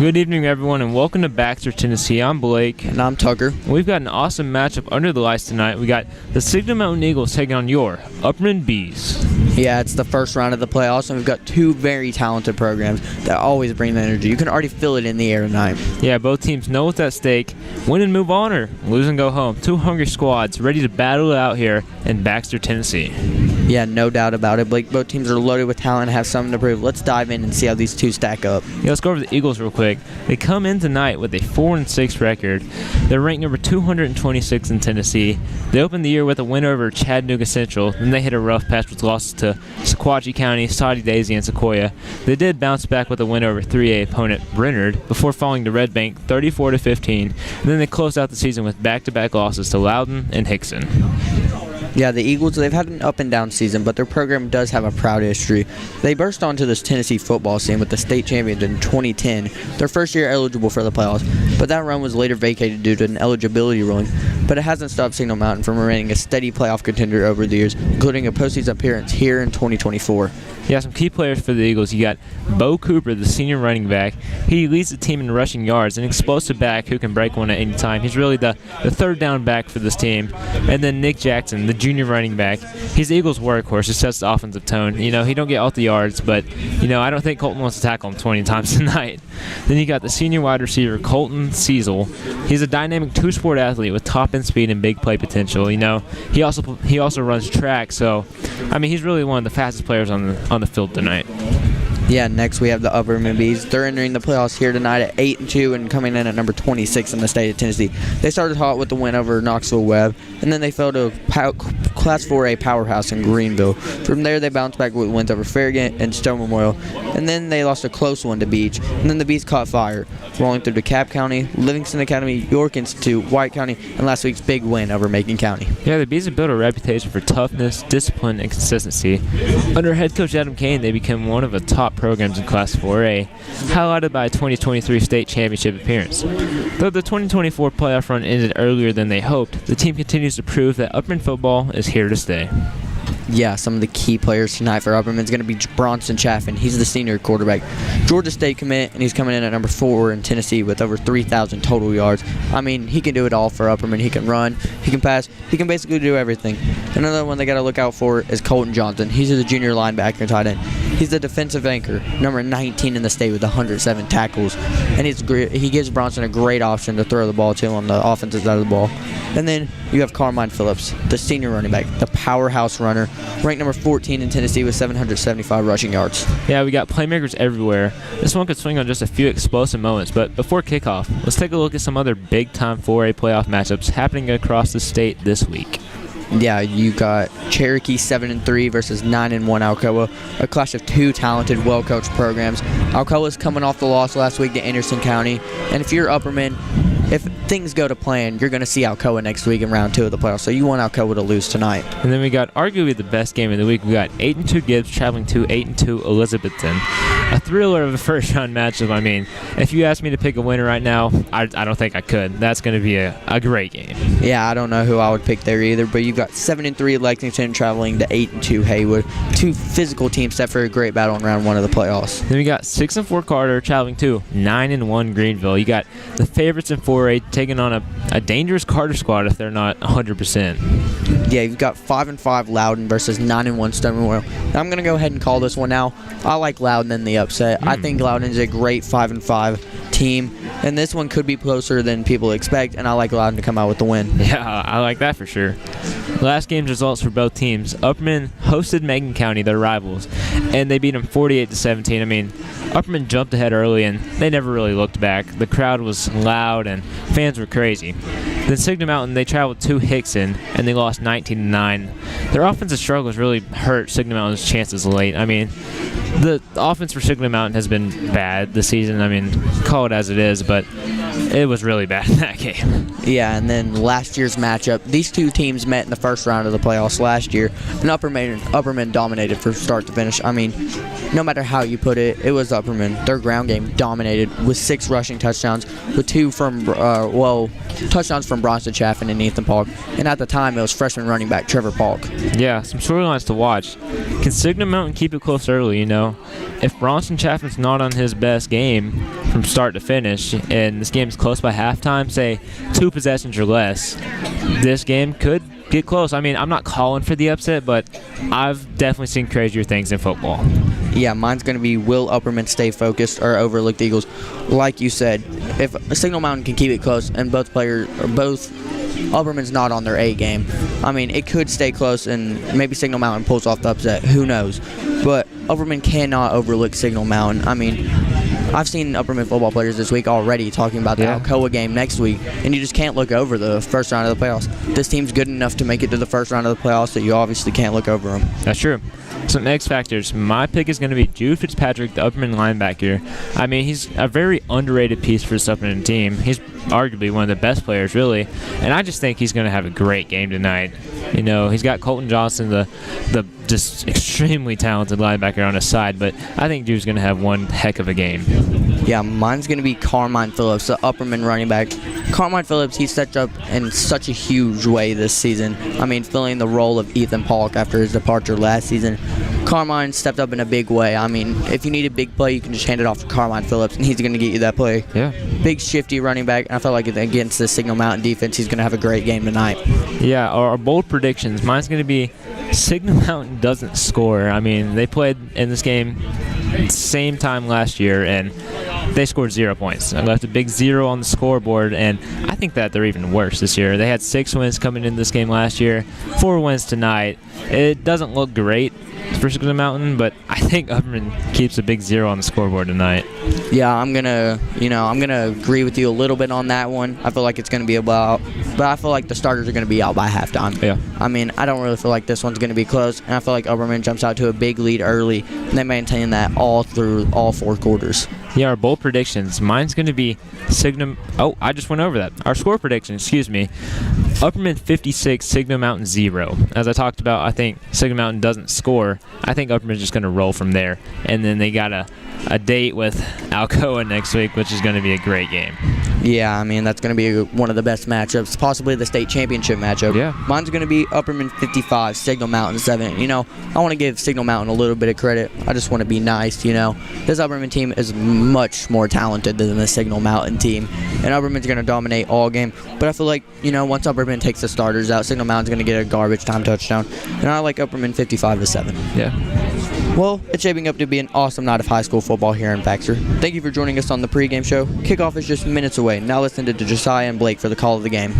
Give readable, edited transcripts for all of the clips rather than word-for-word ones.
Good evening, everyone, and welcome to Baxter, Tennessee. I'm Blake. And I'm Tucker. We've got an awesome matchup under the lights tonight. We got the Signal Mountain Eagles taking on your Upperman Bees. Yeah, it's the first round of the playoffs, and we've got two very talented programs that always bring the energy. You can already feel it in the air tonight. Yeah, both teams know what's at stake. Win and move on, or lose and go home. Two hungry squads ready to battle it out here in Baxter, Tennessee. Yeah, no doubt about it, Blake. Both teams are loaded with talent and have something to prove. Let's dive in and see how these two stack up. Yeah, let's go over the Eagles real quick. They come in tonight with a 4-6 record. They're ranked number 226 in Tennessee. They opened the year with a win over Chattanooga Central. Then they hit a rough patch with losses to Sequatchie County, Soddy Daisy, and Sequoia. They did bounce back with a win over 3A opponent Brennard before falling to Red Bank 34-15. And then they closed out the season with back-to-back losses to Loudon and Hickson. Yeah, the Eagles, they've had an up-and-down season, but their program does have a proud history. They burst onto this Tennessee football scene with the state champions in 2010, their first year eligible for the playoffs, but that run was later vacated due to an eligibility ruling. But it hasn't stopped Signal Mountain from remaining a steady playoff contender over the years, including a postseason appearance here in 2024. Yeah, some key players for the Eagles. You got Bo Cooper, the senior running back. He leads the team in rushing yards, an explosive back who can break one at any time. He's really the third down back for this team. And then Nick Jackson, the junior running back. He's the Eagles' workhorse. He sets the offensive tone. You know, he don't get all the yards, but, you know, I don't think Colton wants to tackle him 20 times tonight. Then you got the senior wide receiver, Colton Cecil. He's a dynamic two-sport athlete with top-end speed and big play potential. You know, he also runs track, so, I mean, he's really one of the fastest players on the field tonight. Yeah, next we have the Upperman Bees. They're entering the playoffs here tonight at 8-2 and coming in at number 26 in the state of Tennessee. They started hot with the win over Knoxville Webb, and then they fell to Class 4A powerhouse in Greenville. From there, they bounced back with wins over Farragut and Stone Memorial, and then they lost a close one to Beach. And then the Bees caught fire, rolling through DeKalb County, Livingston Academy, York Institute, White County, and last week's big win over Macon County. Yeah, the Bees have built a reputation for toughness, discipline, and consistency. Under head coach Adam Kane, they became one of the top programs in Class 4A, highlighted by a 2023 state championship appearance. Though the 2024 playoff run ended earlier than they hoped, the team continues to prove that Upperman football is here to stay. Yeah, some of the key players tonight for Upperman is going to be Bronson Chaffin. He's the senior quarterback. Georgia State commit, and he's coming in at number 4 in Tennessee with over 3,000 total yards. I mean, he can do it all for Upperman. He can run, he can pass, he can basically do everything. Another one they got to look out for is Colton Johnson. He's the junior linebacker and tight end. He's the defensive anchor, number 19 in the state with 107 tackles. And he gives Bronson a great option to throw the ball to on the offensive side of the ball. And then you have Carmine Phillips, the senior running back, the powerhouse runner, ranked number 14 in Tennessee with 775 rushing yards. Yeah, we got playmakers everywhere. This one could swing on just a few explosive moments, but before kickoff, let's take a look at some other big-time 4A playoff matchups happening across the state this week. Yeah, you got Cherokee 7-3 versus 9-1 Alcoa, a clash of two talented, well-coached programs. Alcoa's coming off the loss last week to Anderson County, and if you're Upperman, if things go to plan, you're going to see Alcoa next week in round 2 of the playoffs, so you want Alcoa to lose tonight. And then we got arguably the best game of the week. We got 8-2 Gibbs traveling to 8-2 Elizabethton. A thriller of a first-round matchup. I mean, if you asked me to pick a winner right now, I don't think I could. That's going to be a great game. Yeah, I don't know who I would pick there either, but you've got 7-3 Lexington traveling to 8-2 Haywood. Two physical teams set for a great battle in round 1 of the playoffs. Then we got 6-4 Carter traveling to 9-1 Greenville. You got the favorites in 4A taking on a dangerous Carter squad if they're not 100%. Yeah, you've got 5-5 Loudon versus 9-1 Stone Memorial. Now, I'm going to go ahead and call this one now. I like Loudon in the upset. I think Loudon is a great 5-5 team, and this one could be closer than people expect, and I like Loudon to come out with the win. Yeah, I like that for sure. Last game's results for both teams. Upperman hosted Macon County, their rivals, and they beat them 48-17. I mean, Upperman jumped ahead early, and they never really looked back. The crowd was loud, and fans were crazy. Then Signal Mountain, they traveled to Hickson, and they lost 19-9. Their offensive struggles really hurt Signal Mountain's chances late. I mean, the offense for Signal Mountain has been bad this season. I mean, call it as it is, but it was really bad in that game. Yeah, and then last year's matchup, these two teams met in the first round of the playoffs last year, and Upperman dominated from start to finish. I mean, no matter how you put it, it was Upperman. Their ground game dominated with 6 rushing touchdowns, with 2 from, touchdowns from Bronson Chaffin and Ethan Polk. And at the time, it was freshman running back Trevor Polk. Yeah, some storylines to watch. Can Signal Mountain keep it close early, you know? If Bronson Chaffin's not on his best game from start to finish, and this game's close by halftime, say 2 possessions or less, this game could get close. I mean, I'm not calling for the upset, but I've definitely seen crazier things in football. Yeah, mine's going to be, will Upperman stay focused or overlook the Eagles? Like you said, if Signal Mountain can keep it close and both Upperman's not on their A game, I mean, it could stay close and maybe Signal Mountain pulls off the upset. Who knows? But Upperman cannot overlook Signal Mountain. I mean, I've seen Upperman football players this week already talking about the Alcoa game next week, and you just can't look over the first round of the playoffs. This team's good enough to make it to the first round of the playoffs that you obviously can't look over them. That's true. Some X factors. My pick is going to be Jude Fitzpatrick, the Upperman linebacker. I mean, he's a very underrated piece for this Upperman team. He's arguably one of the best players, really, and I just think he's going to have a great game tonight. You know, he's got Colton Johnson, the just extremely talented linebacker on his side, but I think Jude's going to have one heck of a game. Yeah, mine's going to be Carmine Phillips, the Upperman running back. Carmine Phillips, he stepped up in such a huge way this season. I mean, filling the role of Ethan Polk after his departure last season. Carmine stepped up in a big way. I mean, if you need a big play, you can just hand it off to Carmine Phillips, and he's going to get you that play. Yeah. Big, shifty running back, and I feel like against the Signal Mountain defense, he's going to have a great game tonight. Yeah, our bold predictions. Mine's going to be Signal Mountain doesn't score. I mean, they played in this game same time last year, and they scored 0 points. I left a big 0 on the scoreboard, and I think that they're even worse this year. They had 6 wins coming in this game last year, 4 wins tonight. It doesn't look great for Signal Mountain, but I think Upperman keeps a big 0 on the scoreboard tonight. Yeah, I'm gonna agree with you a little bit on that one. I feel like it's gonna be but I feel like the starters are gonna be out by halftime. Yeah. I mean, I don't really feel like this one's gonna be close, and I feel like Upperman jumps out to a big lead early, and they maintain that all through all 4 quarters. Yeah, our bold predictions. Mine's going to be Signal. Oh, I just went over that. Our score prediction, excuse me. Upperman 56, Signal Mountain 0. As I talked about, I think Signal Mountain doesn't score. I think Upperman's just going to roll from there. And then they got a date with Alcoa next week, which is going to be a great game. Yeah, I mean, that's going to be one of the best matchups, possibly the state championship matchup. Yeah. Mine's going to be Upperman 55, Signal Mountain 7. You know, I want to give Signal Mountain a little bit of credit. I just want to be nice, you know. This Upperman team is much more talented than the Signal Mountain team, and Upperman's going to dominate all game. But I feel like, you know, once Upperman takes the starters out, Signal Mountain's going to get a garbage time touchdown. And I like Upperman 55-7. Yeah. Well, it's shaping up to be an awesome night of high school football here in Baxter. Thank you for joining us on the pregame show. Kickoff is just minutes away. Now listen to Josiah and Blake for the call of the game.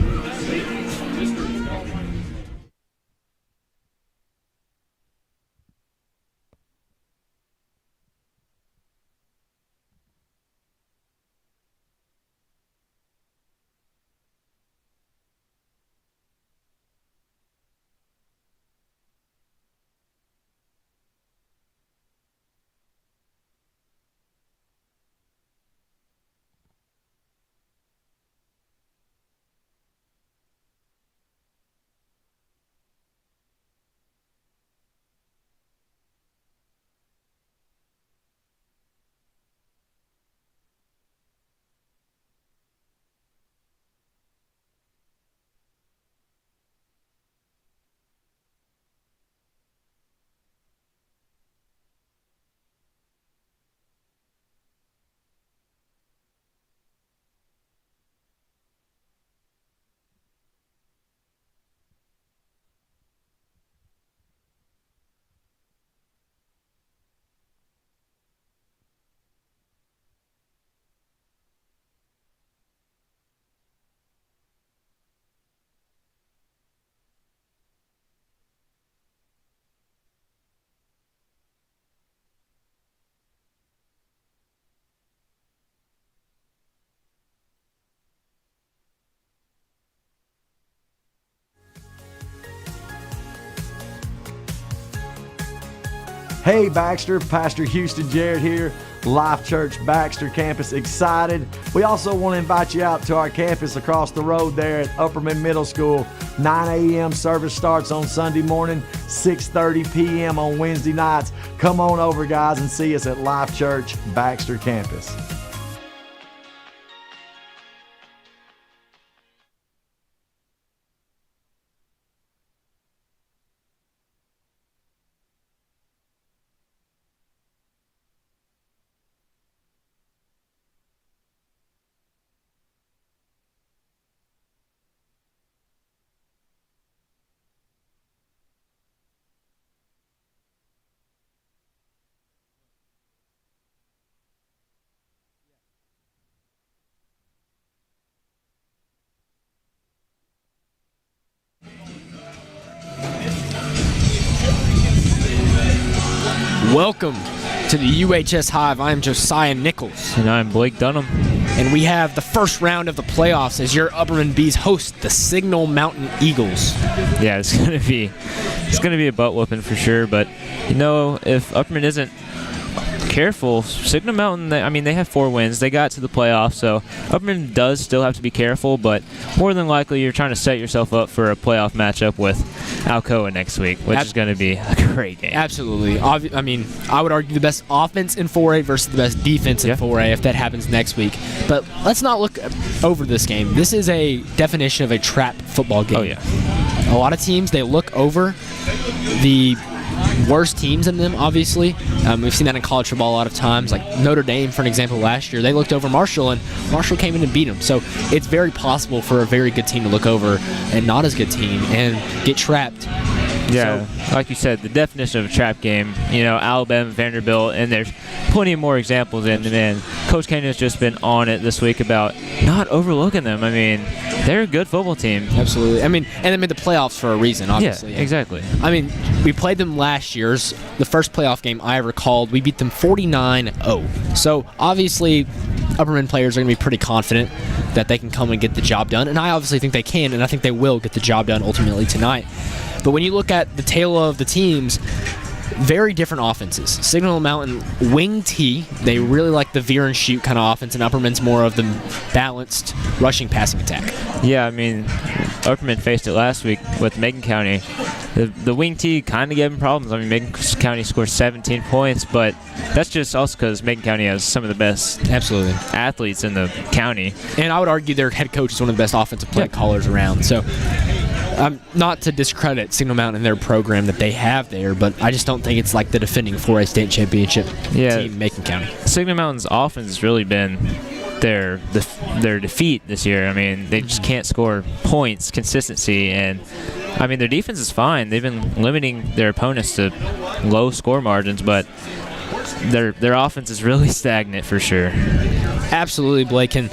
Hey Baxter, Pastor Houston Jarrett here. Life Church Baxter campus. Excited. We also want to invite you out to our campus across the road there at Upperman Middle School. 9 a.m. service starts on Sunday morning, 6:30 p.m. on Wednesday nights. Come on over, guys, and see us at Life Church Baxter campus. Welcome to the UHS Hive. I am Josiah Nichols. And I'm Blake Dunham. And we have the first round of the playoffs as your Upperman Bees host the Signal Mountain Eagles. Yeah, it's gonna be a butt whooping for sure. But you know, if Upperman isn't careful, Signal Mountain, they have 4 wins. They got to the playoffs, so Upperman does still have to be careful, but more than likely you're trying to set yourself up for a playoff matchup with Alcoa next week, which is going to be a great game. Absolutely. I would argue the best offense in 4A versus the best defense in 4A if that happens next week. But let's not look over this game. This is a definition of a trap football game. Oh, yeah. A lot of teams, they look over the worst teams in them, obviously. We've seen that in college football a lot of times. Like Notre Dame, for an example, last year, they looked over Marshall, and Marshall came in and beat them. So it's very possible for a very good team to look over a not as good team and get trapped. Yeah, like you said, the definition of a trap game, Alabama, Vanderbilt, and there's plenty more examples. And man, Coach Kane has just been on it this week about not overlooking them. They're a good football team. Absolutely. And they made the playoffs for a reason, obviously. Yeah, exactly. We played them last year's, the first playoff game I recalled. We beat them 49-0. So, obviously, Upperman players are going to be pretty confident that they can come and get the job done. And I obviously think they can, and I think they will get the job done ultimately tonight. But when you look at the tale of the teams, very different offenses. Signal Mountain, wing T, they really like the veer and shoot kind of offense, and Upperman's more of the balanced rushing passing attack. Yeah, Upperman faced it last week with Macon County. The wing T kind of gave them problems. Macon County scored 17 points, but that's just also because Macon County has some of the best athletes in the county. And I would argue their head coach is one of the best offensive play callers around. So, not to discredit Signal Mountain and their program that they have there, but I just don't think it's like the defending 4A state championship team, Macon County. Signal Mountain's offense has really been their defeat this year. They just can't score points, consistency, and their defense is fine. They've been limiting their opponents to low score margins, but their offense is really stagnant for sure. Absolutely, Blake. And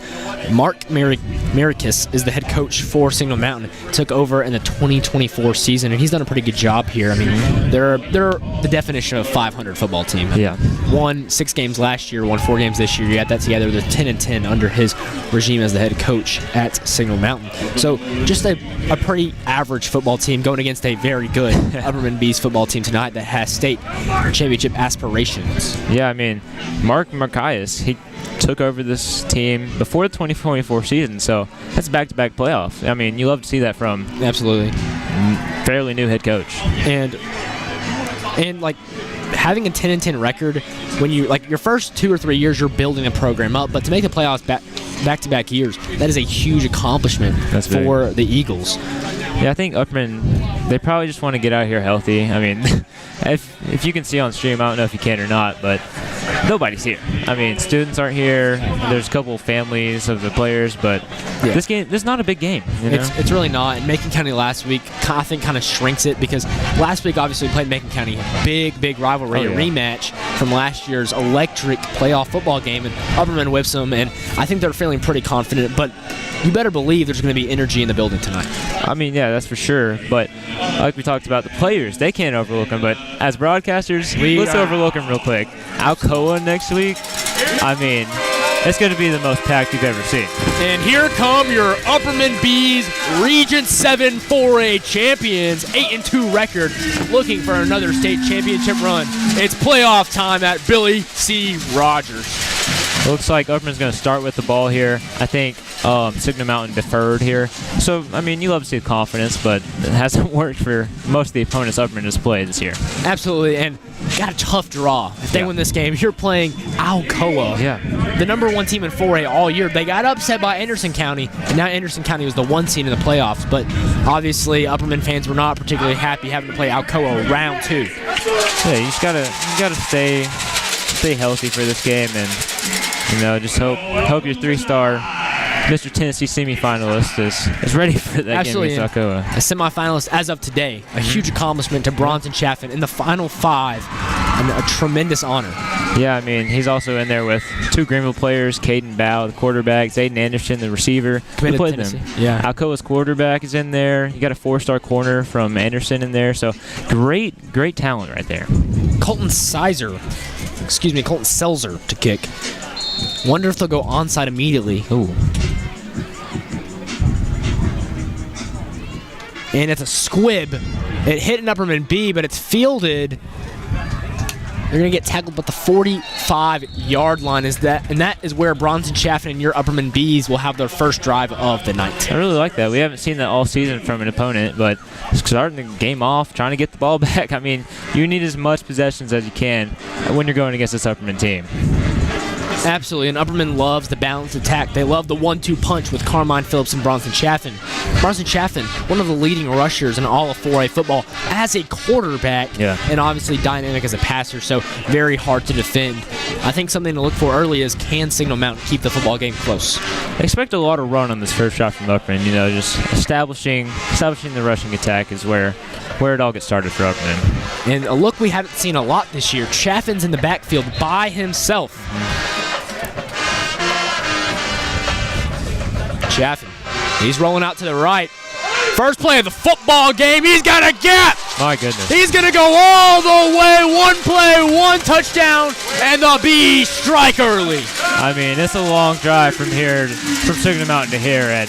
Mark Maricus is the head coach for Signal Mountain. Took over in the 2024 season, and he's done a pretty good job here. They're the definition of a 500 football team. Yeah. Won 6 games last year, won 4 games this year. You add that together, they're 10-10 under his regime as the head coach at Signal Mountain. So just a pretty average football team going against a very good Upperman Bees football team tonight that has state championship aspirations. Yeah, Mark Marcius, he took over this team before the 2024 season, so that's back-to-back playoff. You love to see that from absolutely fairly new head coach. And like having a 10-10 record, when you your first 2 or 3 years you're building a program up, but to make the playoffs back-to-back years, that is a huge accomplishment for the Eagles. Yeah, I think Upperman, they probably just want to get out of here healthy. If you can see on stream, I don't know if you can or not, but nobody's here. Students aren't here. There's a couple families of the players, but this is not a big game. It's really not. And Macon County last week, I think, kind of shrinks it, because last week obviously we played Macon County, big rivalry, a rematch from last year's electric playoff football game, and Upperman whips them, and I think they're feeling pretty confident, but you better believe there's going to be energy in the building tonight. Yeah, that's for sure. But like we talked about, the players, they can't overlook them. But as broadcasters, let's overlook them real quick. Alcoa next week, it's going to be the most packed you've ever seen. And here come your Upperman Bees Region 7 4A champions, 8-2 record, looking for another state championship run. It's playoff time at Billy C. Rogers. Looks like Upperman's going to start with the ball here. I think Signal Mountain deferred here. So, I mean, you love to see the confidence, but it hasn't worked for most of the opponents Upperman has played this year. Absolutely, and got a tough draw. If they win this game, you're playing Alcoa. Yeah. The number 1 team in 4A all year. They got upset by Anderson County, and now Anderson County was the 1 seed in the playoffs. But obviously, Upperman fans were not particularly happy having to play Alcoa round 2. Yeah, you just gotta stay healthy for this game, and just hope your 3-star Mr. Tennessee semifinalist is ready for that Absolutely. game against Alcoa. A semifinalist as of today. A huge accomplishment to Bronson Chaffin in the final 5, and a tremendous honor. Yeah, I mean, he's also in there with 2 Greenville players, Caden Bow, the quarterback, Zayden Anderson, the receiver. Committed Who played Tennessee. them? Yeah. Alcoa's quarterback is in there. You got a 4-star corner from Anderson in there. So great talent right there. Colton Selzer to kick. Wonder if they'll go onside immediately. Ooh. And it's a squib. It hit an Upperman B, but it's fielded. They're going to get tackled, but the 45-yard line is that, and that is where Bronson Chaffin and your Upperman Bees will have their first drive of the night. I really like that. We haven't seen that all season from an opponent, but starting the game off, trying to get the ball back. I mean, you need as much possessions as you can when you're going against this Upperman team. Absolutely, and Upperman loves the balanced attack. They love the 1-2 punch with Carmine Phillips and Bronson Chaffin. Bronson Chaffin, one of the leading rushers in all of 4A football as a quarterback, and obviously dynamic as a passer, so very hard to defend. I think something to look for early is, can Signal Mountain keep the football game close? Expect a lot of run on this first shot from Upperman. Just establishing the rushing attack is where it all gets started for Upperman. And a look we haven't seen a lot this year. Chaffin's in the backfield by himself. Chaffin, he's rolling out to the right. First play of the football game, he's got a gap. My goodness. He's going to go all the way, 1 play, 1 touchdown, and the Bees strike early. I mean, it's a long drive from Signal Mountain to here, and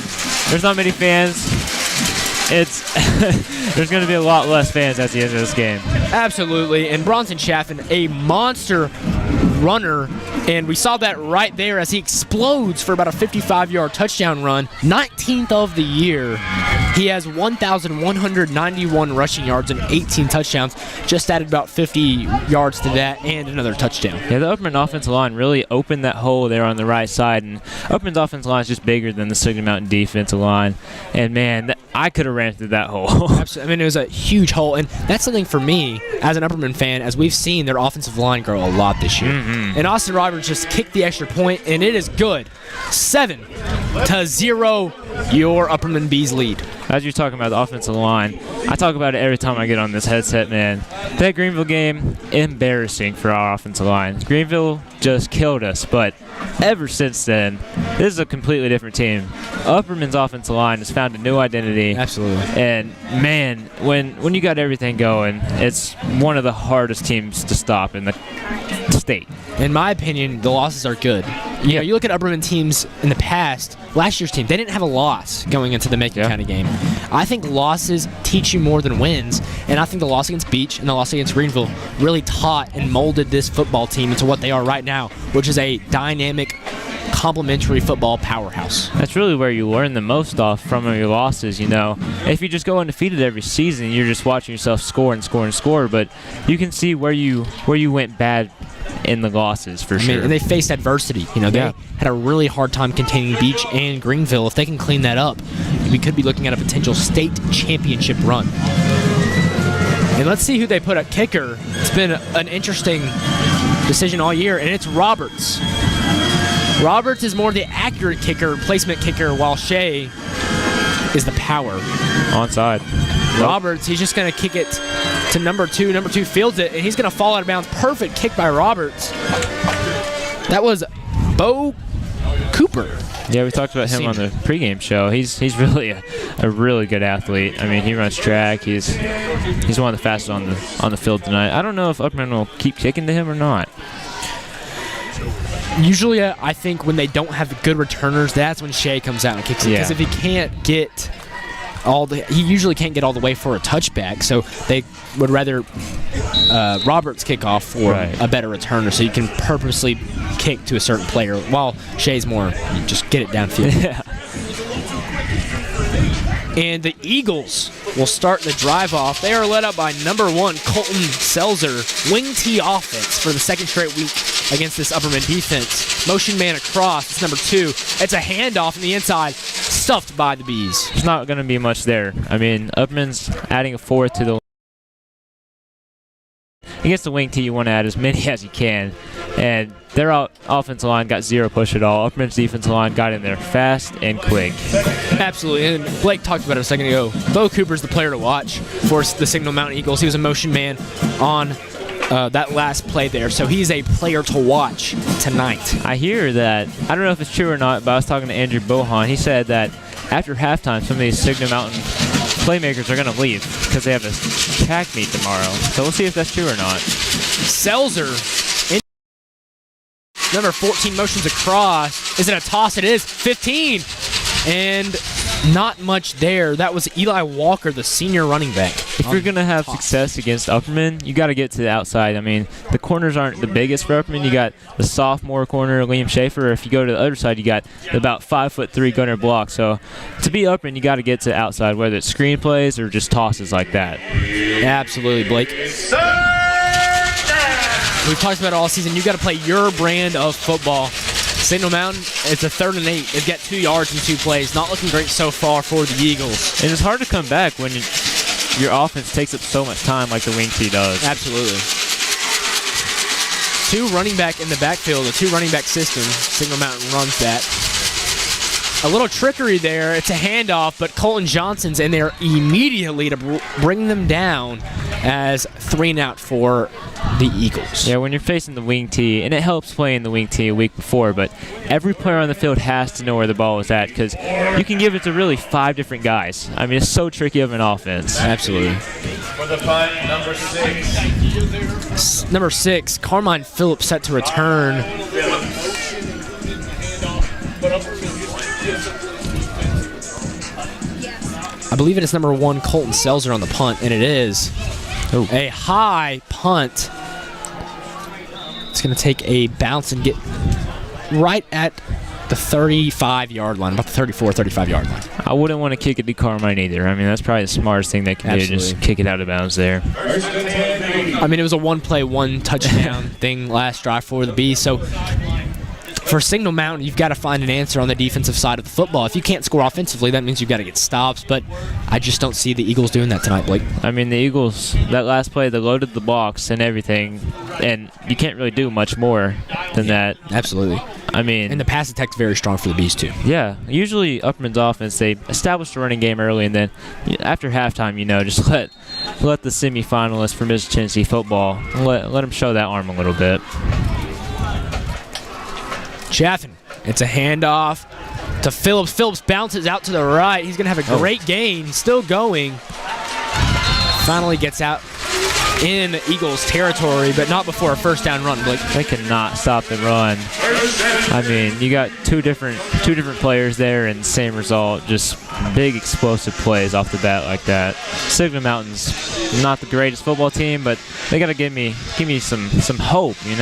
there's not many fans. There's going to be a lot less fans at the end of this game. Absolutely, and Bronson Chaffin, a monster runner, and we saw that right there as he explodes for about a 55-yard touchdown run, 19th of the year. He has 1,191 rushing yards and 18 touchdowns. Just added about 50 yards to that and another touchdown. Yeah, the Upperman offensive line really opened that hole there on the right side, and Upperman's offensive line is just bigger than the Signal Mountain defensive line. And, man, I could have ran through that hole. Absolutely. I mean, it was a huge hole, and that's something for me as an Upperman fan, as we've seen their offensive line grow a lot this year. And Austin Roberts just kicked the extra point, and it is good. 7-0, your Upperman Bees lead. As you're talking about the offensive line, I talk about it every time I get on this headset, man. That Greenville game, embarrassing for our offensive line. Greenville just killed us, but ever since then, this is a completely different team. Upperman's offensive line has found a new identity. Absolutely. And, man, when you got everything going, it's one of the hardest teams to stop in the state. In my opinion, the losses are good. You look at Upperman teams in the past, last year's team, they didn't have a loss going into the Macon County game. I think losses teach you more than wins, and I think the loss against Beach and the loss against Greenville really taught and molded this football team into what they are right now, which is a dynamic, complementary football powerhouse. That's really where you learn the most off from your losses. If you just go undefeated every season, you're just watching yourself score and score and score, but you can see where you went bad in the losses for sure. And they faced adversity. They had a really hard time containing Beach and Greenville. If they can clean that up, we could be looking at a potential state championship run. And let's see who they put at kicker. It's been an interesting decision all year, and it's Roberts. Roberts is more the accurate kicker, placement kicker, while Shea is the power. Onside. Roberts, he's just going to kick it to number 2. Number 2 fields it, and he's going to fall out of bounds. Perfect kick by Roberts. That was Bo Cooper. Yeah, we talked about him on the pregame show. He's really a really good athlete. I mean, he runs track. He's one of the fastest on the field tonight. I don't know if Upperman will keep kicking to him or not. Usually, I think when they don't have good returners, that's when Shea comes out and kicks it. Because if he can't get he usually can't get all the way for a touchback, so they would rather Roberts kick off for a better returner, so you can purposely kick to a certain player, while Shea's more just get it downfield. Yeah. And the Eagles will start the drive off. They are led up by number 1, Colton Selzer, wing T offense for the second straight week against this Upperman defense. Motion man across, it's number 2. It's a handoff in the inside, stuffed by the Bees. There's not going to be much there. I mean, Upperman's adding a 4th to the. Against the wing T, you want to add as many as you can. And their offensive line got 0 push at all. Upperman's defensive line got in there fast and quick. Absolutely, and Blake talked about it a second ago. Bo Cooper's the player to watch for the Signal Mountain Eagles. He was a motion man on that last play there, so he's a player to watch tonight. I hear that, I don't know if it's true or not, but I was talking to Andrew Bohan. He said that after halftime, some of these Signal Mountain playmakers are going to leave because they have a track meet tomorrow. So we'll see if that's true or not. Selzer, number 14, motions across. Is it a toss? It is. 15. And not much there. That was Eli Walker, the senior running back. If you're going to have success against Upperman, you got to get to the outside. I mean, the corners aren't the biggest for Upperman. You got the sophomore corner, Liam Schaefer. If you go to the other side, you got about 5'3" gunner block. So to be Upperman, you got to get to the outside, whether it's screen plays or just tosses like that. Absolutely, Blake. We've talked about it all season. You got to play your brand of football. Signal Mountain, it's a 3rd and 8. They've got 2 yards in 2 plays. Not looking great so far for the Eagles. And it's hard to come back when your offense takes up so much time like the wing T does. Absolutely. 2 running back in the backfield, a 2 running back system. Signal Mountain runs that. A little trickery there. It's a handoff, but Colton Johnson's in there immediately to bring them down as 3 and out for the Eagles. Yeah, when you're facing the wing T, and it helps playing the wing T a week before, but every player on the field has to know where the ball is at because you can give it to really 5 different guys. I mean, it's so tricky of an offense. Absolutely. For the punt, number 6. Number 6, Carmine Phillips set to return. I believe it is number 1, Colton Selzer on the punt, and it is a high punt. It's going to take a bounce and get right at the 35-yard line, about the 35-yard line. I wouldn't want to kick it to Carmine either. I mean, that's probably the smartest thing they can do, just kick it out of bounds there. I mean, it was a one-play, 1 touchdown thing last drive for the Bees, so for Signal Mountain, you've got to find an answer on the defensive side of the football. If you can't score offensively, that means you've got to get stops, but I just don't see the Eagles doing that tonight, Blake. I mean, the Eagles, that last play, they loaded the box and everything, and you can't really do much more than that. Absolutely. I mean, and the pass attack's very strong for the Bees, too. Yeah. Usually, Upperman's offense, they establish the running game early, and then after halftime, just let the semifinalists for Middle Tennessee football, let them show that arm a little bit. Chaffin, it's a handoff to Phillips. Phillips bounces out to the right. He's going to have a great gain. Still going. Finally gets out in Eagles territory, but not before a first down run, Blake. They cannot stop the run. I mean, you got two different players there and same result. Just big explosive plays off the bat like that. Signal Mountain's not the greatest football team, but they got to give me some hope, You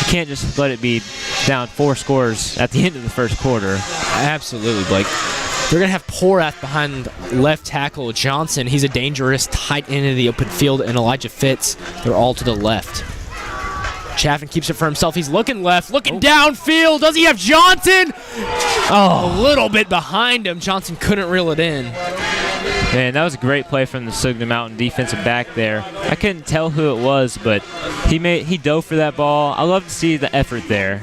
can't just let it be down 4 scores at the end of the first quarter. Absolutely, Blake. They're going to have Porath behind left tackle Johnson. He's a dangerous tight end of the open field, and Elijah Fitz. They're all to the left. Chaffin keeps it for himself. He's looking left, looking downfield. Does he have Johnson? A little bit behind him. Johnson couldn't reel it in. Man, that was a great play from the Signal Mountain defensive back there. I couldn't tell who it was, but he dove for that ball. I love to see the effort there.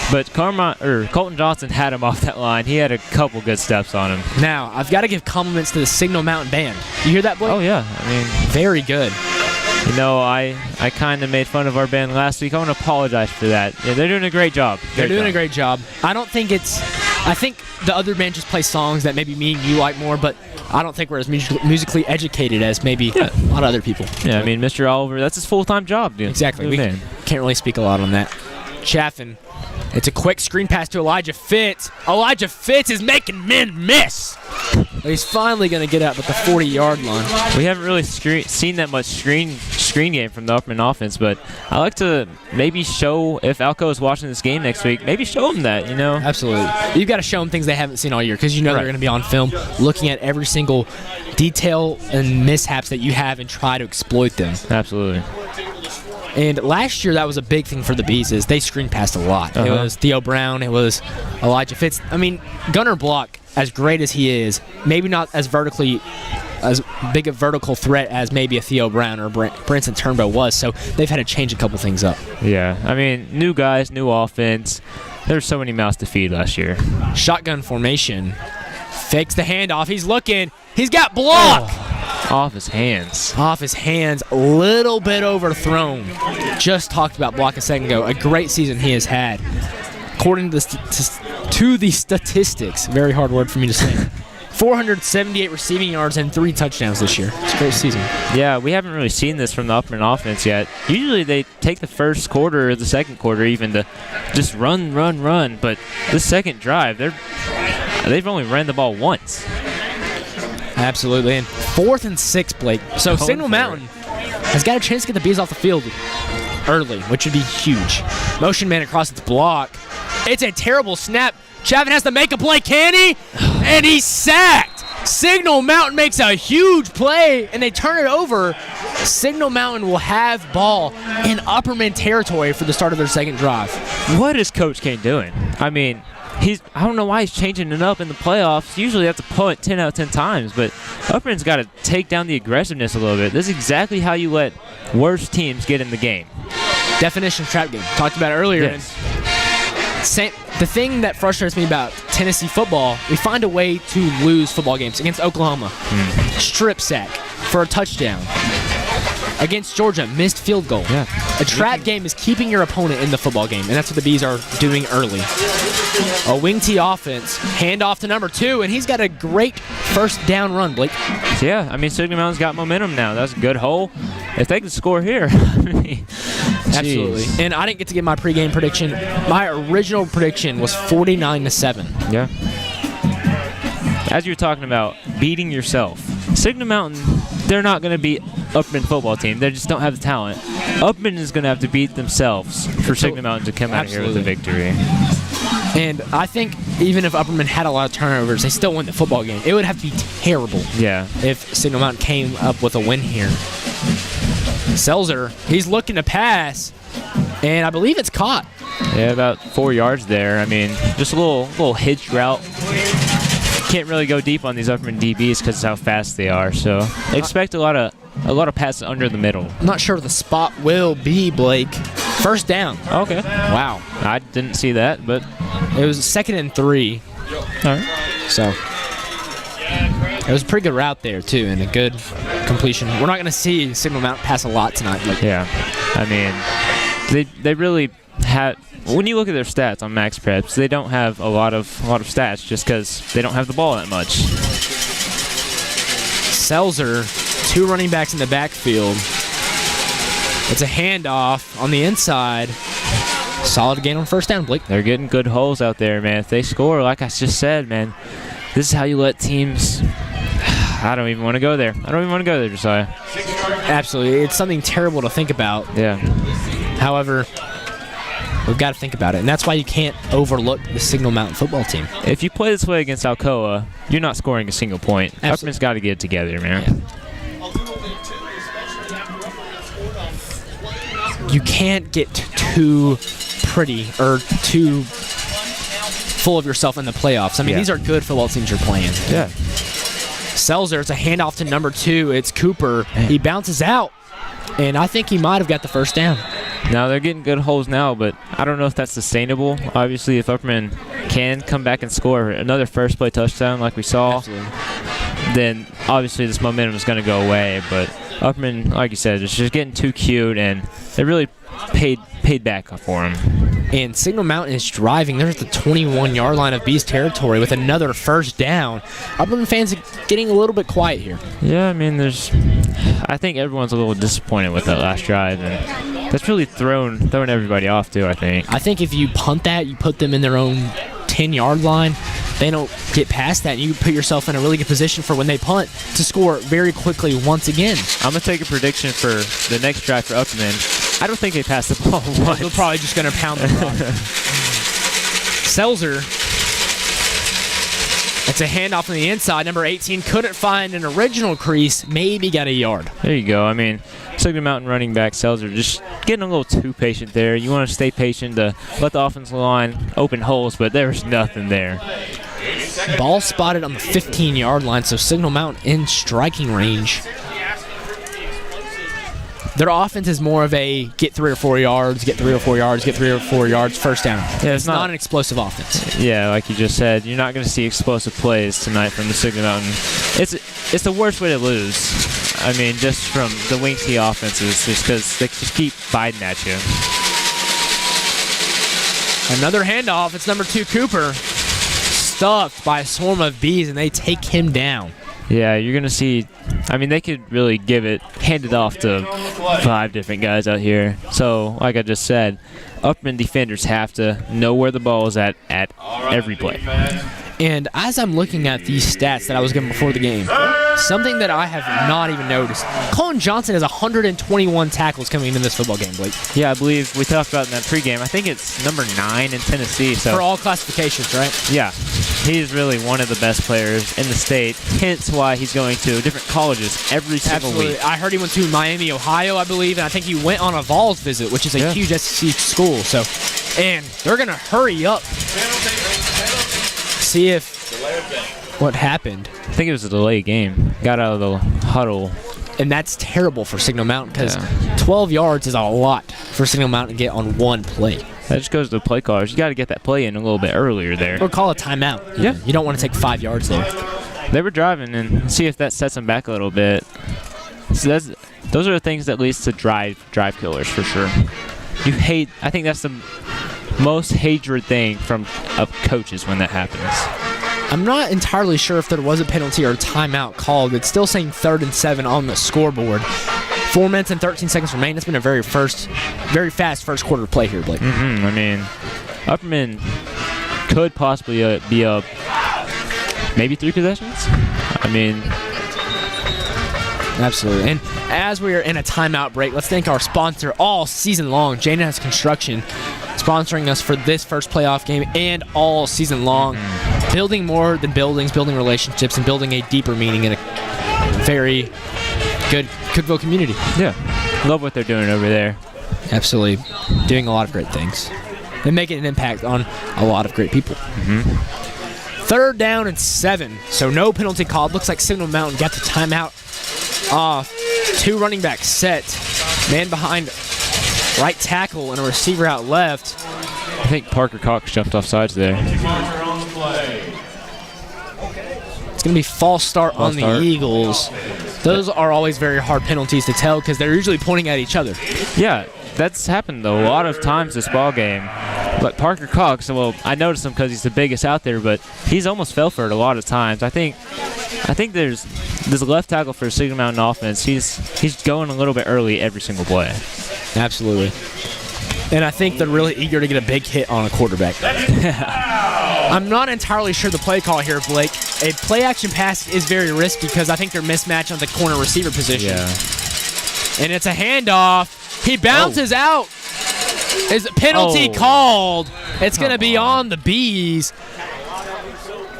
But Colton Johnson had him off that line. He had a couple good steps on him. Now, I've got to give compliments to the Signal Mountain band. You hear that, Blake? Oh, yeah. I mean, very good. I kind of made fun of our band last week. I want to apologize for that. Yeah, they're doing a great job. They're doing a great job. I think the other band just plays songs that maybe me and you like more, but I don't think we're as musically educated as maybe a lot of other people. Yeah, I mean, Mr. Oliver, that's his full-time job. Dude. Exactly. We can't really speak a lot on that. Chaffin, It's a quick screen pass to Elijah Fitz. Elijah Fitz is making men miss. He's finally going to get up at the 40-yard line. We haven't really seen that much screen game from the Upperman offense, but I like to maybe show, if Alco is watching this game next week, maybe show them that, Absolutely. You've got to show them things they haven't seen all year because they're going to be on film looking at every single detail and mishaps that you have and try to exploit them. Absolutely. And last year, that was a big thing for the Bees is they screen passed a lot. It was Theo Brown. It was Elijah Fitz. I mean, Gunnar Block, as great as he is, maybe not as big a vertical threat as maybe a Theo Brown or Branson Turnbow was, so they've had to change a couple things up. Yeah, I mean, new guys, new offense. There's so many mouths to feed last year. Shotgun formation. Fakes the handoff. He's looking. He's got Block. Off his hands. Off his hands. A little bit overthrown. Just talked about Block a second ago. A great season he has had. According to the statistics, very hard word for me to say, 478 receiving yards and 3 touchdowns this year. It's a great season. Yeah, we haven't really seen this from the Upperman offense yet. Usually they take the first quarter or the second quarter even to just run. But this second drive, they've only ran the ball once. Absolutely. And 4th and 6, Blake. So Signal Mountain has got a chance to get the Bees off the field early, which would be huge. Motion man across its block. It's a terrible snap. Chavin has to make a play, can he? And he's sacked. Signal Mountain makes a huge play, and they turn it over. Signal Mountain will have ball in Upperman territory for the start of their second drive. What is Coach Kane doing? I mean, I don't know why he's changing it up in the playoffs. Usually they have to punt 10 out of 10 times, but Upperman's got to take down the aggressiveness a little bit. This is exactly how you let worse teams get in the game. Definition of trap game. Talked about it earlier. Yes. The thing that frustrates me about Tennessee football, we find a way to lose football games. Against Oklahoma, strip sack for a touchdown. Against Georgia, missed field goal. Yeah. A trap game is keeping your opponent in the football game, and that's what the Bees are doing early. A wing T offense, handoff to number 2, and he's got a great first down run, Blake. Yeah, I mean, Signal Mountain's got momentum now. That's a good hole. If they can score here, I mean, absolutely. And I didn't get to get my pregame prediction. My original prediction was 49-7. Yeah. As you were talking about beating yourself, Signal Mountain, they're not going to beat Upperman football team. They just don't have the talent. Upperman is going to have to beat themselves for Signal Mountain to come out of here with a victory. And I think even if Upperman had a lot of turnovers, they still win the football game. It would have to be terrible if Signal Mountain came up with a win here. Selzer, he's looking to pass, and I believe it's caught. Yeah, about 4 yards there. I mean, just a little hitch route. Can't really go deep on these Upperman DBs because of how fast they are. So expect a lot of passes under the middle. I'm not sure what the spot will be, Blake. First down. Okay. Wow. I didn't see that, but it was 2nd and 3. All right. So it was a pretty good route there too, and a good completion. We're not going to see Signal Mountain pass a lot tonight. Blake. Yeah. I mean, they really have. When you look at their stats on Max Preps, they don't have a lot of stats just because they don't have the ball that much. Selzer, 2 running backs in the backfield. It's a handoff on the inside. Solid gain on first down, Blake. They're getting good holes out there, man. If they score, like I just said, man, this is how you let teams. I don't even want to go there. Josiah. Absolutely. It's something terrible to think about. Yeah. However, we've got to think about it, and that's why you can't overlook the Signal Mountain football team. If you play this way against Alcoa, you're not scoring a single point. Upperman's got to get it together, man. Yeah. You can't get too pretty or too full of yourself in the playoffs. I mean, these are good football teams you're playing. Yeah. Selzer, it's a handoff to number 2. It's Cooper. He bounces out, and I think he might have got the first down. Now they're getting good holes now, but I don't know if that's sustainable. Obviously, if Upperman can come back and score another first play touchdown like we saw, then obviously this momentum is going to go away. But Upperman, like you said, is just getting too cute, and they really paid back for him. And Signal Mountain is driving. They're at the 21-yard line of Bees territory with another first down. Upperman fans are getting a little bit quiet here. Yeah, I mean, I think everyone's a little disappointed with that last drive, and That's really throwing everybody off too, I think. I think if you punt that, you put them in their own 10-yard line. They don't get past that, and you put yourself in a really good position for when they punt to score very quickly once again. I'm going to take a prediction for the next drive for Upperman. I don't think they pass the ball once. They're probably just going to pound the ball. Selzer. It's a handoff on the inside. Number 18 couldn't find an original crease. Maybe got a yard. There you go. I mean, Signal Mountain running back Selzer just getting a little too patient there. You want to stay patient to let the offensive line open holes, but there's nothing there. Ball spotted on the 15-yard line, so Signal Mountain in striking range. Their offense is more of a get 3 or 4 yards, get 3 or 4 yards, get 3 or 4 yards, first down. Yeah, it's not an explosive offense. Yeah, like you just said, you're not going to see explosive plays tonight from the Signal Mountain. It's the worst way to lose. I mean, just from the Wing T offenses, just because they just keep biting at you. Another handoff. It's number 2, Cooper. Stuffed by a swarm of bees, and they take him down. Yeah, you're going to see, I mean, they could really hand it off to 5 different guys out here. So, like I just said, Upperman defenders have to know where the ball is at every play. And as I'm looking at these stats that I was given before the game, something that I have not even noticed, Colin Johnson has 121 tackles coming into this football game, Blake. Yeah, I believe we talked about in that pregame. I think it's number 9 in Tennessee. So for all classifications, right? Yeah. He's really one of the best players in the state, hence why he's going to different colleges every single week. I heard he went to Miami, Ohio, I believe, and I think he went on a Vols visit, which is a huge SEC school. So, and they're going to hurry up. See what happened. I think it was a delay game. Got out of the huddle. And that's terrible for Signal Mountain because 12 yards is a lot for Signal Mountain to get on one play. That just goes to the play callers. You got to get that play in a little bit earlier there. Or call a timeout. Yeah. You don't want to take 5 yards there. They were driving, and see if that sets them back a little bit. So those are the things that leads to drive killers for sure. I think that's the most hatred thing of coaches when that happens. I'm not entirely sure if there was a penalty or a timeout called. It's still saying 3rd and 7 on the scoreboard. 4 minutes and 13 seconds remain. It's been a very fast first quarter play here, Blake. I mean, Upperman could possibly be up maybe 3 possessions. I mean, absolutely. And as we are in a timeout break, let's thank our sponsor all season long, Janus Construction, sponsoring us for this first playoff game and all season long. Building more than buildings, building relationships, and building a deeper meaning in a very good Cookeville community. Yeah. Love what they're doing over there. Absolutely. Doing a lot of great things. And making an impact on a lot of great people. 3rd down and 7. So no penalty called. Looks like Signal Mountain got the timeout off. 2 running backs set. Man behind right tackle and a receiver out left. I think Parker Cox jumped off sides there. It's going to be false start on the Eagles. Those are always very hard penalties to tell because they're usually pointing at each other. Yeah, that's happened though a lot of times this ball game. But Parker Cox, well, I noticed him because he's the biggest out there, but he's almost fell for it a lot of times. I think there's this left tackle for Signal Mountain offense. He's going a little bit early every single play. Absolutely. And I think they're really eager to get a big hit on a quarterback. I'm not entirely sure the play call here, Blake. A play-action pass is very risky because I think they're mismatched on the corner receiver position. Yeah. And it's a handoff. He bounces out. Is a penalty called? It's going to be on the Bees.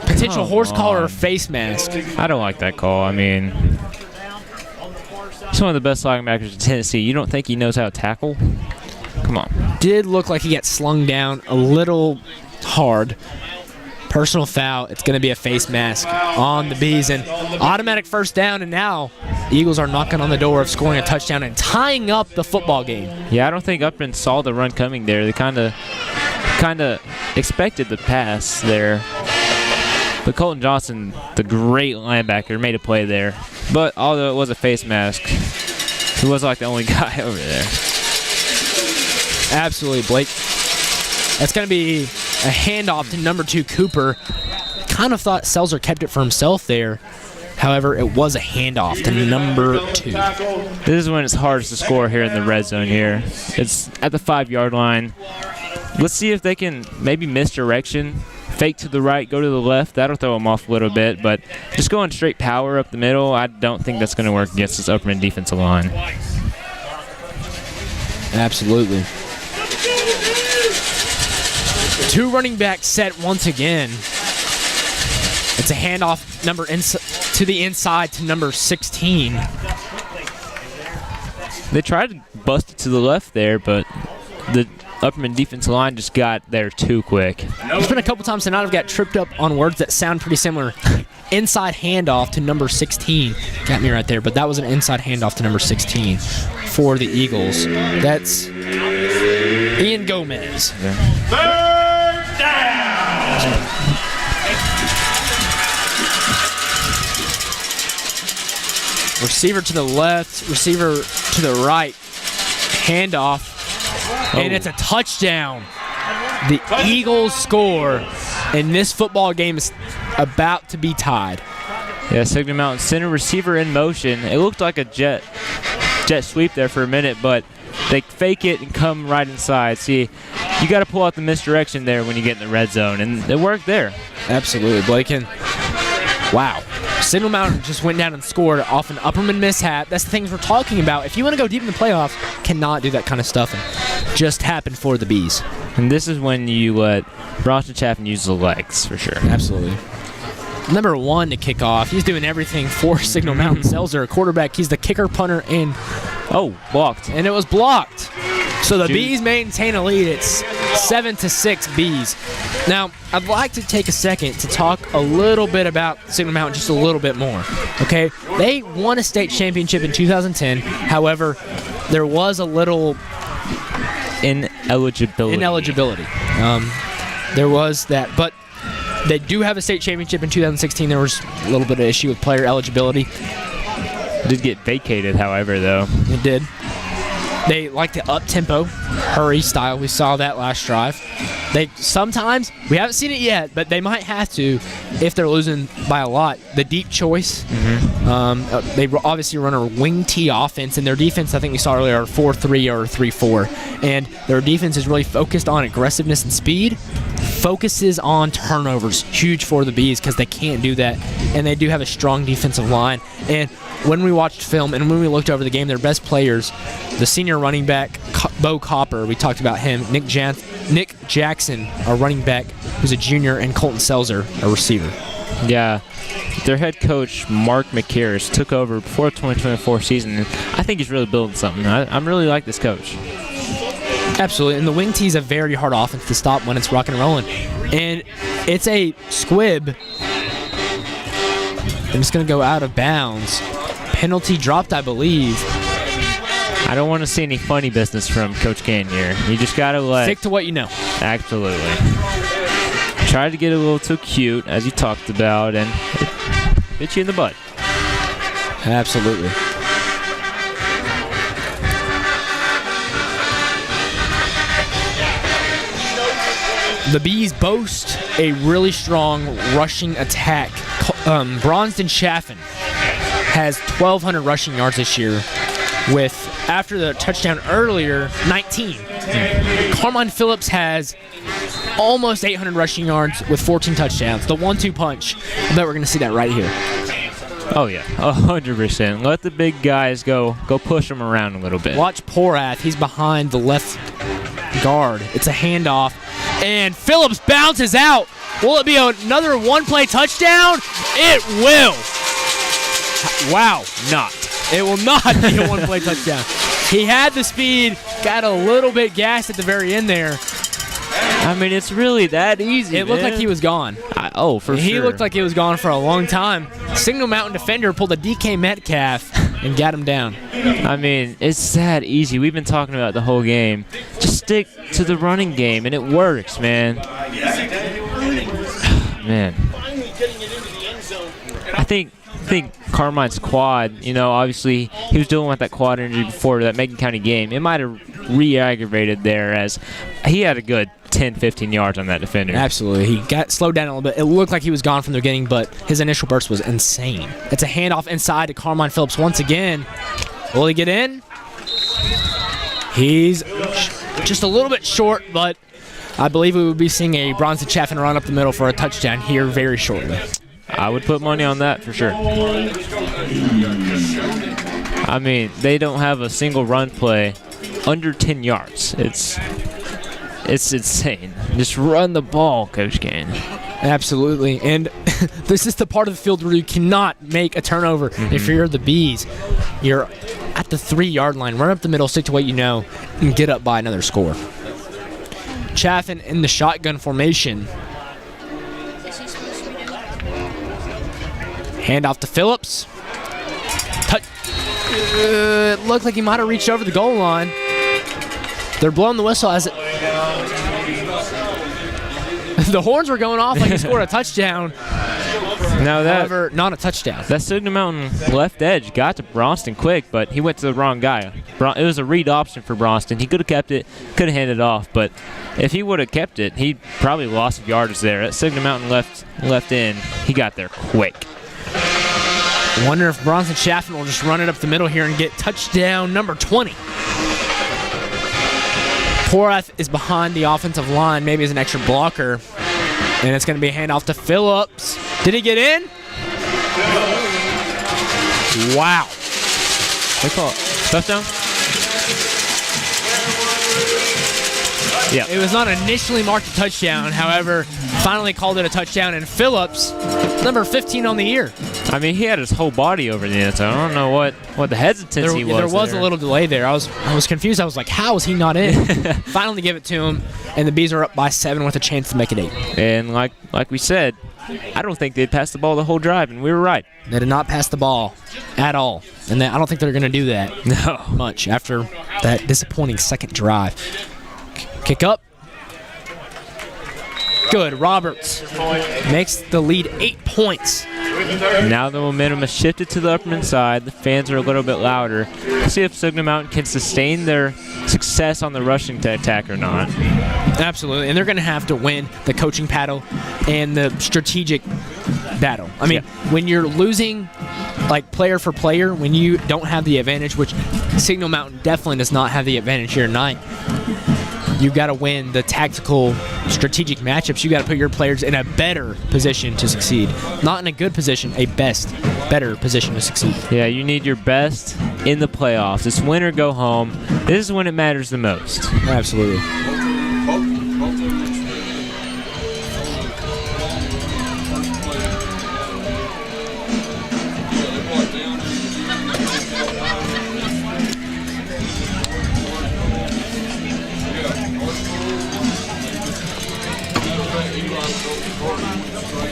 Potential horse collar or face mask. I don't like that call. I mean, he's one of the best linebackers in Tennessee. You don't think he knows how to tackle? Come on. Did look like he got slung down a little hard. Personal foul. It's going to be a face mask on the Bees. And automatic first down. And now Eagles are knocking on the door of scoring a touchdown and tying up the football game. Yeah, I don't think Upperman saw the run coming there. They kind of expected the pass there. But Colton Johnson, the great linebacker, made a play there. But although it was a face mask, he was like the only guy over there. Absolutely, Blake. That's going to be a handoff to number 2, Cooper. Kind of thought Selzer kept it for himself there. However, it was a handoff to number 2. This is when it's hardest to score here in the red zone here. It's at the 5-yard line. Let's see if they can maybe misdirection, fake to the right, go to the left. That'll throw them off a little bit, but just going straight power up the middle, I don't think that's going to work against this Upperman defensive line. Absolutely. 2 running back set once again. It's a handoff to the inside to number 16. They tried to bust it to the left there, but the Upperman defensive line just got there too quick. There's been a couple times tonight I've got tripped up on words that sound pretty similar. Inside handoff to number 16. Got me right there, but that was an inside handoff to number 16 for the Eagles. That's Ian Gomez. Yeah. Third down. Receiver to the left, receiver to the right. Handoff. And it's a touchdown. The Eagles score, and this football game is about to be tied. Yeah, Signal Mountain center receiver in motion. It looked like a jet sweep there for a minute, but they fake it and come right inside. See, you got to pull out the misdirection there when you get in the red zone, and it worked there. Absolutely, Blake. And wow. Signal Mountain just went down and scored off an Upperman mishap. That's the things we're talking about. If you want to go deep in the playoffs, cannot do that kind of stuff, and just happened for the Bees. And this is when you let Bronson Chaffin use the legs, for sure. Absolutely. Number 1 to kick off. He's doing everything for Signal Mountain. Selzer, a quarterback. He's the kicker, punter, and blocked. And it was blocked. So the Bees maintain a lead. It's 7-6 Bees. Now, I'd like to take a second to talk a little bit about Signal Mountain just a little bit more. Okay? They won a state championship in 2010. However, there was a little ineligibility. There was that, but they do have a state championship in 2016. There was a little bit of issue with player eligibility. It did get vacated, however, though. It did. They like the up-tempo, hurry style. We saw that last drive. They sometimes, we haven't seen it yet, but they might have to if they're losing by a lot. The deep choice. They obviously run a wing T offense, and their defense, I think we saw earlier, are 4-3 or 3-4. And their defense is really focused on aggressiveness and speed. Focuses on turnovers. Huge for the Bees because they can't do that. And they do have a strong defensive line. And when we watched film and when we looked over the game, their best players, the senior running back, Bo Copper, we talked about him, Nick Jackson, a running back who's a junior, and Colton Selzer, a receiver. Yeah, their head coach, Mark McCarris, took over before the 2024 season, and I think he's really building something. I really like this coach. Absolutely, and the wing T is a very hard offense to stop when it's rocking and rolling. And it's a squib, and it's going to go out of bounds. Penalty dropped, I believe. I don't want to see any funny business from Coach Kane here. You just got to let... Stick to what you know. Absolutely. Tried to get a little too cute, as you talked about, and it bit you in the butt. Absolutely. The Bees boast a really strong rushing attack. Bronson Chaffin has 1,200 rushing yards this year with, after the touchdown earlier, 19. Carmine Phillips has almost 800 rushing yards with 14 touchdowns. The 1-2 punch. I bet we're going to see that right here. Oh, yeah, 100%. Let the big guys go push them around a little bit. Watch Porath. He's behind the left guard. It's a handoff. And Phillips bounces out. Will it be another one-play touchdown? It will. Wow, not. It will not be a one-play touchdown. He had the speed, got a little bit gassed at the very end there. I mean, it's really that easy. It looked like he was gone. For sure. He looked like he was gone for a long time. Signal Mountain defender pulled a DK Metcalf and got him down. I mean, it's that easy. We've been talking about it the whole game. Just stick to the running game, and it works, man. Man. I think Carmine's quad, obviously he was dealing with that quad injury before that Macon County game. It might have re-aggravated there as he had a good 10, 15 yards on that defender. Absolutely. He got slowed down a little bit. It looked like he was gone from the beginning, but his initial burst was insane. It's a handoff inside to Carmine Phillips once again. Will he get in? He's just a little bit short, but I believe we will be seeing a Bronson Chaffin run up the middle for a touchdown here very shortly. I would put money on that for sure. I mean, they don't have a single run play under 10 yards. It's insane. Just run the ball, Coach Kane. Absolutely. And this is the part of the field where you cannot make a turnover. If you're the Bees, you're at the 3-yard line. Run up the middle, stick to what you know, and get up by another score. Chaffin in the shotgun formation. Hand off to Phillips. It looked like he might have reached over the goal line. They're blowing the whistle as the horns were going off like he scored a touchdown. Now However, not a touchdown. that Signal Mountain left edge got to Bronston quick, but he went to the wrong guy. It was a read option for Bronston. He could have kept it, could have handed it off, but if he would have kept it, he probably lost yardage there. That Signal Mountain left in, he got there quick. Wonder if Bronson Chaffin will just run it up the middle here and get touchdown number 20. Porath is behind the offensive line, maybe as an extra blocker. And it's going to be a handoff to Phillips. Did he get in? Wow. They call it touchdown? Yeah. It was not initially marked a touchdown. However, finally called it a touchdown. And Phillips, number 15 on the year. I mean, he had his whole body over the end zone. I don't know what the hesitancy was. There was a little delay there. I was confused. I was like, how is he not in? Finally give it to him, and the Bees are up by 7 with a chance to make it 8. And like we said, I don't think they'd passed the ball the whole drive, and we were right. They did not pass the ball at all, and I don't think they're going to do that much after that disappointing second drive. Kick up. Good. Roberts makes the lead 8 points. Now the momentum has shifted to the Upperman side. The fans are a little bit louder. Let's see if Signal Mountain can sustain their success on the rushing attack or not. Absolutely, and they're going to have to win the coaching battle and the strategic battle. I mean, when you're losing like player for player, when you don't have the advantage, which Signal Mountain definitely does not have the advantage here tonight, you got to win the tactical, strategic matchups. You got to put your players in a better position to succeed. Not in a good position, better position to succeed. Yeah, you need your best in the playoffs. It's win or go home. This is when it matters the most. Absolutely.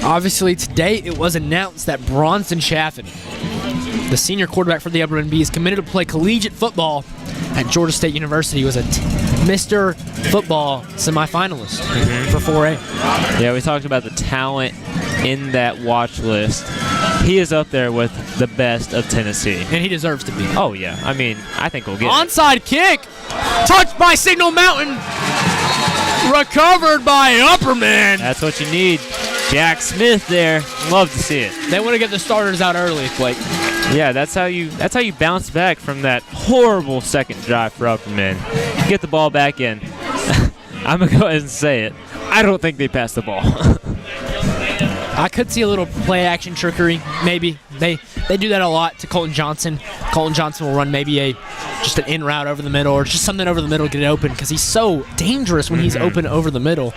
Obviously, today it was announced that Bronson Chaffin, the senior quarterback for the Upperman Bees, committed to play collegiate football at Georgia State University. He was a Mr. Football semifinalist for 4A. Yeah, we talked about the talent in that watch list. He is up there with the best of Tennessee. And he deserves to be. Oh, yeah. I mean, I think we'll get it. Onside kick. Touched by Signal Mountain. Recovered by Upperman. That's what you need. Jack Smith there. Love to see it. They want to get the starters out early, Blake. Yeah, that's how you bounce back from that horrible second drive for Upperman. Get the ball back in. I'm going to go ahead and say it. I don't think they passed the ball. I could see a little play action trickery, maybe. They do that a lot to Colton Johnson. Colton Johnson will run maybe just an in route over the middle or just something over the middle to get it open because he's so dangerous when he's open over the middle.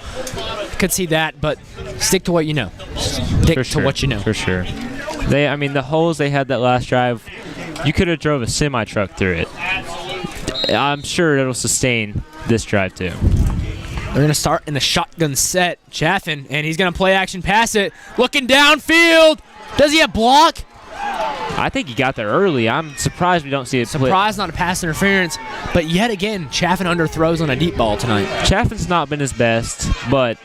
Could see that, but stick to what you know. Stick to what you know. For sure. The holes they had that last drive, you could have drove a semi-truck through it. I'm sure it'll sustain this drive too. They're going to start in the shotgun set. Chaffin, and he's going to play action pass it. Looking downfield. Does he have block? I think he got there early. I'm surprised we don't see it. Surprised not a pass interference. But yet again, Chaffin underthrows on a deep ball tonight. Chaffin's not been his best, but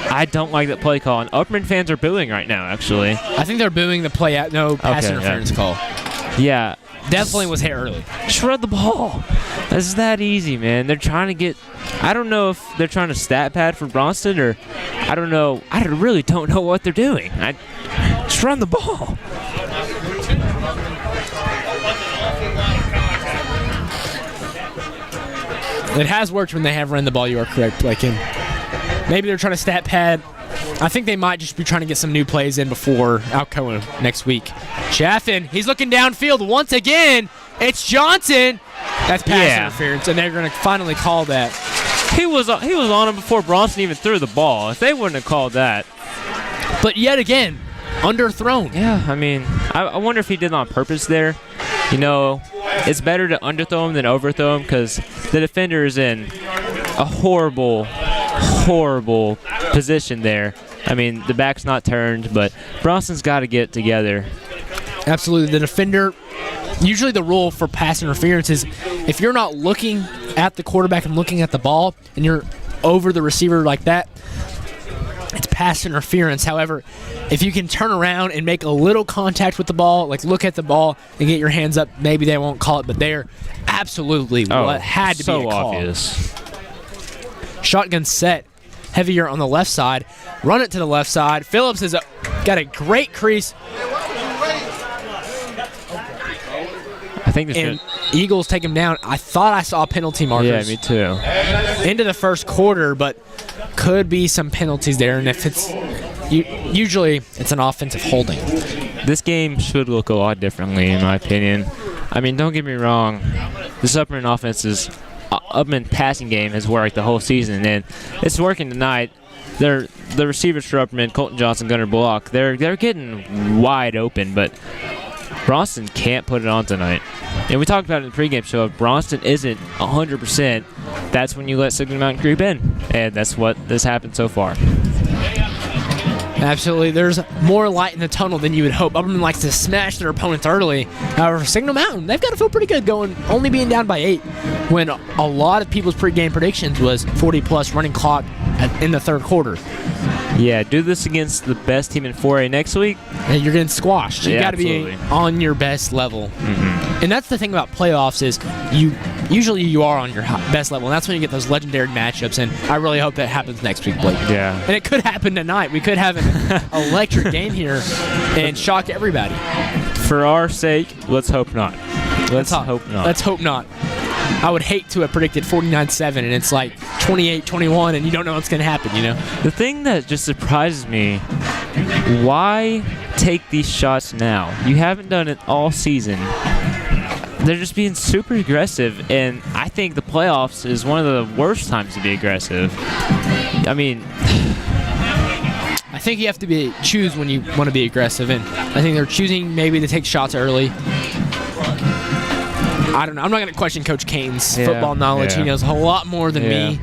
I don't like that play call. And Upperman fans are booing right now, actually. I think they're booing the pass interference call. Yeah. Definitely was hit early. Just run the ball. It's that easy, man. They're trying to get. I don't know if they're trying to stat pad for Bronston or I don't know. I really don't know what they're doing. Just run the ball. It has worked when they have run the ball. You are correct, like him. Maybe they're trying to stat pad. I think they might just be trying to get some new plays in before Alcoa next week. Chaffin, he's looking downfield once again. It's Johnson. That's pass interference, and they're going to finally call that. He was on him before Bronson even threw the ball. If they wouldn't have called that. But yet again, underthrown. Yeah, I mean, I wonder if he did it on purpose there. You know, it's better to underthrow him than overthrow him because the defender is in a horrible position there. I mean, the back's not turned, but Bronson's got to get together. Absolutely. The defender, usually the rule for pass interference is if you're not looking at the quarterback and looking at the ball and you're over the receiver like that, it's pass interference. However, if you can turn around and make a little contact with the ball, like look at the ball and get your hands up, maybe they won't call it, but they're absolutely what had to be a call. Obvious. Shotgun set, heavier on the left side. Run it to the left side. Phillips has got a great crease. I think and Eagles take him down. I thought I saw penalty markers. Yeah, me too. Into the first quarter, but could be some penalties there. And if it's usually it's an offensive holding. This game should look a lot differently, in my opinion. I mean, don't get me wrong. This Upperman passing game has worked the whole season, and it's working tonight. The receivers for Upperman, Colton Johnson, Gunnar Bullock, they're getting wide open, but Bronston can't put it on tonight. And we talked about it in the pregame show. If Bronston isn't 100%, that's when you let Signal Mountain creep in, and that's what has happened so far. Absolutely. There's more light in the tunnel than you would hope. Upperman likes to smash their opponents early. However, Signal Mountain, they've got to feel pretty good only being down by 8 when a lot of people's pregame predictions was 40-plus running clock in the third quarter. Yeah, do this against the best team in 4A next week. And you're getting squashed. You got to be on your best level. Mm-hmm. And that's the thing about playoffs is usually you are on your best level, and that's when you get those legendary matchups, and I really hope that happens next week, Blake. Yeah. And it could happen tonight. We could have an electric game here and shock everybody. For our sake, let's hope not. Let's hope not. Let's hope not. I would hate to have predicted 49-7, and it's like 28-21, and you don't know what's going to happen, you know? The thing that just surprises me, why take these shots now? You haven't done it all season. They're just being super aggressive, and I think the playoffs is one of the worst times to be aggressive. I mean, I think you have to choose when you want to be aggressive, and I think they're choosing maybe to take shots early. I don't know. I'm not going to question Coach Kane's football knowledge. Yeah. He knows a lot more than me,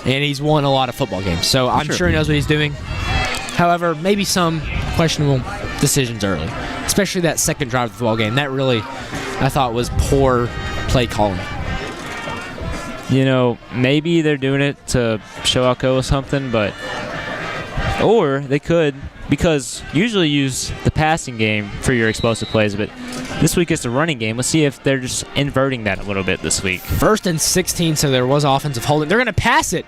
and he's won a lot of football games. So I'm sure he knows what he's doing. However, maybe some questionable decisions early, especially that second drive of the football game. That really, I thought, was poor play calling. You know, maybe they're doing it to show Alcoa something, or they could, because usually use the passing game for your explosive plays, but this week it's the running game. Let's see if they're just inverting that a little bit this week. 1st and 16, so there was offensive holding. They're going to pass it.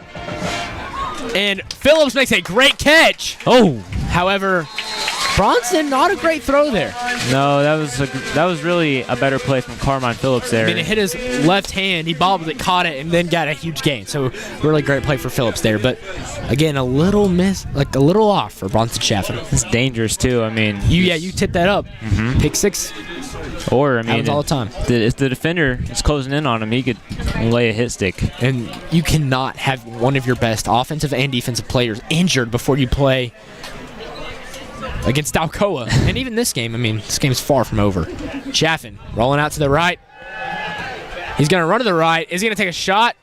And Phillips makes a great catch. Oh. However, Bronson, not a great throw there. No, that was really a better play from Carmine Phillips there. I mean, it hit his left hand. He bobbled it, caught it, and then got a huge gain. So really great play for Phillips there. But again, a little miss, like a little off for Bronson Chaffin. It's dangerous too. I mean, you tip that up. Mm-hmm. Pick 6. Or I mean, happens all the time. If the defender is closing in on him, he could lay a hit stick. And you cannot have one of your best offensive and defensive players injured before you play against Alcoa. And even this game, I mean, this game is far from over. Chaffin rolling out to the right. He's going to run to the right. Is he going to take a shot?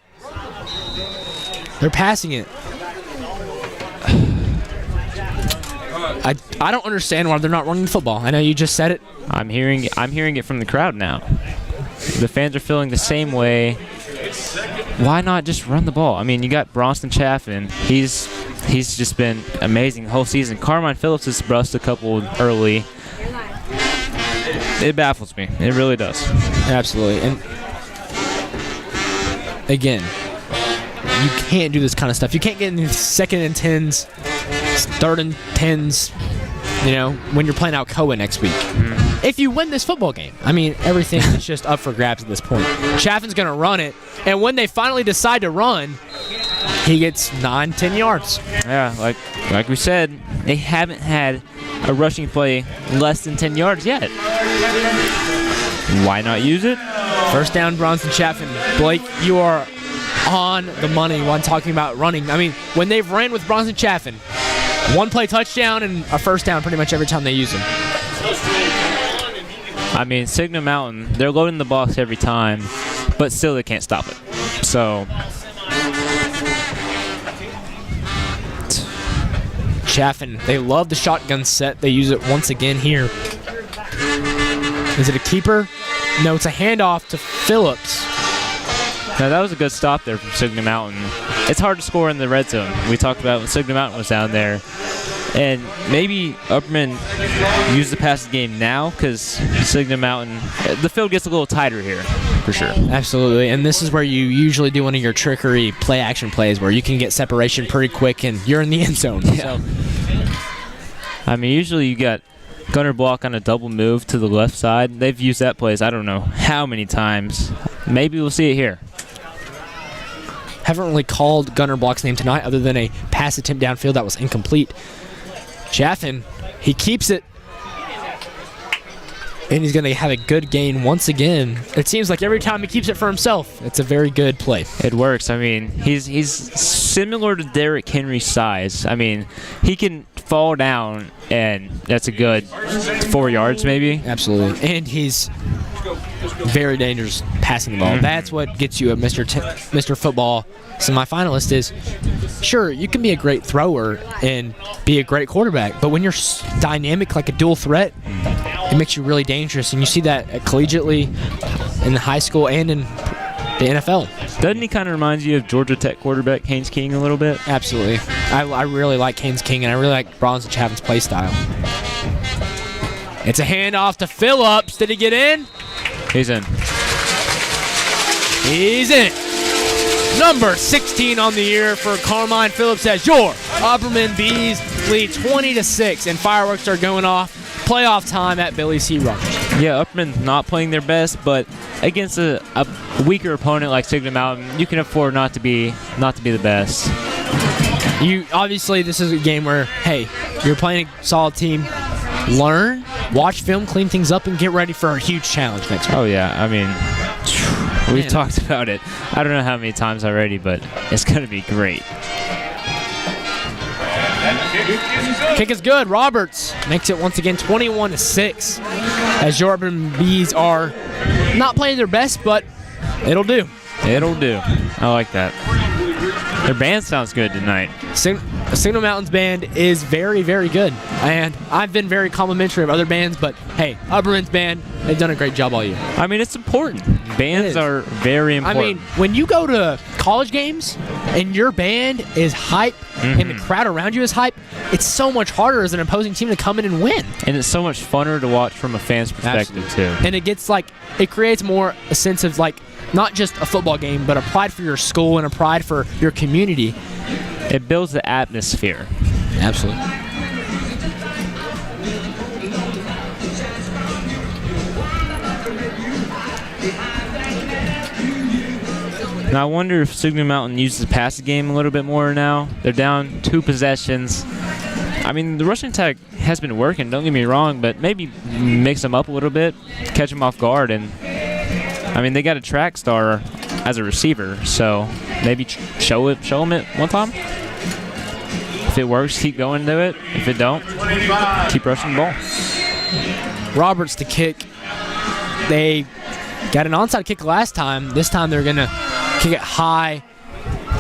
They're passing it. I don't understand why they're not running the football. I know you just said it. I'm hearing it from the crowd now. The fans are feeling the same way. Why not just run the ball? I mean, you got Bronston Chaffin. He's just been amazing the whole season. Carmine Phillips has brushed a couple early. It baffles me. It really does. Absolutely. And again, you can't do this kind of stuff. You can't get in these 2nd and 10s, 3rd and 10s, when you're playing Alcoa next week. If you win this football game, I mean, everything is just up for grabs at this point. Chaffin's going to run it, and when they finally decide to run, he gets 9-10 yards. Yeah, like we said, they haven't had a rushing play less than 10 yards yet. Why not use it? First down, Bronson Chaffin. Blake, you are on the money when talking about running. I mean, when they've ran with Bronson Chaffin, 1-play touchdown and a first down pretty much every time they use him. I mean, Signal Mountain, they're loading the box every time, but still they can't stop it. So Chaffin, they love the shotgun set. They use it once again here. Is it a keeper? No, it's a handoff to Phillips. now that was a good stop there from Signal Mountain. It's hard to score in the red zone. We talked about when Signal Mountain was down there. And maybe Upperman used the passing game now because Signal Mountain, the field gets a little tighter here, for sure. Absolutely, and this is where you usually do one of your trickery play-action plays where you can get separation pretty quick and you're in the end zone. Yeah. So. I mean, usually you got gunner block on a double move to the left side. They've used that plays I don't know how many times. Maybe we'll see it here. Haven't really called gunner block's name tonight other than a pass attempt downfield that was incomplete. Chaffin, he keeps it, and he's going to have a good gain once again. It seems like every time he keeps it for himself, it's a very good play. It works. I mean, he's similar to Derrick Henry's size. I mean, he can fall down, and that's a good 4 yards maybe. Absolutely. And he's very dangerous passing the ball. Mm-hmm. That's what gets you a Mr. Football semifinalist is, sure, you can be a great thrower and be a great quarterback, but when you're dynamic like a dual threat, it makes you really dangerous. And you see that collegiately in the high school and in the NFL. Doesn't he kind of remind you of Georgia Tech quarterback Haynes King a little bit? Absolutely. I really like Haynes King, and I really like Bronson Chaffin's play style. It's a handoff to Phillips. Did he get in? He's in. He's in. Number 16 on the year for Carmine Phillips as your Upperman Bees lead 20-6, and fireworks are going off. Playoff time at Billy C. Rogers. Yeah, Upperman's not playing their best, but against a weaker opponent like Signal Mountain, you can afford not to be the best. You obviously, this is a game where, hey, you're playing a solid team. Learn, watch film, clean things up, and get ready for a huge challenge next week. Oh yeah, I mean, we've talked about it. I don't know how many times already, but it's going to be great. Kick is good. Roberts makes it once again 21-6 as your Upperman Bees are not playing their best, but it'll do. It'll do. I like that. Their band sounds good tonight. Signal Mountain's band is very, very good. And I've been very complimentary of other bands, but hey, Upperman's band, they've done a great job all year. I mean, it's important. Bands are very important. I mean, when you go to college games and your band is hype and the crowd around you is hype, it's so much harder as an opposing team to come in and win. And it's so much funner to watch from a fan's perspective, too. And it creates more a sense of not just a football game, but a pride for your school and a pride for your community. It builds the atmosphere. Absolutely. Now, I wonder if Signal Mountain uses the passing game a little bit more now. They're down 2 possessions. I mean, the rushing attack has been working, don't get me wrong, but maybe mix them up a little bit, catch them off guard. And, I mean, they got a track star as a receiver, so maybe show them it one time. If it works, keep going to it. If it don't, keep rushing the ball. Roberts to kick. They got an onside kick last time. This time they're going to kick it high,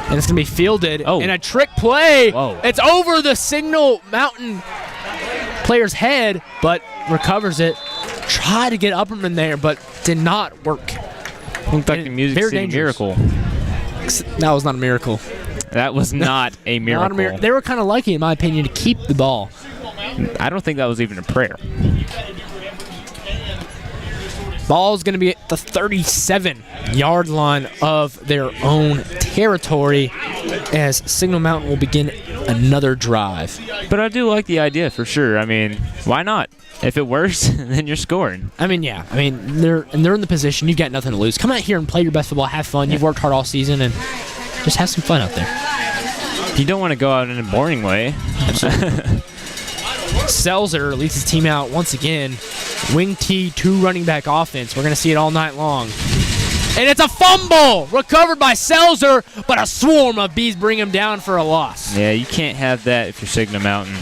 and it's going to be fielded. Oh. And a trick play. Whoa. It's over the Signal Mountain player's head, but recovers it. Tried to get Upperman there, but did not work. Looked like a Music City miracle. That was not a miracle. That was not a miracle. They were kind of lucky, in my opinion, to keep the ball. I don't think that was even a prayer. Ball's going to be at the 37-yard line of their own territory as Signal Mountain will begin another drive. But I do like the idea for sure. I mean, why not? If it works, then you're scoring. I mean, yeah. I mean, they're in the position. You've got nothing to lose. Come out here and play your best football. Have fun. You've worked hard all season, and just have some fun out there. You don't want to go out in a boring way. Selzer leads his team out once again. Wing T, 2 running back offense. We're going to see it all night long. And it's a fumble recovered by Selzer, but a swarm of Bees bring him down for a loss. Yeah, you can't have that if you're Signal Mountain.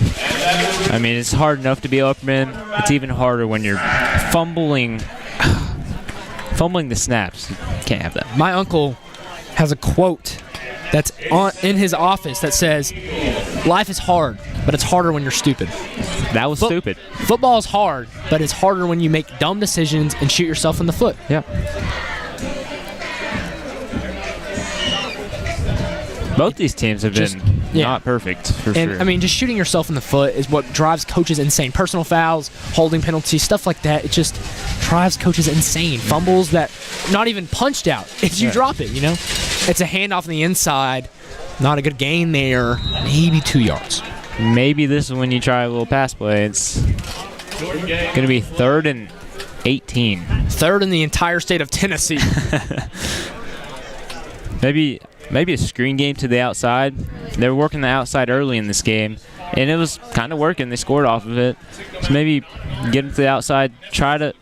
I mean, it's hard enough to be Upperman. It's even harder when you're fumbling the snaps. You can't have that. My uncle has a quote that's in his office that says, "Life is hard, but it's harder when you're stupid." That was stupid. Football is hard, but it's harder when you make dumb decisions and shoot yourself in the foot. Yeah. Both these teams have been not perfect, for sure. And, I mean, just shooting yourself in the foot is what drives coaches insane. Personal fouls, holding penalties, stuff like that. It just drives coaches insane. Fumbles that not even punched out. It's you drop it, you know? It's a handoff on the inside. Not a good gain there. Maybe 2 yards. Maybe this is when you try a little pass play. It's going to be 3rd and 18. 3rd in the entire state of Tennessee. Maybe a screen game to the outside. They were working the outside early in this game, and it was kind of working. They scored off of it. So maybe get them to the outside. Try to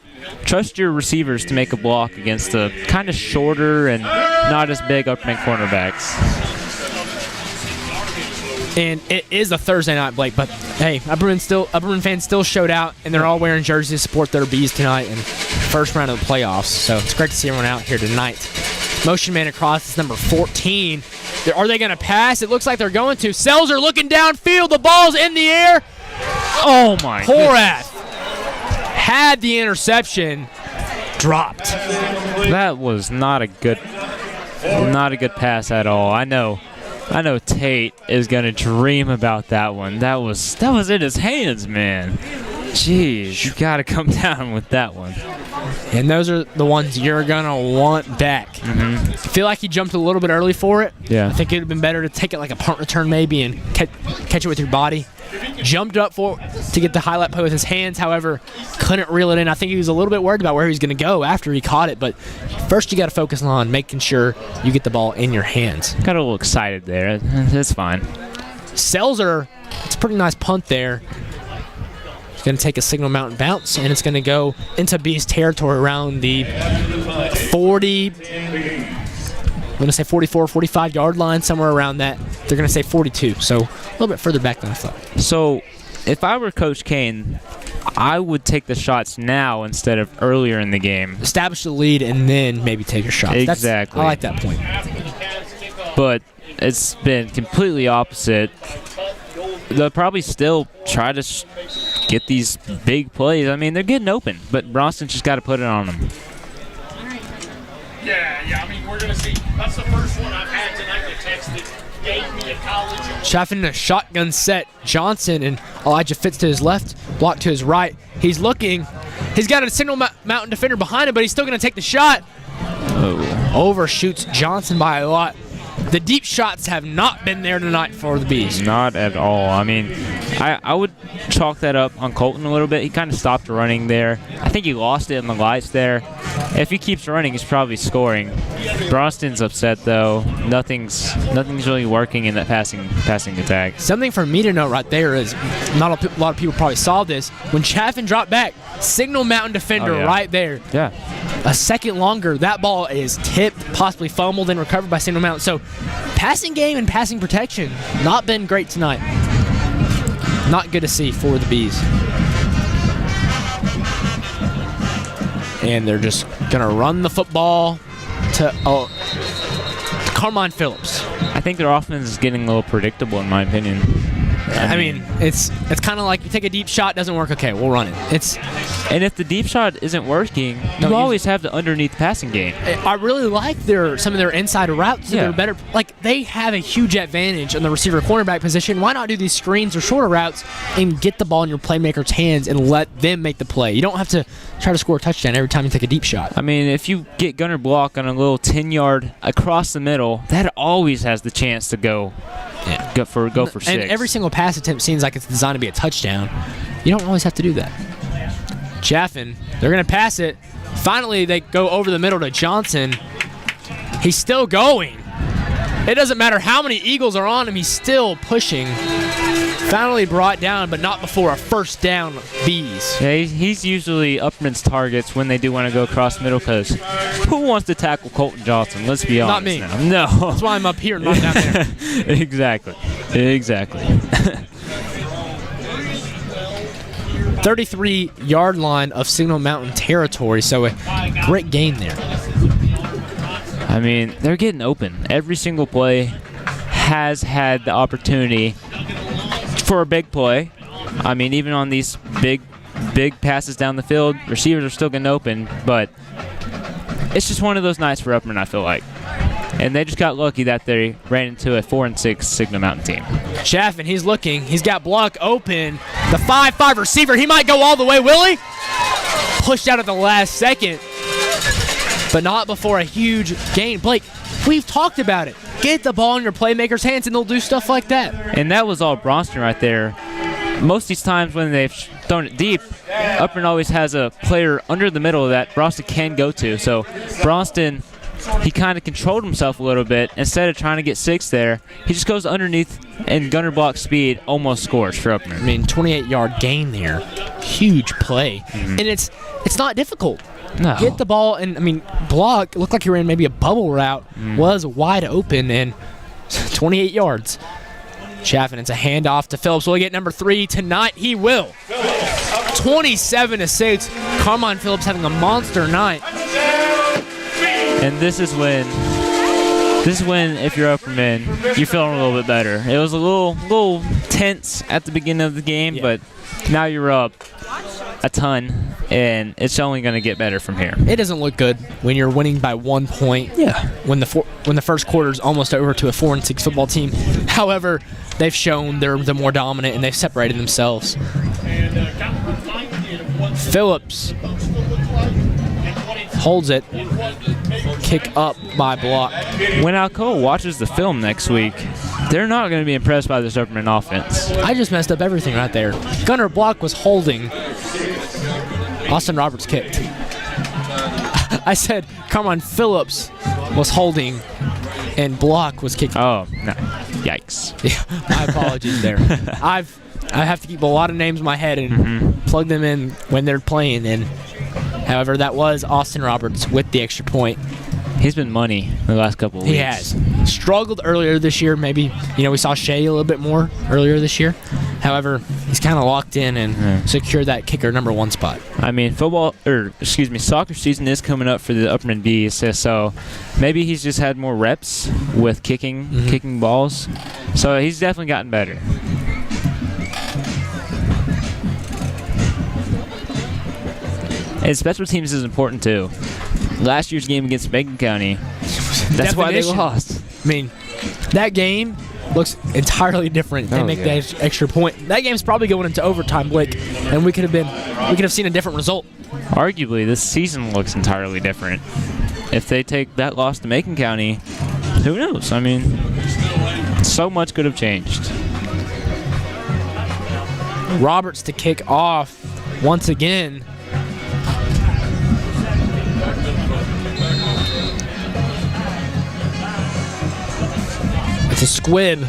trust your receivers to make a block against the kind of shorter and not as big Upperman cornerbacks. And it is a Thursday night, Blake, but hey, Upperman fans still showed out, and they're all wearing jerseys to support their Bees tonight in first round of the playoffs. So it's great to see everyone out here tonight. Motion man across is number 14. Are they going to pass? It looks like they're going to. Selzer looking downfield. The ball's in the air. Oh, my Horath had the interception. Dropped. That was not a good pass at all. I know Tate is going to dream about that one. That was in his hands, man. Jeez, you got to come down with that one. And those are the ones you're going to want back. Mm-hmm. I feel like he jumped a little bit early for it. Yeah. I think it would have been better to take it like a punt return maybe and catch it with your body. Jumped up for to get the highlight play with his hands, however, couldn't reel it in. I think he was a little bit worried about where he was going to go after he caught it, but first you got to focus on making sure you get the ball in your hands. Got a little excited there. That's fine. Selzer, it's a pretty nice punt there. Going to take a Signal Mountain bounce, and it's going to go into Bees territory around the 40, I'm going to say 44, 45-yard line, somewhere around that. They're going to say 42, so a little bit further back than I thought. So if I were Coach Kane, I would take the shots now instead of earlier in the game. Establish the lead and then maybe take your shots. Exactly. I like that point. But it's been completely opposite. They'll probably still try to get these big plays. I mean, they're getting open, but Bronston's just got to put it on them. Yeah. I mean, we're going to see. That's the first one I've had tonight that texted. Gave me a college. Chaffin in a shotgun set. Johnson and Elijah Fitz to his left, block to his right. He's looking. He's got a Signal Mountain defender behind him, but he's still going to take the shot. Oh. Overshoots Johnson by a lot. The deep shots have not been there tonight for the Bees. Not at all. I mean, I would chalk that up on Colton a little bit. He kind of stopped running there. I think he lost it in the lights there. If he keeps running, he's probably scoring. Bronston's upset, though. Nothing's really working in that passing attack. Something for me to note right there is not a lot of people probably saw this. When Chaffin dropped back, Signal Mountain defender right there. Yeah. A second longer, that ball is tipped, possibly fumbled, and recovered by Signal Mountain. So passing game and passing protection, not been great tonight. Not good to see for the Bees. And they're just going to run the football to Carmine Phillips. I think their offense is getting a little predictable, in my opinion. I mean, it's kind of like you take a deep shot, doesn't work. Okay, we'll run it. And if the deep shot isn't working, No, you always have the underneath passing game. I really like some of their inside routes. Yeah. They're better. Like, they have a huge advantage in the receiver cornerback position. Why not do these screens or shorter routes and get the ball in your playmaker's hands and let them make the play? You don't have to try to score a touchdown every time you take a deep shot. I mean, if you get Gunner Block on a little 10-yard across the middle, that always has the chance to go for 6. And every single pass attempt seems like it's designed to be a touchdown. You don't always have to do that. Chaffin, they're going to pass it. Finally, they go over the middle to Johnson. He's still going. It doesn't matter how many Eagles are on him, he's still pushing. Finally brought down, but not before a first down, Bees. Yeah, he's usually Upperman's targets when they do want to go across the middle, because who wants to tackle Colton Johnson? Let's be honest. Not me. Now. No. That's why I'm up here, not down there. Exactly. 33-yard line of Signal Mountain territory, so a great gain there. I mean, they're getting open. Every single play has had the opportunity for a big play. I mean, even on these big passes down the field, receivers are still getting open, but it's just one of those nights for Upperman, I feel like. And they just got lucky that they ran into a 4-6 Signal Mountain team. Chaffin, he's looking. He's got Block open. The 5-5 receiver, he might go all the way, will he? Pushed out at the last second, but not before a huge gain. Blake, we've talked about it. Get the ball in your playmaker's hands, and they'll do stuff like that. And that was all Bronston right there. Most of these times when they've thrown it deep, Upperman always has a player under the middle that Bronston can go to. So Bronston, he kind of controlled himself a little bit. Instead of trying to get 6 there, he just goes underneath and Gunner Block speed almost scores for Upperman. I mean, 28-yard gain there. Huge play. And it's not difficult. No. Get the ball, and I mean, Block looked like he ran maybe a bubble route, was wide open, and 28 yards. Chaffin, it's a handoff to Phillips. Will he get number 3 tonight? He will. 27-6. Carmine Phillips having a monster night. And this is when, if you're Upperman, you're feeling a little bit better. It was a little tense at the beginning of the game, but now you're up a ton, and it's only going to get better from here. It doesn't look good when you're winning by 1 point. Yeah. When the first quarter is almost over to a 4-6 football team. However, they've shown they're the more dominant, and they've separated themselves. Phillips holds it. Kick up by Block. When Alcoa watches the film next week, they're not going to be impressed by this Upperman offense. I just messed up everything right there. Gunner Block was holding. Austin Roberts kicked. I said Carmine Phillips was holding and Block was kicking. Oh, no. Yikes. Yeah, my apologies there. I have to keep a lot of names in my head and plug them in when they're playing. And however, that was Austin Roberts with the extra point. He's been money the last couple of weeks. He has. Struggled earlier this year. Maybe, we saw Shea a little bit more earlier this year. However, he's kind of locked in and secured that kicker number 1 spot. I mean, soccer season is coming up for the Upperman Bees, so maybe he's just had more reps with kicking balls. So he's definitely gotten better. And special teams is important too. Last year's game against Macon County, that's why they lost. I mean, that game looks entirely different. They make that extra point. That game's probably going into overtime, Blake, and we could have seen a different result. Arguably, this season looks entirely different. If they take that loss to Macon County, who knows? I mean, so much could have changed. Roberts to kick off once again. It's a squib.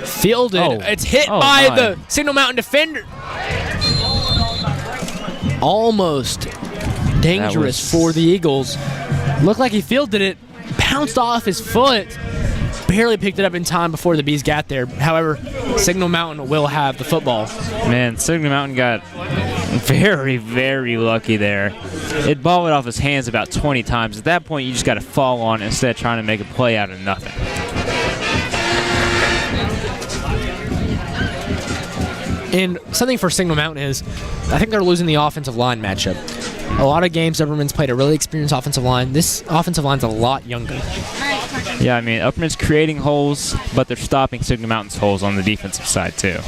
Fielded. Oh. It's hit by my. the Signal Mountain defender. Almost dangerous for the Eagles. Looked like he fielded it. Bounced off his foot. Barely picked it up in time before the Bees got there. However, Signal Mountain will have the football. Man, Signal Mountain got very, very lucky there. It balled off his hands about 20 times. At that point, you just got to fall on it instead of trying to make a play out of nothing. And something for Signal Mountain is, I think they're losing the offensive line matchup. A lot of games, Upperman's played a really experienced offensive line. This offensive line's a lot younger. Yeah, I mean, Upperman's creating holes, but they're stopping Signal Mountain's holes on the defensive side, too.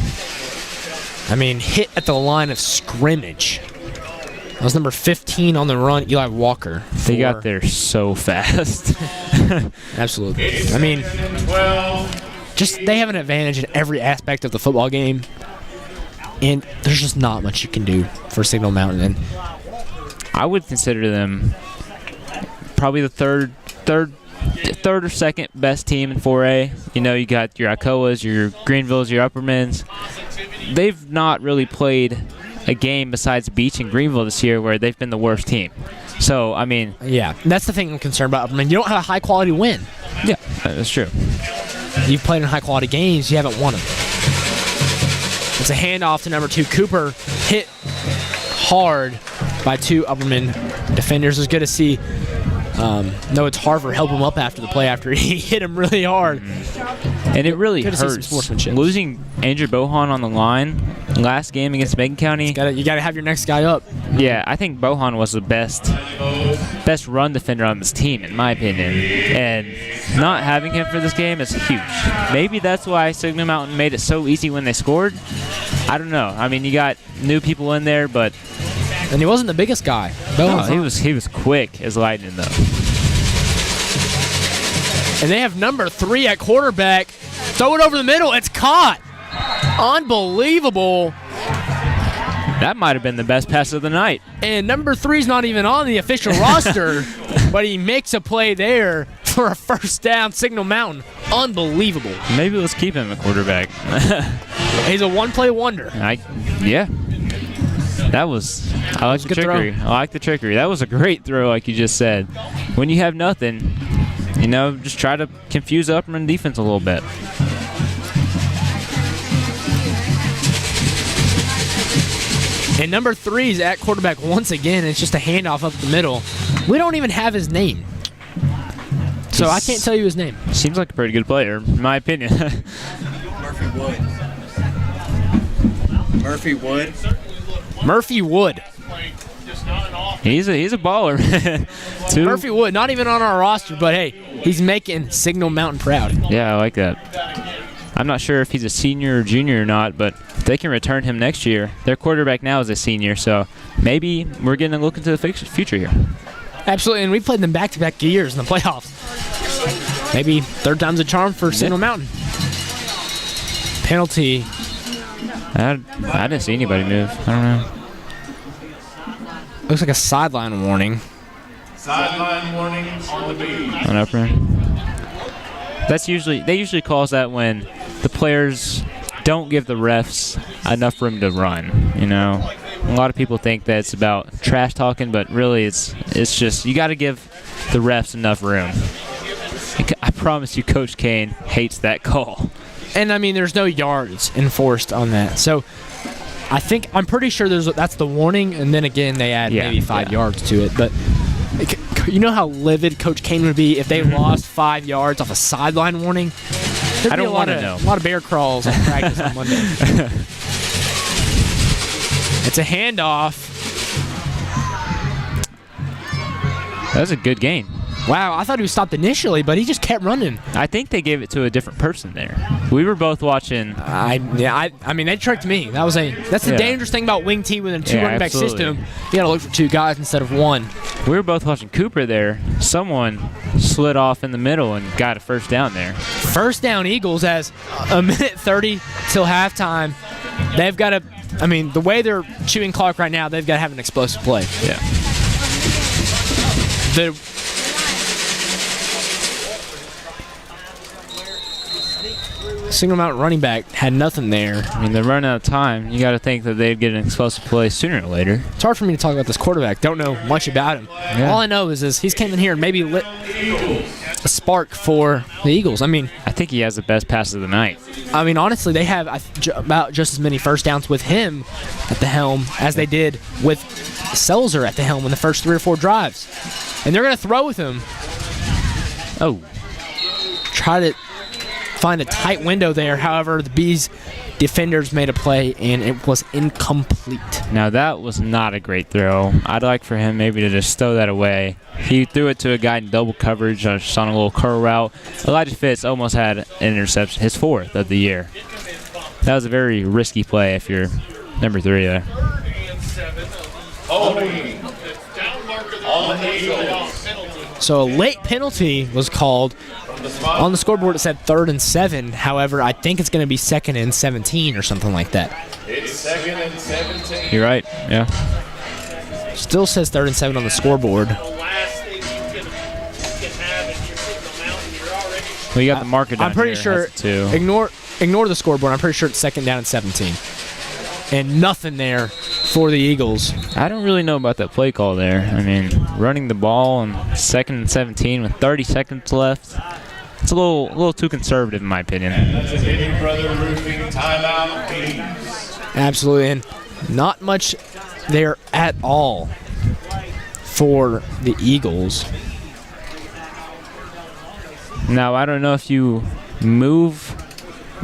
I mean, hit at the line of scrimmage. That was number 15 on the run, Eli Walker. They got there so fast. Absolutely. I mean, just they have an advantage in every aspect of the football game, and there's just not much you can do for Signal Mountain. And I would consider them probably the third or second best team in 4A. You know, you got your Alcoas, your Greenvilles, your Uppermans. They've not really played a game besides Beach and Greenville this year where they've been the worst team. So, I mean... Yeah, that's the thing I'm concerned about. I mean, you don't have a high-quality win. Yeah, that's true. You've played in high-quality games. You haven't won them. It's a handoff to number 2, Cooper. Hit hard by 2 Upperman defenders. It was good to see Noah Tarver help him up after the play after he hit him really hard. And it really good to see some hurts. sportsmanship. Losing Andrew Bohan on the line last game against Macon County. You got to have your next guy up. Yeah, I think Bohan was the best run defender on this team, in my opinion. And not having him for this game is huge. Maybe that's why Signal Mountain made it so easy when they scored. I don't know. I mean, you got new people in there, but... And he wasn't the biggest guy. No, he was quick as lightning, though. And they have number 3 at quarterback. Throw it over the middle. It's caught. Unbelievable. That might have been the best pass of the night. And number 3's not even on the official roster, but he makes a play there for a first down. Signal Mountain. Unbelievable. Maybe let's keep him a quarterback. He's a one-play wonder. Yeah. That was... I like the trickery. I like the trickery. That was a great throw, like you just said. When you have nothing, you know, just try to confuse the Upperman defense a little bit. And number 3's at quarterback once again. It's just a handoff up the middle. We don't even have his name. So I can't tell you his name. Seems like a pretty good player, in my opinion. Murphy Wood. Murphy Wood. He's a baller, man. Murphy Wood, not even on our roster, but hey, he's making Signal Mountain proud. Yeah, I like that. I'm not sure if he's a senior or junior or not, but if they can return him next year. Their quarterback now is a senior, so maybe we're getting a look into the future here. Absolutely, and we played them back-to-back years in the playoffs. Maybe third time's a charm for Signal Mountain. Penalty. I didn't see anybody move. I don't know. Looks like a sideline warning. Sideline warning on the Bees. On Upperman. They usually calls that when the players don't give the refs enough room to run. You know, a lot of people think that it's about trash talking, but really it's just you got to give the refs enough room. I promise you, Coach Kane hates that call. And I mean, there's no yards enforced on that, so I'm pretty sure that's the warning, and then again they add maybe 5 yards to it. But you know how livid Coach Kane would be if they lost 5 yards off a sideline warning? There'd be a lot of bear crawls on practice on Monday. It's a handoff. That was a good game. Wow, I thought he was stopped initially, but he just kept running. I think they gave it to a different person there. We were both watching. I mean, they tricked me. That's the dangerous thing about wing T with a 2 running back system. You got to look for 2 guys instead of 1. We were both watching Cooper there. Someone slid off in the middle and got a first down there. First down Eagles as a minute 30 till halftime. They've got to, I mean, the way they're chewing clock right now, they've got to have an explosive play. Yeah. Signal Mountain running back had nothing there. I mean, they're running out of time. You got to think that they'd get an explosive play sooner or later. It's hard for me to talk about this quarterback. Don't know much about him. Yeah. All I know is he's came in here and maybe lit a spark for the Eagles. I mean, I think he has the best pass of the night. I mean, honestly, they have about just as many first downs with him at the helm as they did with Selzer at the helm in the first 3 or 4 drives. And they're going to throw with him. Oh. Try to find a tight window there. However, the Bees defenders made a play, and it was incomplete. Now, that was not a great throw. I'd like for him maybe to just throw that away. He threw it to a guy in double coverage just on a little curl route. Elijah Fitz almost had an interception, his 4th of the year. That was a very risky play if you're number 3 there. So a late penalty was called. On the scoreboard it said 3rd and 7. However, I think it's going to be 2nd and 17 or something like that. It's 2nd and 17. You're right, yeah. Still says 3rd and 7 on the scoreboard. Well, you got the marker down I'm pretty here. sure. Ignore the scoreboard. I'm pretty sure it's 2nd down and 17. And nothing there for the Eagles. I don't really know about that play call there. I mean, running the ball on 2nd and 17 with 30 seconds left. It's a little too conservative in my opinion. Absolutely, and not much there at all for the Eagles. Now, I don't know if you move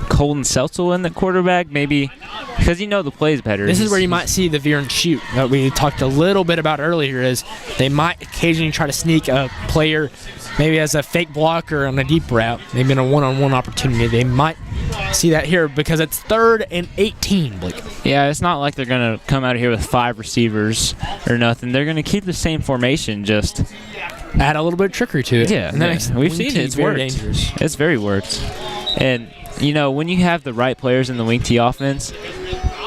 Colton Seltzel in the quarterback, maybe because you know the play's better. This is where you might see the veer and shoot that we talked a little bit about earlier. Is they might occasionally try to sneak a player, maybe as a fake blocker on a deep route, maybe in a one-on-one opportunity. They might see that here because it's 3rd and 18, Blake. Yeah, it's not like they're going to come out of here with 5 receivers or nothing. They're going to keep the same formation, just add a little bit of trickery to it. Yeah, and that makes we've seen it. It's very worked. dangerous. It's very worked. And, you know, when you have the right players in the wing tee offense,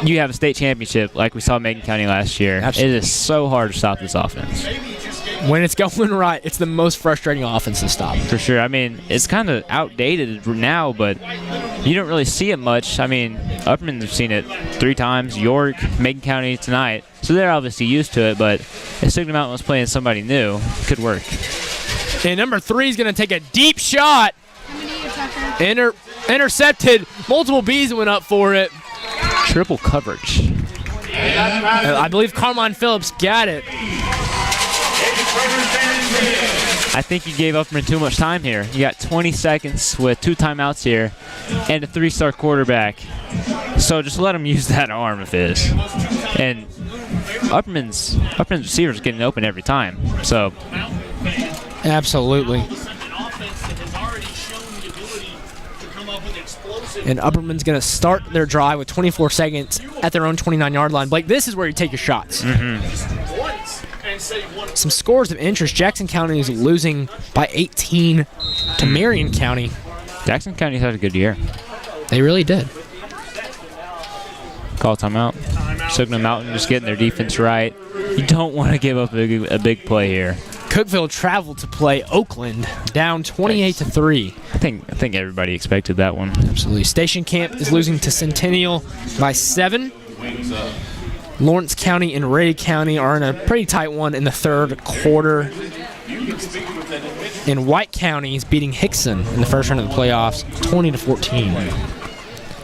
you have a state championship like we saw Macon County last year. Absolutely. It is so hard to stop this offense. When it's going right, it's the most frustrating offense to stop. For sure. I mean, it's kind of outdated now, but you don't really see it much. I mean, Upperman have seen it 3 times. York, Macon County tonight. So they're obviously used to it, but if Signal Mountain was playing somebody new, it could work. And number 3 is going to take a deep shot. Intercepted. Multiple Bees went up for it. Triple coverage. I believe Carmine Phillips got it. I think you gave Upperman too much time here. You got 20 seconds with 2 timeouts here and a 3-star quarterback. So just let him use that arm of his. And Upperman's receivers getting open every time. So absolutely. And Upperman's going to start their drive with 24 seconds at their own 29-yard line. Blake, this is where you take your shots. Some scores of interest. Jackson County is losing by 18 to Marion County. Jackson County's had a good year. They really did. Call timeout. Signal Mountain just getting their defense right. You don't want to give up a big play here. Cookeville traveled to play Oakland, down 28-3. I think everybody expected that one. Absolutely. Station Camp is losing to Centennial by 7. Lawrence County and Ray County are in a pretty tight one in the 3rd quarter. And White County is beating Hickson in the first round of the playoffs, 20-14.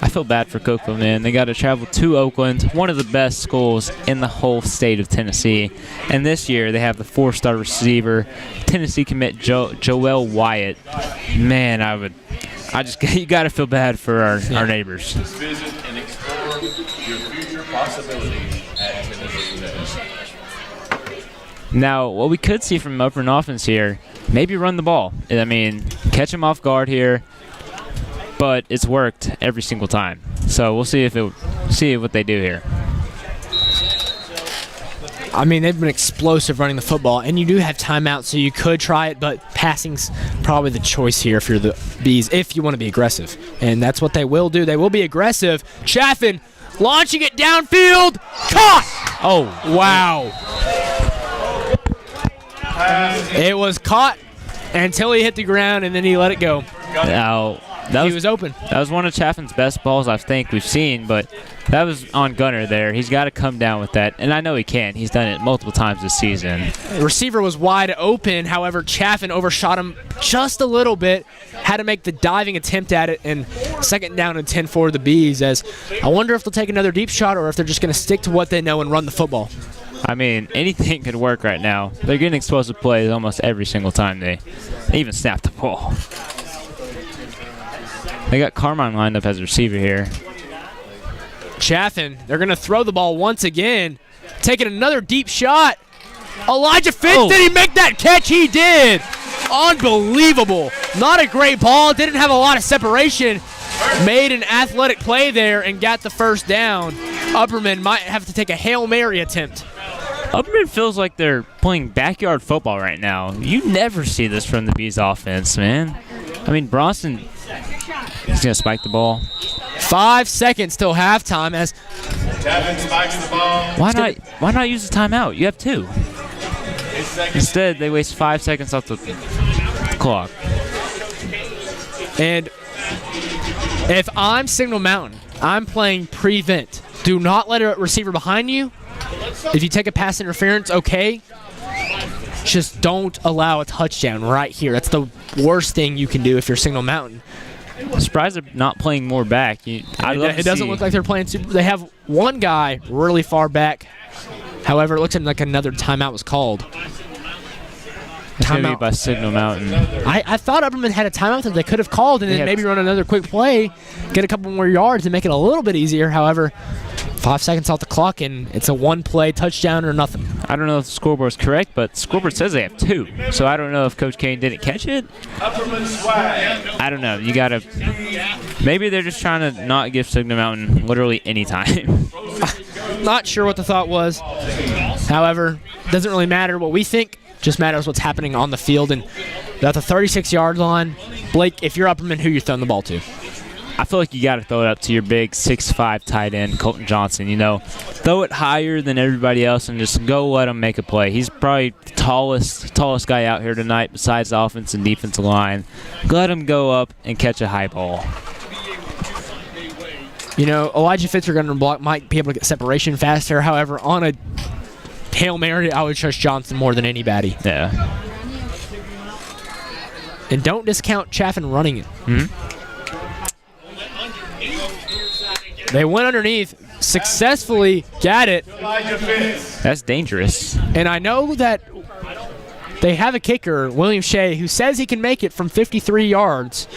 I feel bad for Cookeville, man. They got to travel to Oakland, one of the best schools in the whole state of Tennessee. And this year they have the 4-star receiver, Tennessee commit Joel Wyatt. Man, you got to feel bad for our neighbors. Visit and explore your future possibilities at Tennessee Tech. Now, what we could see from Upperman offense here, maybe run the ball. I mean, catch him off guard here. But it's worked every single time. So we'll see what they do here. I mean, they've been explosive running the football, and you do have timeouts, so you could try it, but passing's probably the choice here if you're the Bees, if you want to be aggressive. And that's what they will do. They will be aggressive. Chaffin launching it downfield. Caught! Oh, wow. It was caught until he hit the ground, and then he let it go. Now, he was open. That was one of Chaffin's best balls I think we've seen, but that was on Gunner there. He's got to come down with that, and I know he can. He's done it multiple times this season. The receiver was wide open. However, Chaffin overshot him just a little bit, had to make the diving attempt at it, and 2nd down and 10 for the Bees. As I wonder if they'll take another deep shot or if they're just going to stick to what they know and run the football. I mean, anything could work right now. They're getting explosive plays almost every single time they even snap the ball. They got Carmine lined up as a receiver here. Chaffin, they're going to throw the ball once again. Taking another deep shot. Elijah Fitz, did he make that catch? He did. Unbelievable. Not a great ball. Didn't have a lot of separation. Made an athletic play there and got the first down. Upperman might have to take a Hail Mary attempt. Upperman feels like they're playing backyard football right now. You never see this from the Bees offense, man. I mean, Bronson, he's going to spike the ball. 5 seconds till halftime as Chaffin spikes the ball. Why not use the timeout? You have 2. Instead, they waste 5 seconds off the clock. And if I'm Signal Mountain, I'm playing prevent. Do not let a receiver behind you. If you take a pass interference, okay. Just don't allow a touchdown right here. That's the worst thing you can do if you're Signal Mountain. I'm surprised they're not playing more back. It doesn't look like they're playing super. They have one guy really far back. However, it looks like another timeout was called. It's going to be by Signal Mountain. I thought Upperman had a timeout that they could have called and then maybe run another quick play, get a couple more yards and make it a little bit easier. However, 5 seconds off the clock and it's a one-play touchdown or nothing. I don't know if the scoreboard's correct, but the scoreboard says they have 2. So I don't know if Coach Kane didn't catch it. I don't know. You got to – maybe they're just trying to not give Signal Mountain literally any time. Not sure what the thought was. However, it doesn't really matter what we think. Just matters what's happening on the field. And at the 36-yard line, Blake, if you're Upperman, who you're throwing the ball to? I feel like you got to throw it up to your big 6'5" tight end, Colton Johnson. You know, throw it higher than everybody else and just go let him make a play. He's probably the tallest guy out here tonight besides the offense and defensive line. Let him go up and catch a high ball. You know, Elijah Fitz gunner block might be able to get separation faster. However, on a Hail Mary, I would trust Johnson more than anybody. Yeah. And don't discount Chaffin running it. They went underneath, successfully got it. That's dangerous. And I know that they have a kicker, William Shea, who says he can make it from 53 yards.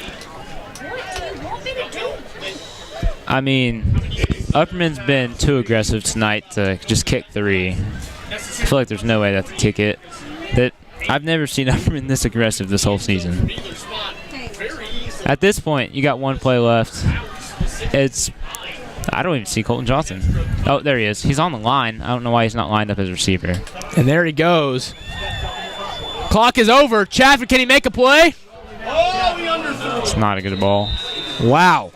I mean, Upperman's been too aggressive tonight to just kick 3. I feel like there's no way that to kick it. I've never seen Upperman this aggressive this whole season. At this point, you got 1 play left. I don't even see Colton Johnson. Oh, there he is. He's on the line. I don't know why he's not lined up as a receiver. And there he goes. Clock is over. Chaffin, can he make a play? It's not a good ball. Wow.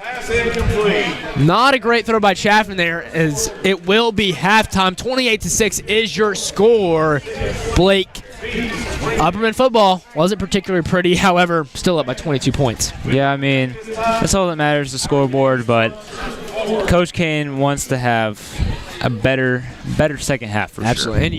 Not a great throw by Chaffin there, as it will be halftime. 28-6 is your score. Blake, Upperman football wasn't particularly pretty, however, still up by 22 points. Yeah, I mean, that's all that matters, the scoreboard, but Coach Kane wants to have a better second half for Absolutely. sure. And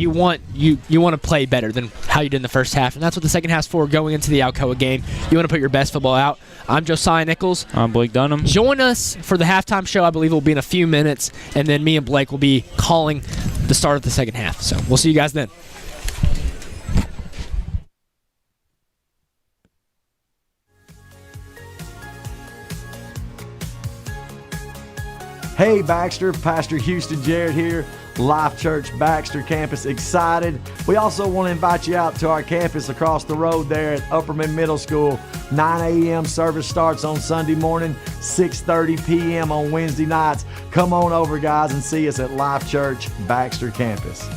you want to play better than how you did in the first half, and that's what the second half's for going into the Alcoa game. You want to put your best football out. I'm Josiah Nichols. I'm Blake Dunham. Join us for the halftime show. I believe it will be in a few minutes, and then me and Blake will be calling the start of the second half. So we'll see you guys then. Hey Baxter, Pastor Houston Jarrett here. Life Church Baxter campus excited. We also want to invite you out to our campus across the road there at Upperman Middle School. 9 a.m. service starts on Sunday morning, 6:30 p.m. on Wednesday nights. Come on over, guys, and see us at Life Church Baxter campus.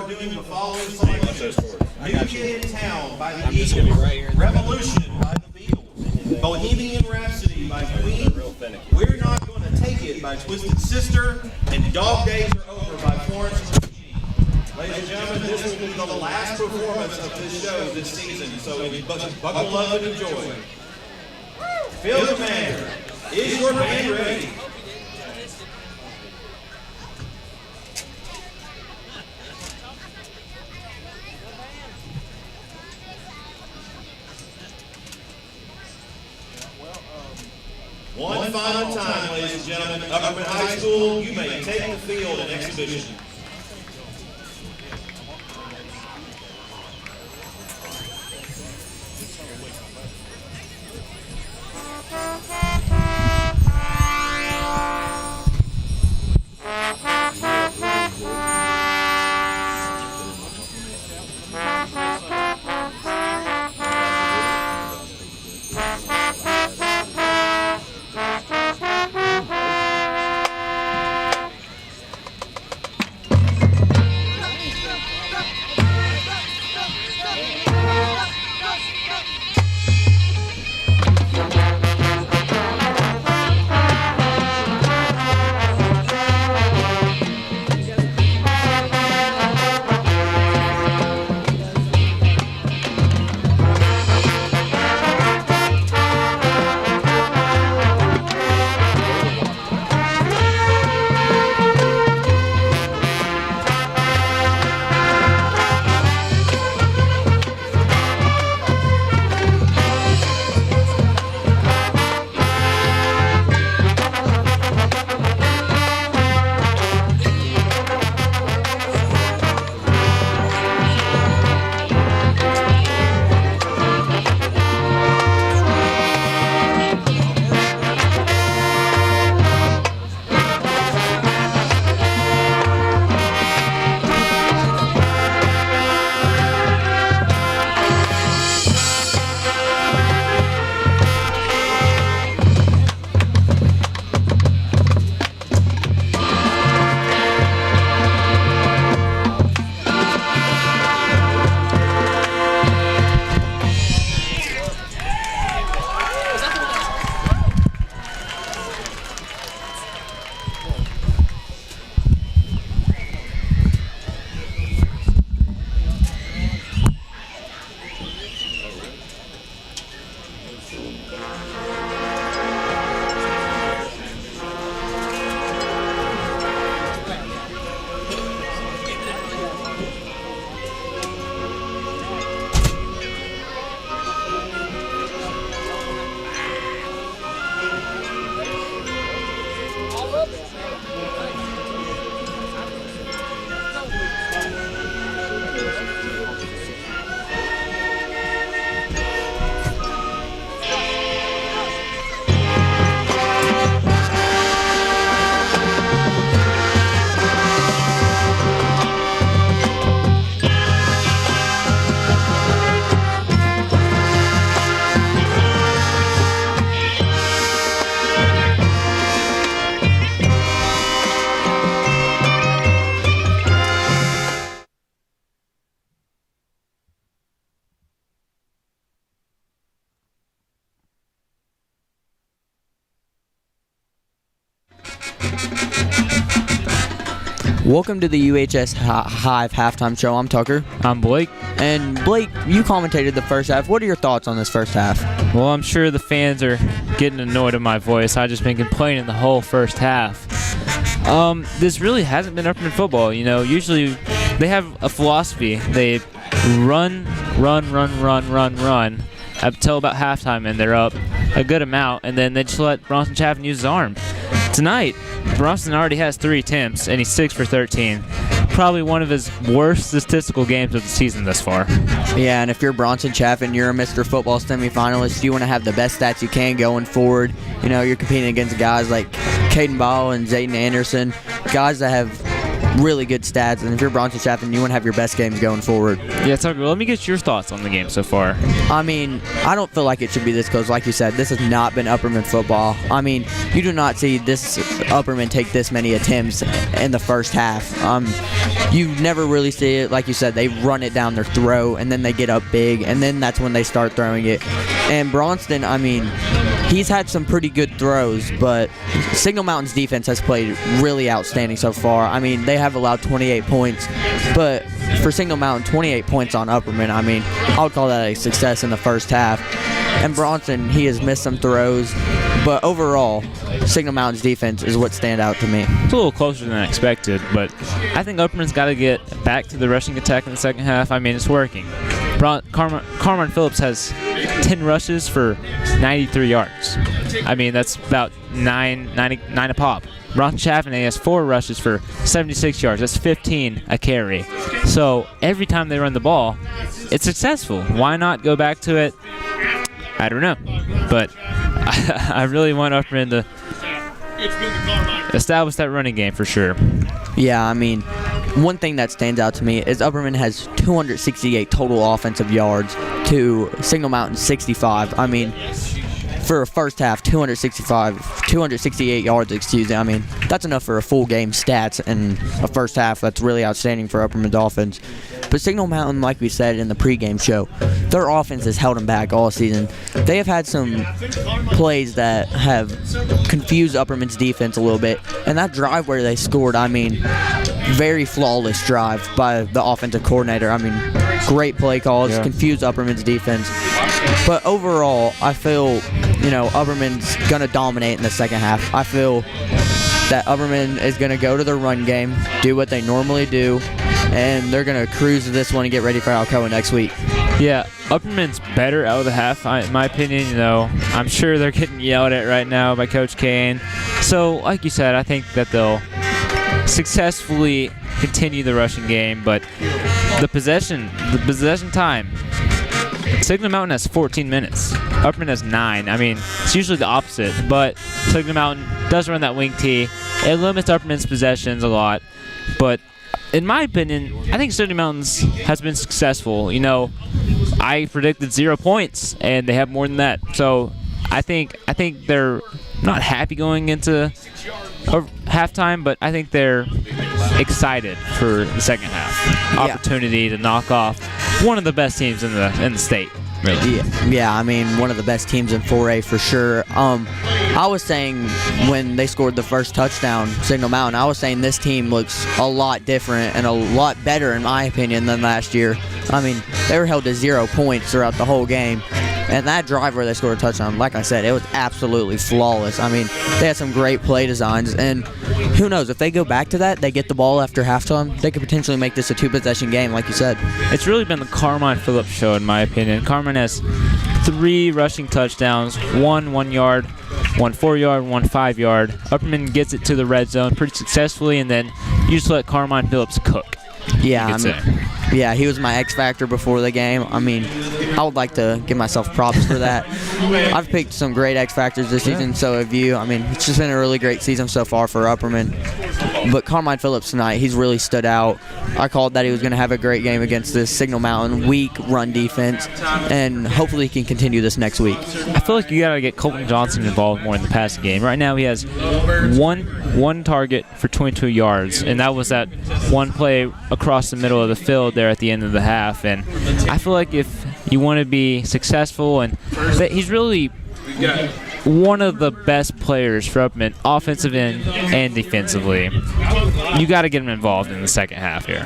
doing the following selections. New Kid in Town by the Eagles. Revolution by the Beatles. Bohemian Rhapsody by Queen. We're Not Gonna Take It by Twisted Sister. And Dog Days Are Over by Florence and the Machine. Ladies and gentlemen, this will be the last performance of this show this season, so buckle up and enjoy. Field Commander, is your band ready? One final time, ladies and gentlemen. Upperman High School, you may take the field in exhibition. Welcome to the UHS Hive halftime show. I'm Tucker. I'm Blake. And Blake, you commentated the first half. What are your thoughts on this first half? Well, I'm sure the fans are getting annoyed at my voice. I've just been complaining the whole first half. This really hasn't been Upperman football. You know, usually they have a philosophy. They run up till about halftime, and they're up a good amount, and then they just let Bronson Chaffin use his arm. Tonight, Bronson already has 3 attempts, and he's 6 for 13. Probably one of his worst statistical games of the season thus far. Yeah, and if you're Bronson Chaffin, you're a Mr. Football semifinalist. You want to have the best stats you can going forward. You know, you're competing against guys like Caden Ball and Zayden Anderson, guys that have really good stats. And if you're Bronson Chaffin, you want to have your best games going forward. Yeah, Tucker, let me get your thoughts on the game so far. I mean, I don't feel like it should be this close. Like you said, this has not been Upperman football. I mean, you do not see this Upperman take this many attempts in the first half. You never really see it. Like you said, they run it down their throat, and then they get up big, and then that's when they start throwing it. And Braunston, I mean, he's had some pretty good throws, but Signal Mountain's defense has played really outstanding so far. I mean, they have allowed 28 points, but for Signal Mountain, 28 points on Upperman, I mean, I would call that a success in the first half. And Bronson, he has missed some throws, but overall, Signal Mountain's defense is what stand out to me. It's a little closer than I expected, but I think Upperman's got to get back to the rushing attack in the second half. I mean, it's working. Carmine Phillips has 10 rushes for 93 yards. I mean, that's about 9 a pop. Bronson Chaffin has 4 rushes for 76 yards. That's 15 a carry. So every time they run the ball, it's successful. Why not go back to it? I don't know. But I really want Upperman to establish that running game for sure. Yeah, I mean, one thing that stands out to me is Upperman has 268 total offensive yards to Signal Mountain 65. I mean, for a first half, 268 yards, excuse me. I mean, that's enough for a full game stats in a first half. That's really outstanding for Upperman's offense. But Signal Mountain, like we said in the pregame show, their offense has held them back all season. They have had some plays that have confused Upperman's defense a little bit. And that drive where they scored, I mean, very flawless drive by the offensive coordinator. I mean, great play calls, confused Upperman's defense. But overall, I feel, Upperman's going to dominate in the second half. I feel that Upperman is going to go to the run game, do what they normally do, and they're going to cruise to this one and get ready for Alcoa next week. Yeah, Upperman's better out of the half, in my opinion. I'm sure they're getting yelled at right now by Coach Kane. So, like you said, I think that they'll successfully continue the rushing game, but the possession time, Signal Mountain has 14 minutes. Upperman has 9. I mean, it's usually the opposite, but Signal Mountain does run that wing tee. It limits Upperman's possessions a lot, but in my opinion, I think Signal Mountain's has been successful. I predicted 0 points, and they have more than that. So I think they're not happy going into halftime, but I think they're excited for the second half. Opportunity to knock off one of the best teams in the state. Really. Yeah, I mean, one of the best teams in 4A for sure. I was saying when they scored the first touchdown, Signal Mountain, I was saying this team looks a lot different and a lot better, in my opinion, than last year. I mean, they were held to 0 points throughout the whole game. And that drive where they scored a touchdown, like I said, it was absolutely flawless. I mean, they had some great play designs, and who knows, if they go back to that, they get the ball after halftime, they could potentially make this a 2-possession game, like you said. It's really been the Carmine Phillips show, in my opinion. Carmine has 3 rushing touchdowns, 1 1-yard, 1 4-yard, 1 5-yard. Upperman gets it to the red zone pretty successfully, and then you just let Carmine Phillips cook. Yeah, yeah, he was my X factor before the game. I mean, I would like to give myself props for that. I've picked some great X factors this season, so have you. I mean, it's just been a really great season so far for Upperman. But Carmine Phillips tonight, he's really stood out. I called that he was going to have a great game against this Signal Mountain weak run defense, and hopefully he can continue this next week. I feel like you got to get Colton Johnson involved more in the passing game. Right now he has one target for 22 yards, and that was that one play across the middle of the field there at the end of the half. And I feel like if you want to be successful, and he's really one of the best players for Upperman, offensive end and defensively. You got to get him involved in the second half here.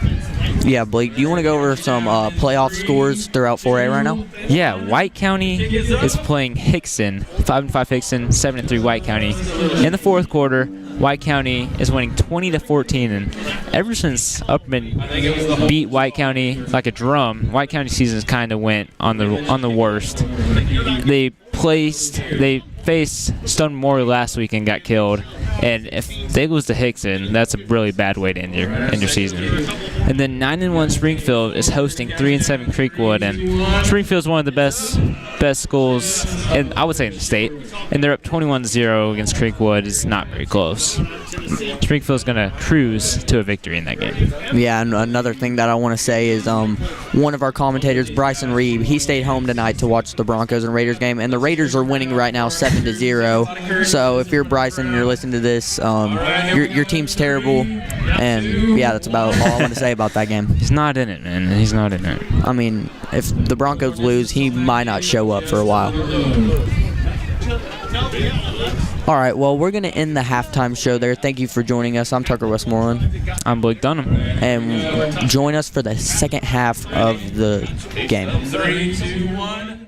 Yeah, Blake, do you want to go over some playoff scores throughout 4A right now? Yeah, White County is playing Hickson, 5-5 Hickson, 7-3 White County. In the fourth quarter, White County is winning 20-14, and ever since Upperman beat White County like a drum, White County seasons kind of went on the worst. They faced Stone Memorial last week and got killed, and if they lose to Hickson, that's a really bad way to end your season. And then 9-1 Springfield is hosting 3-7 Creekwood, and Springfield's one of the best schools, I would say, in the state. And they're up 21-0 against Creekwood. It's not very close. Springfield's going to cruise to a victory in that game. Yeah, and another thing that I want to say is one of our commentators, Bryson Reed, he stayed home tonight to watch the Broncos and Raiders game, and the Raiders are winning right now 7-0. So if you're Bryson and you're listening to this, your team's terrible, and yeah, that's about all I want to say about that game. He's not in it, man. He's not in it. I mean, if the Broncos lose, he might not show up for a while. All right, well, we're going to end the halftime show there. Thank you for joining us. I'm Tucker Westmoreland. I'm Blake Dunham. And join us for the second half of the game. 3, 2, 1.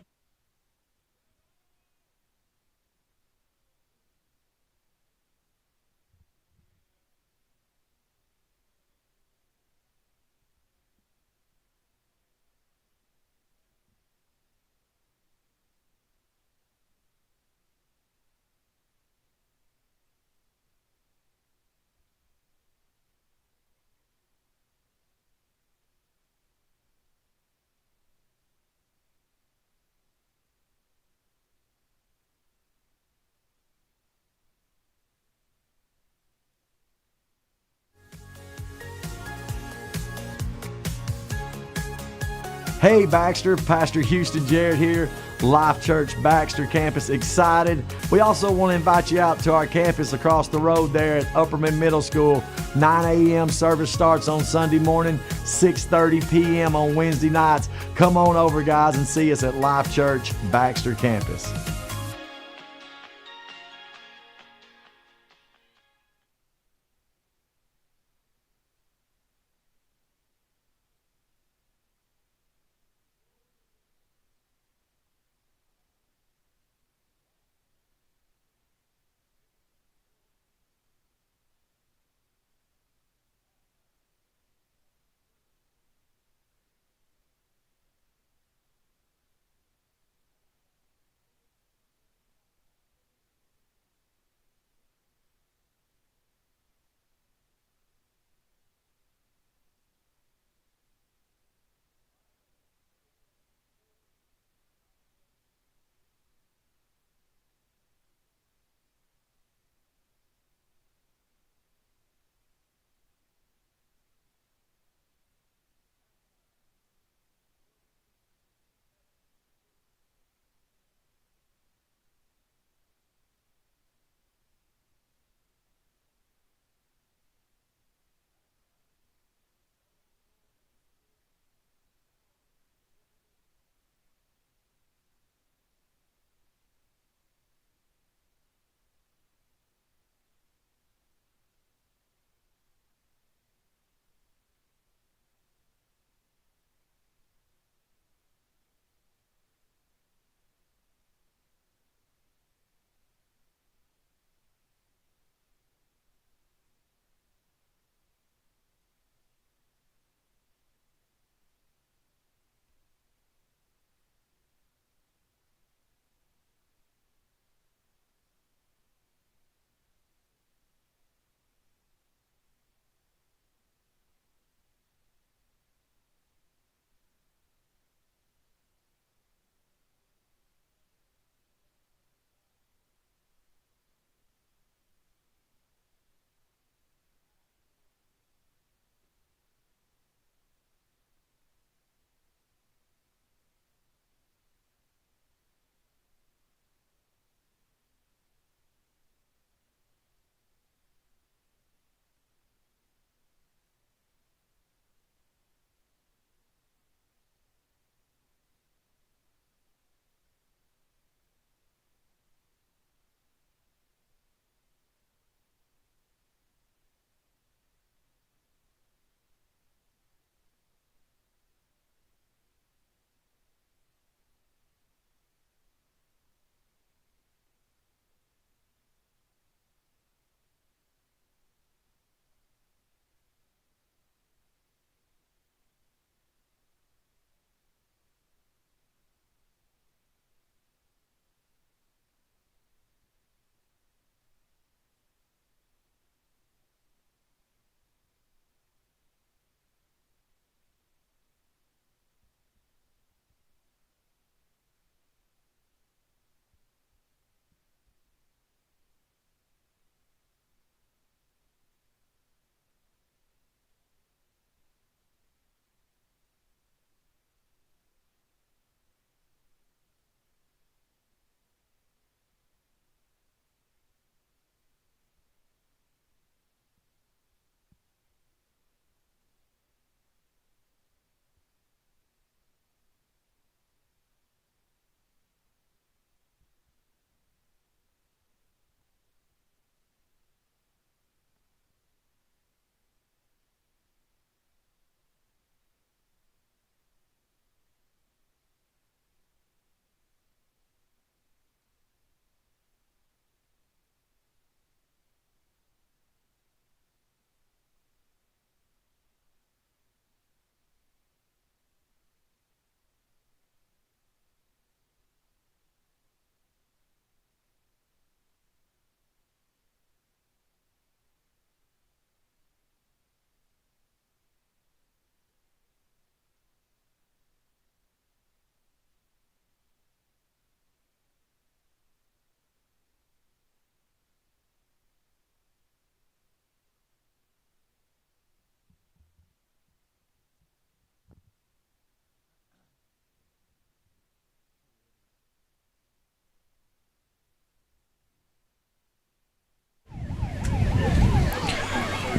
Hey Baxter, Pastor Houston Jarrett here, Life Church Baxter campus, excited. We also want to invite you out to our campus across the road there at Upperman Middle School. 9 a.m. service starts on Sunday morning, 6:30 p.m. on Wednesday nights. Come on over, guys, and see us at Life Church Baxter campus.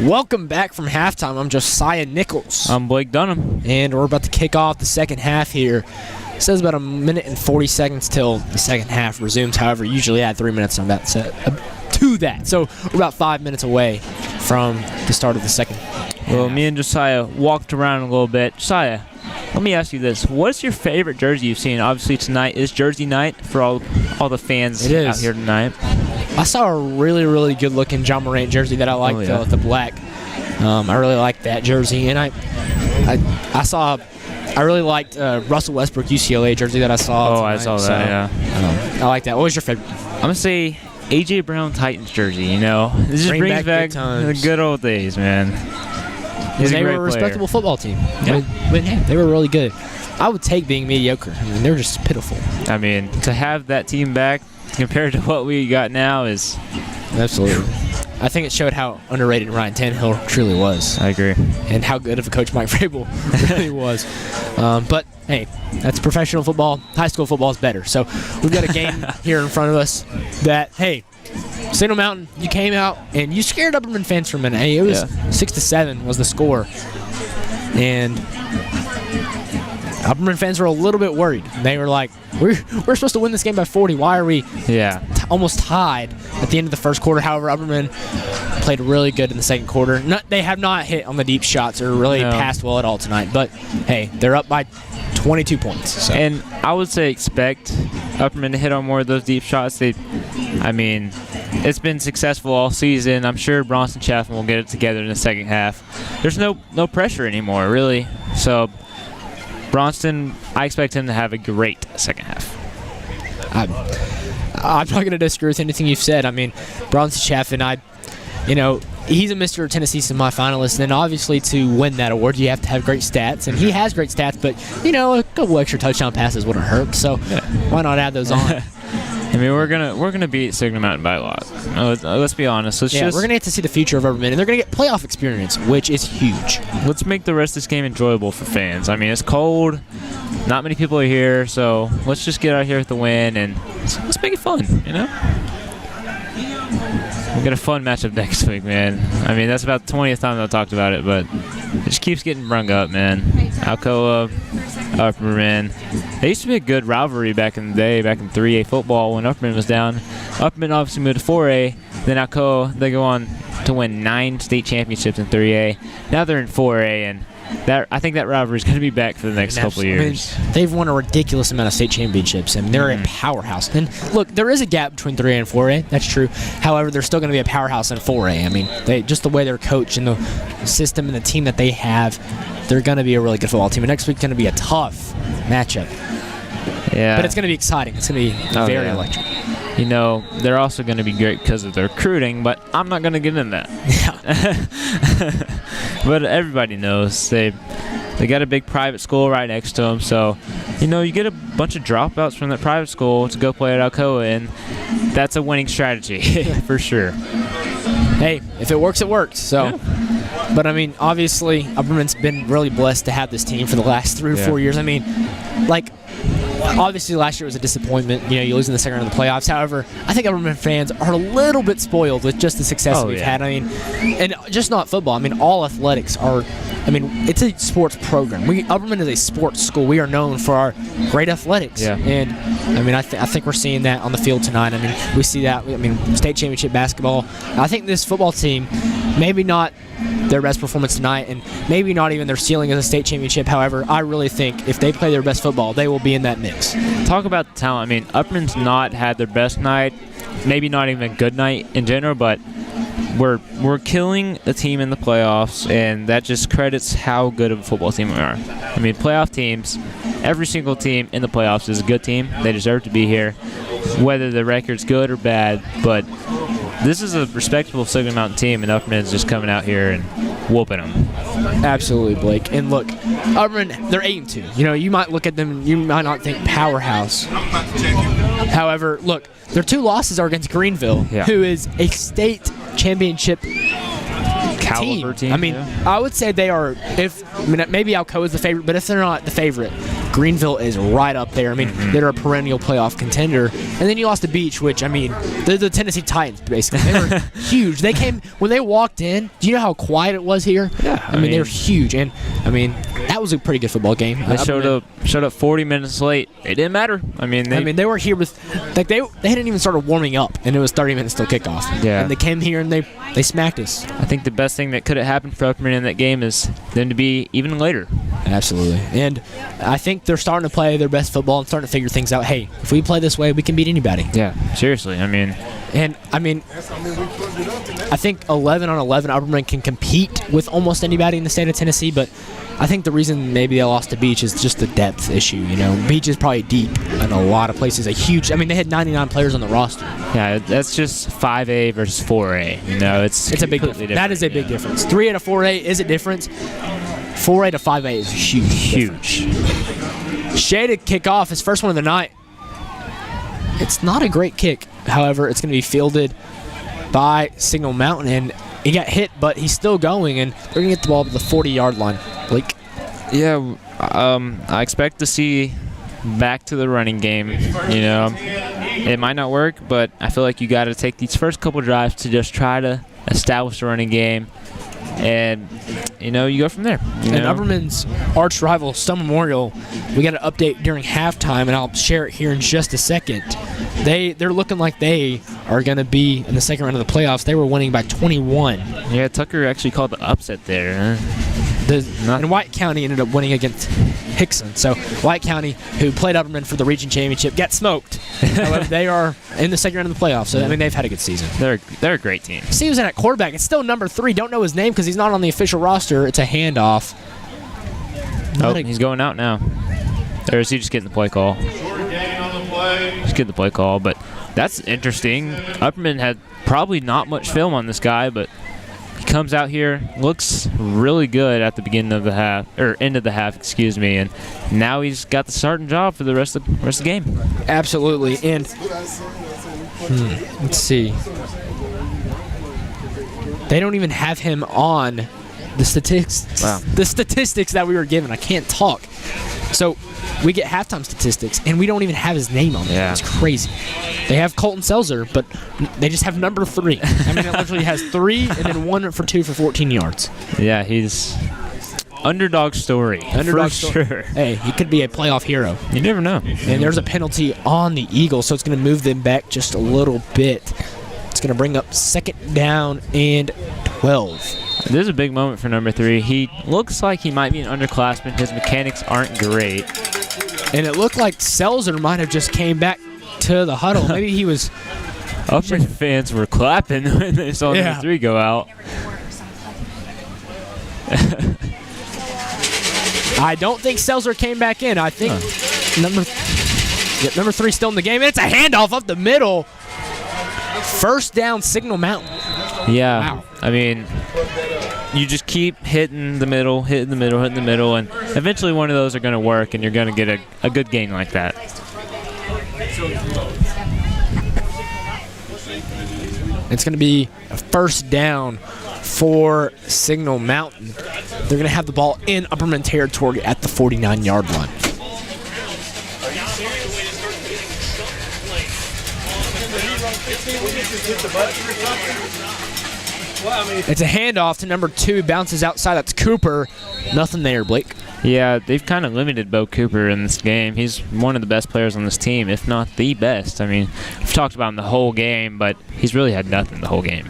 Welcome back from halftime. I'm Josiah Nichols. I'm Blake Dunham. And we're about to kick off the second half here. It says about 1 minute and 40 seconds till the second half resumes. However, usually add 3 minutes on that set to that. So we're about 5 minutes away from the start of the second half. Well, me and Josiah walked around a little bit. Josiah, let me ask you this. What's your favorite jersey you've seen? Obviously, tonight is jersey night for all the fans out here tonight. I saw a really, really good-looking John Morant jersey that I liked, the black. I really liked that jersey. And I really liked Russell Westbrook UCLA jersey that I saw tonight. I saw that, I like that. What was your favorite? I'm going to say A.J. Brown Titans jersey, you know. This just brings back the good old days, man. He's they were a respectable football team. Yeah. They were really good. I would take being mediocre. I mean, they're just pitiful. I mean, to have that team back compared to what we got now is... Absolutely. I think it showed how underrated Ryan Tannehill truly was. I agree. And how good of a coach Mike Vrabel really was. But, hey, that's professional football. High school football is better. So we've got a game here in front of us that, hey, Signal Mountain, you came out and you scared Upperman fans for a minute. Hey, it was 6-7 was the score. And Upperman fans were a little bit worried. They were like, we're supposed to win this game by 40. Why are we almost tied at the end of the first quarter? However, Upperman played really good in the second quarter. They have not hit on the deep shots or really passed well at all tonight. But, hey, they're up by 22 points. So. And I would say expect Upperman to hit on more of those deep shots. It's been successful all season. I'm sure Bronson Chaffin will get it together in the second half. There's no pressure anymore, really. So Bronson, I expect him to have a great second half. I'm not going to disagree with anything you've said. I mean, Bronson Chaffin, he's a Mr. Tennessee semifinalist, and obviously to win that award, you have to have great stats, and he has great stats, but, a couple extra touchdown passes wouldn't hurt, so why not add those on? I mean, we're gonna beat Signal Mountain by a lot. Let's be honest. We're gonna get to see the future of Upperman, and they're gonna get playoff experience, which is huge. Let's make the rest of this game enjoyable for fans. I mean, it's cold, not many people are here, so let's just get out here with the win and let's make it fun. We'll get a fun matchup next week, man. I mean, that's about the 20th time I've talked about it, but it just keeps getting brung up, man. Alcoa, Upperman. There used to be a good rivalry back in the day, back in 3A football when Upperman was down. Upperman obviously moved to 4A. Then Alcoa, they go on to win 9 state championships in 3A. Now they're in 4A, and I think that rivalry is going to be back for the next couple of years. I mean, they've won a ridiculous amount of state championships, and they're a powerhouse. And look, there is a gap between 3A and 4A. That's true. However, they're still going to be a powerhouse in 4A. I mean, just the way they're coached and the system and the team that they have, they're going to be a really good football team. And next week's going to be a tough matchup. Yeah. But it's going to be exciting. It's going to be very electric. They're also going to be great because of their recruiting, but I'm not going to get into that. Yeah. But everybody knows they got a big private school right next to them, so you get a bunch of dropouts from that private school to go play at Alcoa, and that's a winning strategy for sure. Hey, if it works, it works. So, but I mean, obviously, Upperman's been really blessed to have this team for the last 3 or 4 years. I mean, obviously last year was a disappointment. You lose in the second round of the playoffs. However, I think Upperman fans are a little bit spoiled with just the success we've had. I mean, and just not football. I mean, all athletics are. I mean, it's a sports program. Upperman is a sports school. We are known for our great athletics. Yeah. And I mean, I think we're seeing that on the field tonight. I mean, we see that. I mean, state championship basketball. I think this football team, maybe not their best performance tonight, and maybe not even their ceiling as a state championship. However, I really think if they play their best football, they will be in that mix. Talk about the talent. I mean, Upperman's not had their best night, maybe not even a good night in general, but we're killing a team in the playoffs, and that just credits how good of a football team we are. I mean, playoff teams, every single team in the playoffs is a good team. They deserve to be here, whether the record's good or bad, but this is a respectable Signal Mountain team, and Upperman's just coming out here and whooping them. Absolutely, Blake. And look, Upperman, they're 8-2. You might look at them and you might not think powerhouse. However, look, their 2 losses are against Greenville, who is a state championship caliber team. I mean, I would say they are. Maybe Alcoa is the favorite, but if they're not the favorite, Greenville is right up there. I mean, they're a perennial playoff contender. And then you lost to Beach, which, I mean, they're the Tennessee Titans, basically. They were huge. They came, when they walked in, do you know how quiet it was here? Yeah. I mean, they were huge. And, I mean, that was a pretty good football game. They showed up 40 minutes late. It didn't matter. I mean, they were here with, like, they hadn't even started warming up, and it was 30 minutes till kickoff. Yeah. And they came here and they smacked us. I think the best thing that could have happened for Upperman in that game is them to be even later. Absolutely. And I think they're starting to play their best football and starting to figure things out. Hey, if we play this way, we can beat anybody. Yeah, seriously. I mean, I think 11 on 11, Upperman can compete with almost anybody in the state of Tennessee, but I think the reason maybe they lost to Beach is just the depth issue. You know, Beach is probably deep in a lot of places. They had 99 players on the roster. yeah, that's just 5A versus 4A. You know, it's a big difference. That is a big difference. 3A to 4A is a difference. 4A to 5A is huge. Shea to kick off his first one of the night. It's not a great kick. However, it's going to be fielded by Signal Mountain, and he got hit, but he's still going, and they're going to get the ball to the 40-yard line. Blake? Yeah, I expect to see back to the running game. You know, it might not work, but I feel like you got to take these first couple drives to just try to establish the running game, and you know, you go from there. And Upperman's arch rival, Stone Memorial, we got an update during halftime, and I'll share it here in just a second. They're looking like they are going to be in the second round of the playoffs. They were winning by 21. Yeah, Tucker actually called the upset there. And White County ended up winning against Hickson. So White County, who played Upperman for the region championship, got smoked. However, they are in the second round of the playoffs. So I mean, they've had a good season. They're a great team. See who's in at quarterback. It's still number 3. Don't know his name because he's not on the official roster. It's a handoff. He's going out now. Or is he just getting the play call? Just getting the play call, but that's interesting. Upperman had probably not much film on this guy, but he comes out here, looks really good at the beginning of the half, or end of the half, excuse me, and now he's got the starting job for the rest of the game. Absolutely, and let's see. They don't even have him on the statistics. Wow. The statistics that we were given. I can't talk. So we get halftime statistics, and we don't even have his name on it. Yeah. It's crazy. They have Colton Selzer, but they just have number 3. I mean, it literally has 3 and then 1 for 2 for 14 yards. Yeah, he's underdog story. Underdog for story. sure. Hey, he could be a playoff hero. You never know. And there's a penalty on the Eagles, so it's going to move them back just a little bit. It's going to bring up 2nd down and 12. This is a big moment for number 3. He looks like he might be an underclassman. His mechanics aren't great. And it looked like Selzer might have just came back to the huddle. Maybe he was... Upperman fans were clapping when they saw number 3 go out. I don't think Selzer came back in. I think number 3 still in the game. And it's a handoff up the middle. First down, Signal Mountain. Yeah. Wow. I mean, you just keep hitting the middle, and eventually one of those are going to work, and you're going to get a good gain like that. It's going to be a first down for Signal Mountain. They're going to have the ball in Upperman territory at the 49-yard line. It's a handoff to number 2. Bounces outside. That's Cooper. Nothing there, Blake. Yeah, they've kind of limited Bo Cooper in this game. He's one of the best players on this team, if not the best. I mean, we've talked about him the whole game, but he's really had nothing the whole game.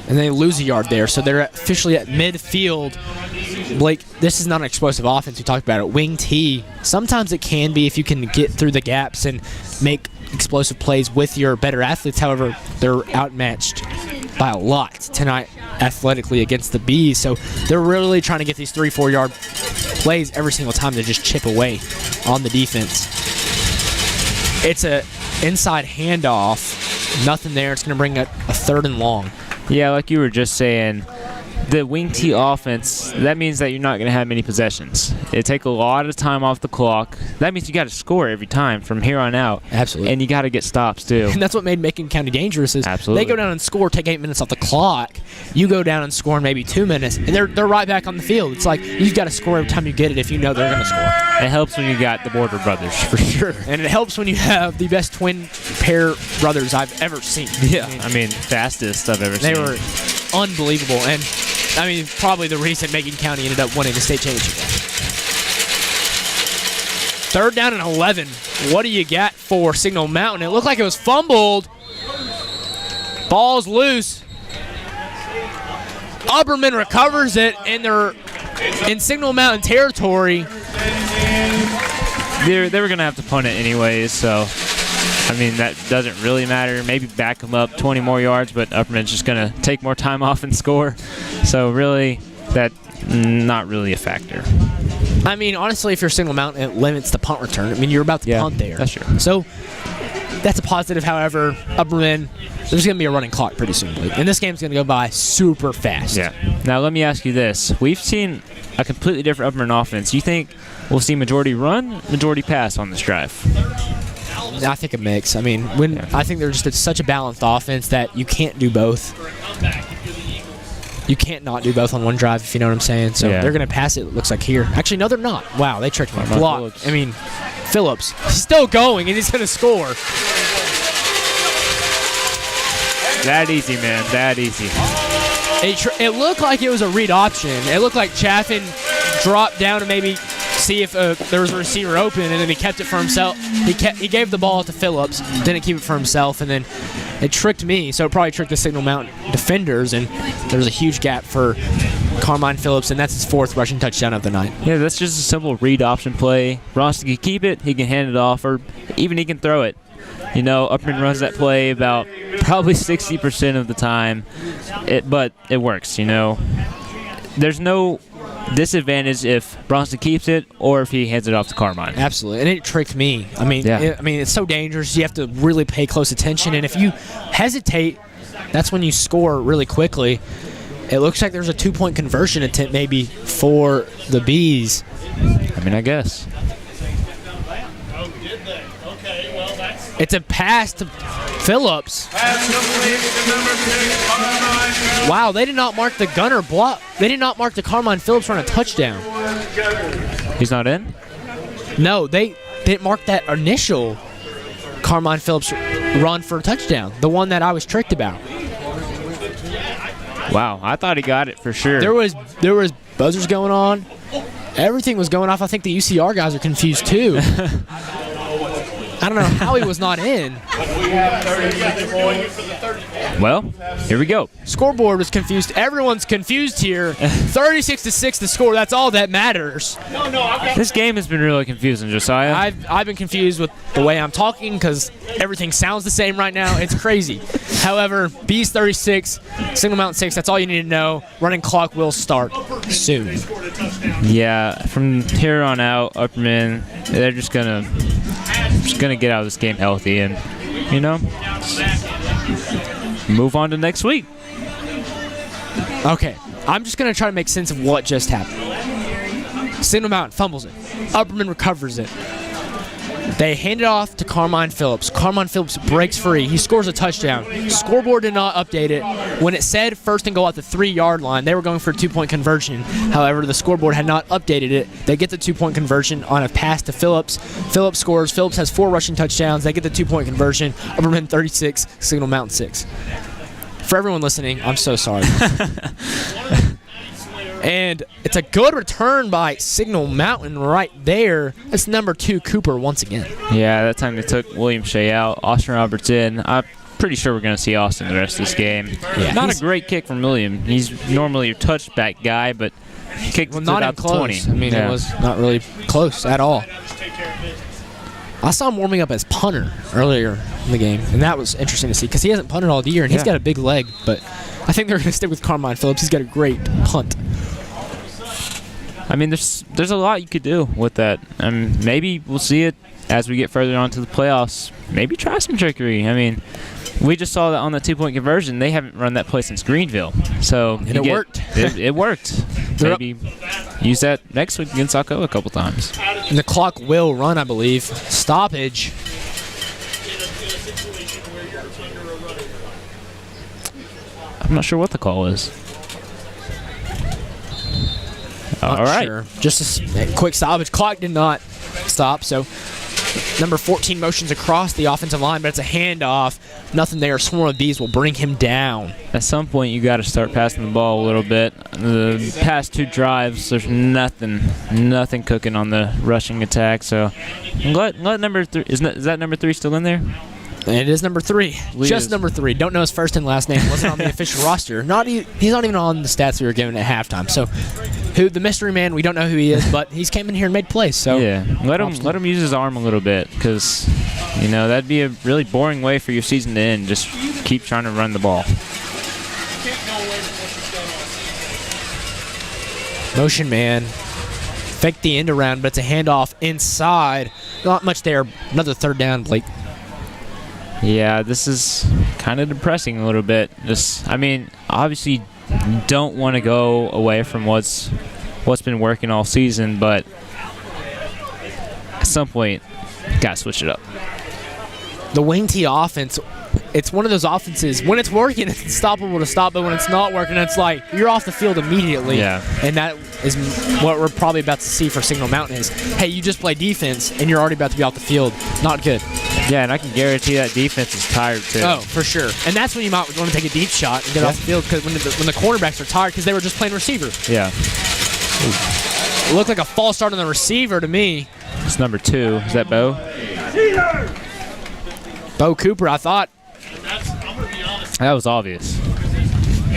And they lose a yard there, so they're officially at midfield. Blake, this is not an explosive offense. We talked about it. Wing T, sometimes it can be if you can get through the gaps and make explosive plays with your better athletes. However, they're outmatched by a lot tonight athletically against the Bees. So they're really trying to get these 3-4 yard plays every single time to just chip away on the defense. It's a inside handoff. Nothing there. It's going to bring a 3rd and long. Yeah, like you were just saying, the wing T offense, that means that you're not going to have many possessions. It take a lot of time off the clock. That means you got to score every time from here on out. Absolutely. And you got to get stops too. And that's what made Macon County dangerous is Absolutely. they go down and score, take 8 minutes off the clock. You go down and score in maybe 2 minutes, and they're right back on the field. It's like you've got to score every time you get it if you know they're going to score. It helps when you got the Border brothers, for sure. And it helps when you have the best twin pair brothers I've ever seen. Yeah. I mean, fastest I've ever seen. They were unbelievable. And, I mean, probably the reason Macon County ended up winning the state championship game. 3rd down and 11. What do you got for Signal Mountain? It looked like it was fumbled. Ball's loose. Upperman recovers it, and they're in Signal Mountain territory. They were going to have to punt it anyways, so, I mean, that doesn't really matter. Maybe back them up 20 more yards, but Upperman's just going to take more time off and score. So, really, that's not really a factor. I mean, honestly, if you're Signal Mountain, it limits the punt return. I mean, you're about to punt there. That's true. So, that's a positive. However, Upperman, there's going to be a running clock pretty soon. And this game's going to go by super fast. Yeah. Now, let me ask you this. We've seen a completely different Upperman offense. You think we'll see majority run, majority pass on this drive? I think a mix. I mean, I think they're just such a balanced offense that you can't do both. You can't not do both on one drive, if you know what I'm saying. So they're going to pass it looks like here. Actually, no, they're not. Wow, they tricked me. Block. I mean, Phillips. He's still going, and he's going to score. That easy, man. That easy. It looked like it was a read option. It looked like Chaffin dropped down to maybe see if there was a receiver open, and then he kept it for himself. He gave the ball to Phillips, didn't keep it for himself, and then it tricked me. So it probably tricked the Signal Mountain defenders, and there was a huge gap for Carmine Phillips, and that's his 4th rushing touchdown of the night. Yeah, that's just a simple read option play. Ross can keep it, he can hand it off, or even he can throw it. You know, Upperman runs that play about probably 60% of the time, but it works, you know. There's no disadvantage if Bronson keeps it or if he hands it off to Carmine. Absolutely, and it tricked me. I mean, it's so dangerous. You have to really pay close attention, and if you hesitate, that's when you score really quickly. It looks like there's a 2-point conversion attempt maybe for the Bees. I mean, I guess. It's a pass to Phillips. Wow, they did not mark the gunner block. They did not mark the Carmine Phillips run a touchdown. He's not in? No, they didn't mark that initial Carmine Phillips run for a touchdown, the one that I was tricked about. Wow, I thought he got it for sure. There was buzzers going on. Everything was going off. I think the UCR guys are confused too. I don't know how he was not in. Well, here we go. Scoreboard was confused. Everyone's confused here. 36-6 the score. That's all that matters. This game has been really confusing, Josiah. I've been confused with the way I'm talking because everything sounds the same right now. It's crazy. However, Bees 36, Signal Mountain 6. That's all you need to know. Running clock will start soon. Yeah, from here on out, Upperman, they're just gonna get out of this game healthy and, you know, move on to next week. Okay, I'm just going to try to make sense of what just happened. Signal Mountain fumbles it. Upperman recovers it. They hand it off to Carmine Phillips. Carmine Phillips breaks free. He scores a touchdown. Scoreboard did not update it. When it said 1st and goal at the 3-yard line, they were going for a 2-point conversion. However, the scoreboard had not updated it. They get the 2-point conversion on a pass to Phillips. Phillips scores. Phillips has 4 rushing touchdowns. They get the 2-point conversion. Upperman 36, Signal Mountain 6. For everyone listening, I'm so sorry. And it's a good return by Signal Mountain right there. It's number 2, Cooper, once again. Yeah, that time they took William Shea out. Austin Roberts in. I'm pretty sure we're going to see Austin the rest of this game. Yeah, not a great kick from William. He's normally a touchback guy, but kicked it not about close. 20. I mean, it was not really close at all. I saw him warming up as punter earlier in the game, and that was interesting to see because he hasn't punted all year, and he's got a big leg, but I think they're going to stick with Carmine Phillips. He's got a great punt. I mean, there's a lot you could do with that. Maybe we'll see it as we get further on to the playoffs. Maybe try some trickery. I mean, We just saw that on the 2-point conversion. They haven't run that play since Greenville. So And it worked. It worked. Maybe use that next week against Alcoa a couple times. And the clock will run, I believe. Stoppage. I'm not sure what the call is. All right. Sure. Just a quick stoppage. Clock did not stop, so number 14 motions across the offensive line, but it's a handoff. Nothing there. Swarm of Bees will bring him down. At some point, you got to start passing the ball a little bit. The past 2 drives, there's nothing cooking on the rushing attack. So, let number 3. Is that number 3 still in there? It is number 3. Just number 3. Don't know his first and last name. Wasn't on the official roster. He's not even on the stats we were given at halftime. So, the mystery man, we don't know who he is, but he's came in here and made plays. So yeah, let him use his arm a little bit, because that'd be a really boring way for your season to end. Just keep trying to run the ball. Motion man. Fake the end around, but it's a handoff inside. Not much there. Another third down, Blake. Yeah, this is kind of depressing a little bit. Obviously don't want to go away from what's been working all season, but at some point, got to switch it up. The wing T offense, it's one of those offenses, when it's working, it's unstoppable to stop, but when it's not working, it's like you're off the field immediately. Yeah. And that is what we're probably about to see for Signal Mountain is, hey, you just play defense, and you're already about to be off the field. Not good. Yeah, and I can guarantee that defense is tired, too. Oh, for sure. And that's when you might want to take a deep shot and get off the field, because when the cornerbacks are tired, because they were just playing receiver. Yeah. It looked like a false start on the receiver to me. It's number 2. Is that Bo? Bo Cooper, I thought. That was obvious.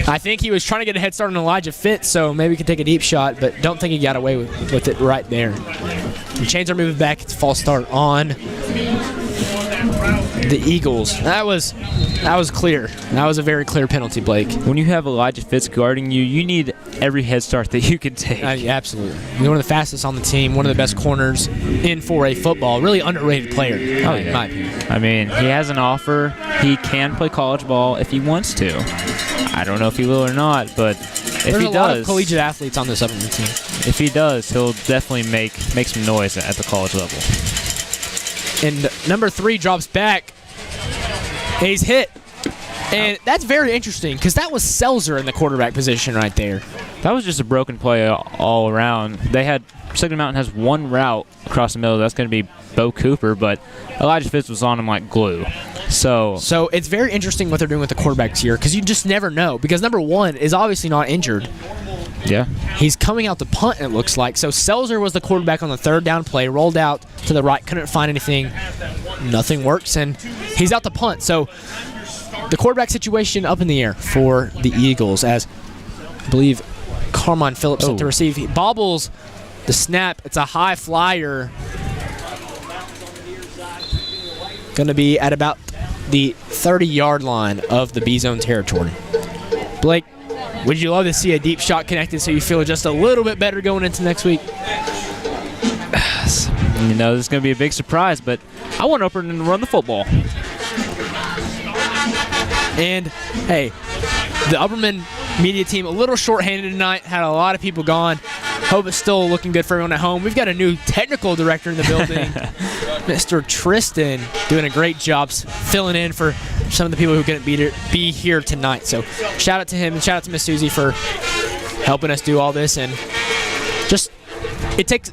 I think he was trying to get a head start on Elijah Fitz, so maybe he could take a deep shot, but don't think he got away with it right there. The Chains are moving back. It's a false start on the Eagles. That was clear. That was a very clear penalty, Blake. When you have Elijah Fitz guarding you, you need every head start that you can take. Absolutely. He's one of the fastest on the team, one of the best corners in 4A football. Really underrated player, in my opinion. He has an offer. He can play college ball if he wants to. I don't know if he will or not, but if he does, there's a lot of collegiate athletes on this Upperman team. If he does, he'll definitely make some noise at the college level. And number 3 drops back. And he's hit. And that's very interesting, because that was Selzer in the quarterback position right there. That was just a broken play all around. Signal Mountain has one route across the middle. That's going to be Bo Cooper, but Elijah Fitz was on him like glue. So it's very interesting what they're doing with the quarterbacks here, because you just never know. Because number 1 is obviously not injured. Yeah. He's coming out the punt, it looks like. So Selzer was the quarterback on the third down play, rolled out to the right, couldn't find anything. Nothing works, and he's out the punt. So the quarterback situation up in the air for the Eagles, as I believe Carmine Phillips set to receive. He bobbles the snap. It's a high flyer. Going to be at about the 30-yard line of the B-zone territory. Blake, would you love to see a deep shot connected so you feel just a little bit better going into next week? This is going to be a big surprise, but I want Upperman to run the football. And, hey, the Upperman media team, a little short-handed tonight, had a lot of people gone. Hope it's still looking good for everyone at home. We've got a new technical director in the building, Mr. Tristan, doing a great job filling in for some of the people who couldn't be here tonight. So shout out to him and shout out to Miss Susie for helping us do all this. And just, it takes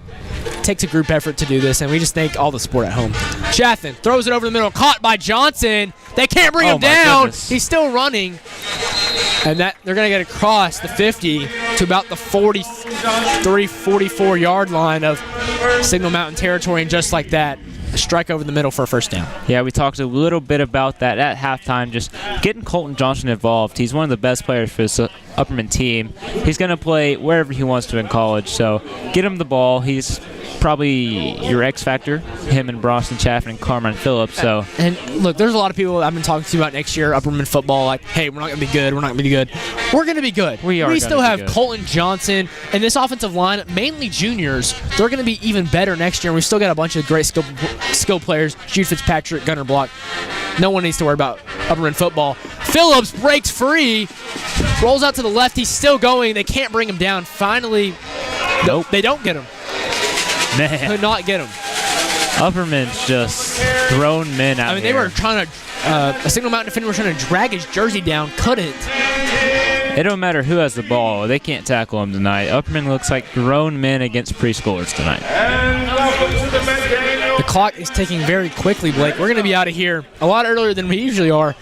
a group effort to do this, and we just thank all the support at home. Chaffin throws it over the middle, caught by Johnson. They can't bring him down. Goodness. He's still running. And that they're going to get across the 50 to about the 43, 44-yard line of Signal Mountain territory, and just like that, a strike over the middle for a first down. Yeah, we talked a little bit about that at halftime, just getting Colton Johnson involved. He's one of the best players for Upperman team. He's going to play wherever he wants to in college, so get him the ball. He's probably your X factor, him and Bronson Chaffin and Carmine Phillips. So, and look, there's a lot of people I've been talking to about next year Upperman football. Like, hey, we're not gonna be good. We're not gonna be good. We're gonna be good. We still have Colton Johnson and this offensive line, mainly juniors. They're gonna be even better next year. And we've still got a bunch of great skill players. Jude Fitzpatrick, Gunnar Block. No one needs to worry about Upperman football. Phillips breaks free, rolls out to the left. He's still going. They can't bring him down. Finally, nope. They don't get him. Man. Could not get him. Upperman's just thrown men out. I mean, they were trying to. A single mountain defender was trying to drag his jersey down. Couldn't. It don't matter who has the ball. They can't tackle him tonight. Upperman looks like grown men against preschoolers tonight. The clock is ticking very quickly, Blake. We're going to be out of here a lot earlier than we usually are.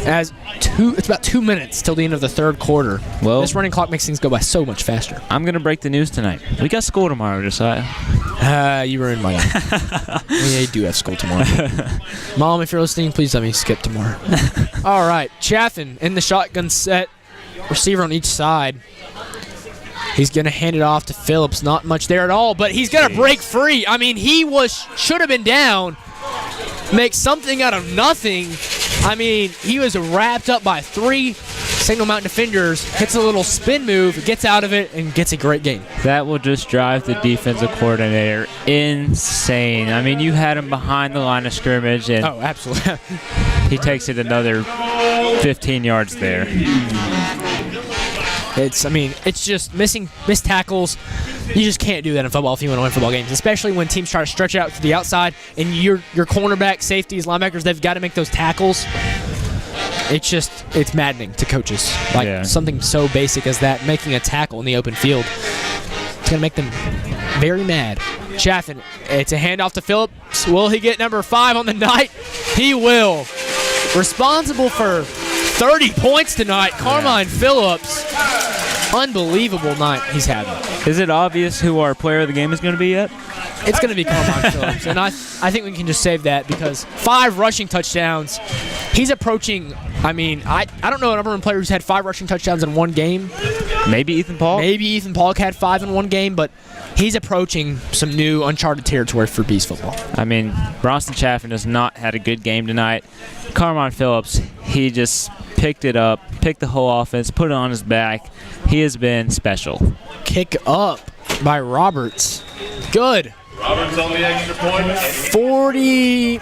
It's about 2 minutes till the end of the third quarter. Well, this running clock makes things go by so much faster. I'm going to break the news tonight. We got school tomorrow, Josiah. You ruined my life. We do have school tomorrow. Mom, if you're listening, please let me skip tomorrow. All right, Chaffin in the shotgun set. Receiver on each side. He's going to hand it off to Phillips. Not much there at all, but he's going to break free. I mean, he should have been down. Make something out of nothing. I mean, he was wrapped up by 3 single mountain defenders, hits a little spin move, gets out of it, and gets a great game. That will just drive the defensive coordinator insane. I mean, you had him behind the line of scrimmage, and oh, absolutely. He takes it another 15 yards there. It's just missed tackles. You just can't do that in football if you want to win football games, especially when teams try to stretch out to the outside and your cornerback, safeties, linebackers, they've got to make those tackles. It's maddening to coaches. Something so basic as that, making a tackle in the open field. It's going to make them very mad. Chaffin, it's a handoff to Phillips. Will he get number 5 on the night? He will. Responsible for 30 points tonight, Carmine Phillips. Unbelievable night he's having. Is it obvious who our player of the game is going to be yet? It's going to be Carmine Phillips, and I think we can just save that because 5 rushing touchdowns. He's approaching, I don't know an Upperman player who's had 5 rushing touchdowns in one game. Maybe Ethan Polk? Maybe Ethan Polk had 5 in one game, but he's approaching some new uncharted territory for Bees football. I mean, Bronson Chaffin has not had a good game tonight. Carmine Phillips, he just picked it up, picked the whole offense, put it on his back. He has been special. Kick up by Roberts. Good. Roberts on the extra point. 42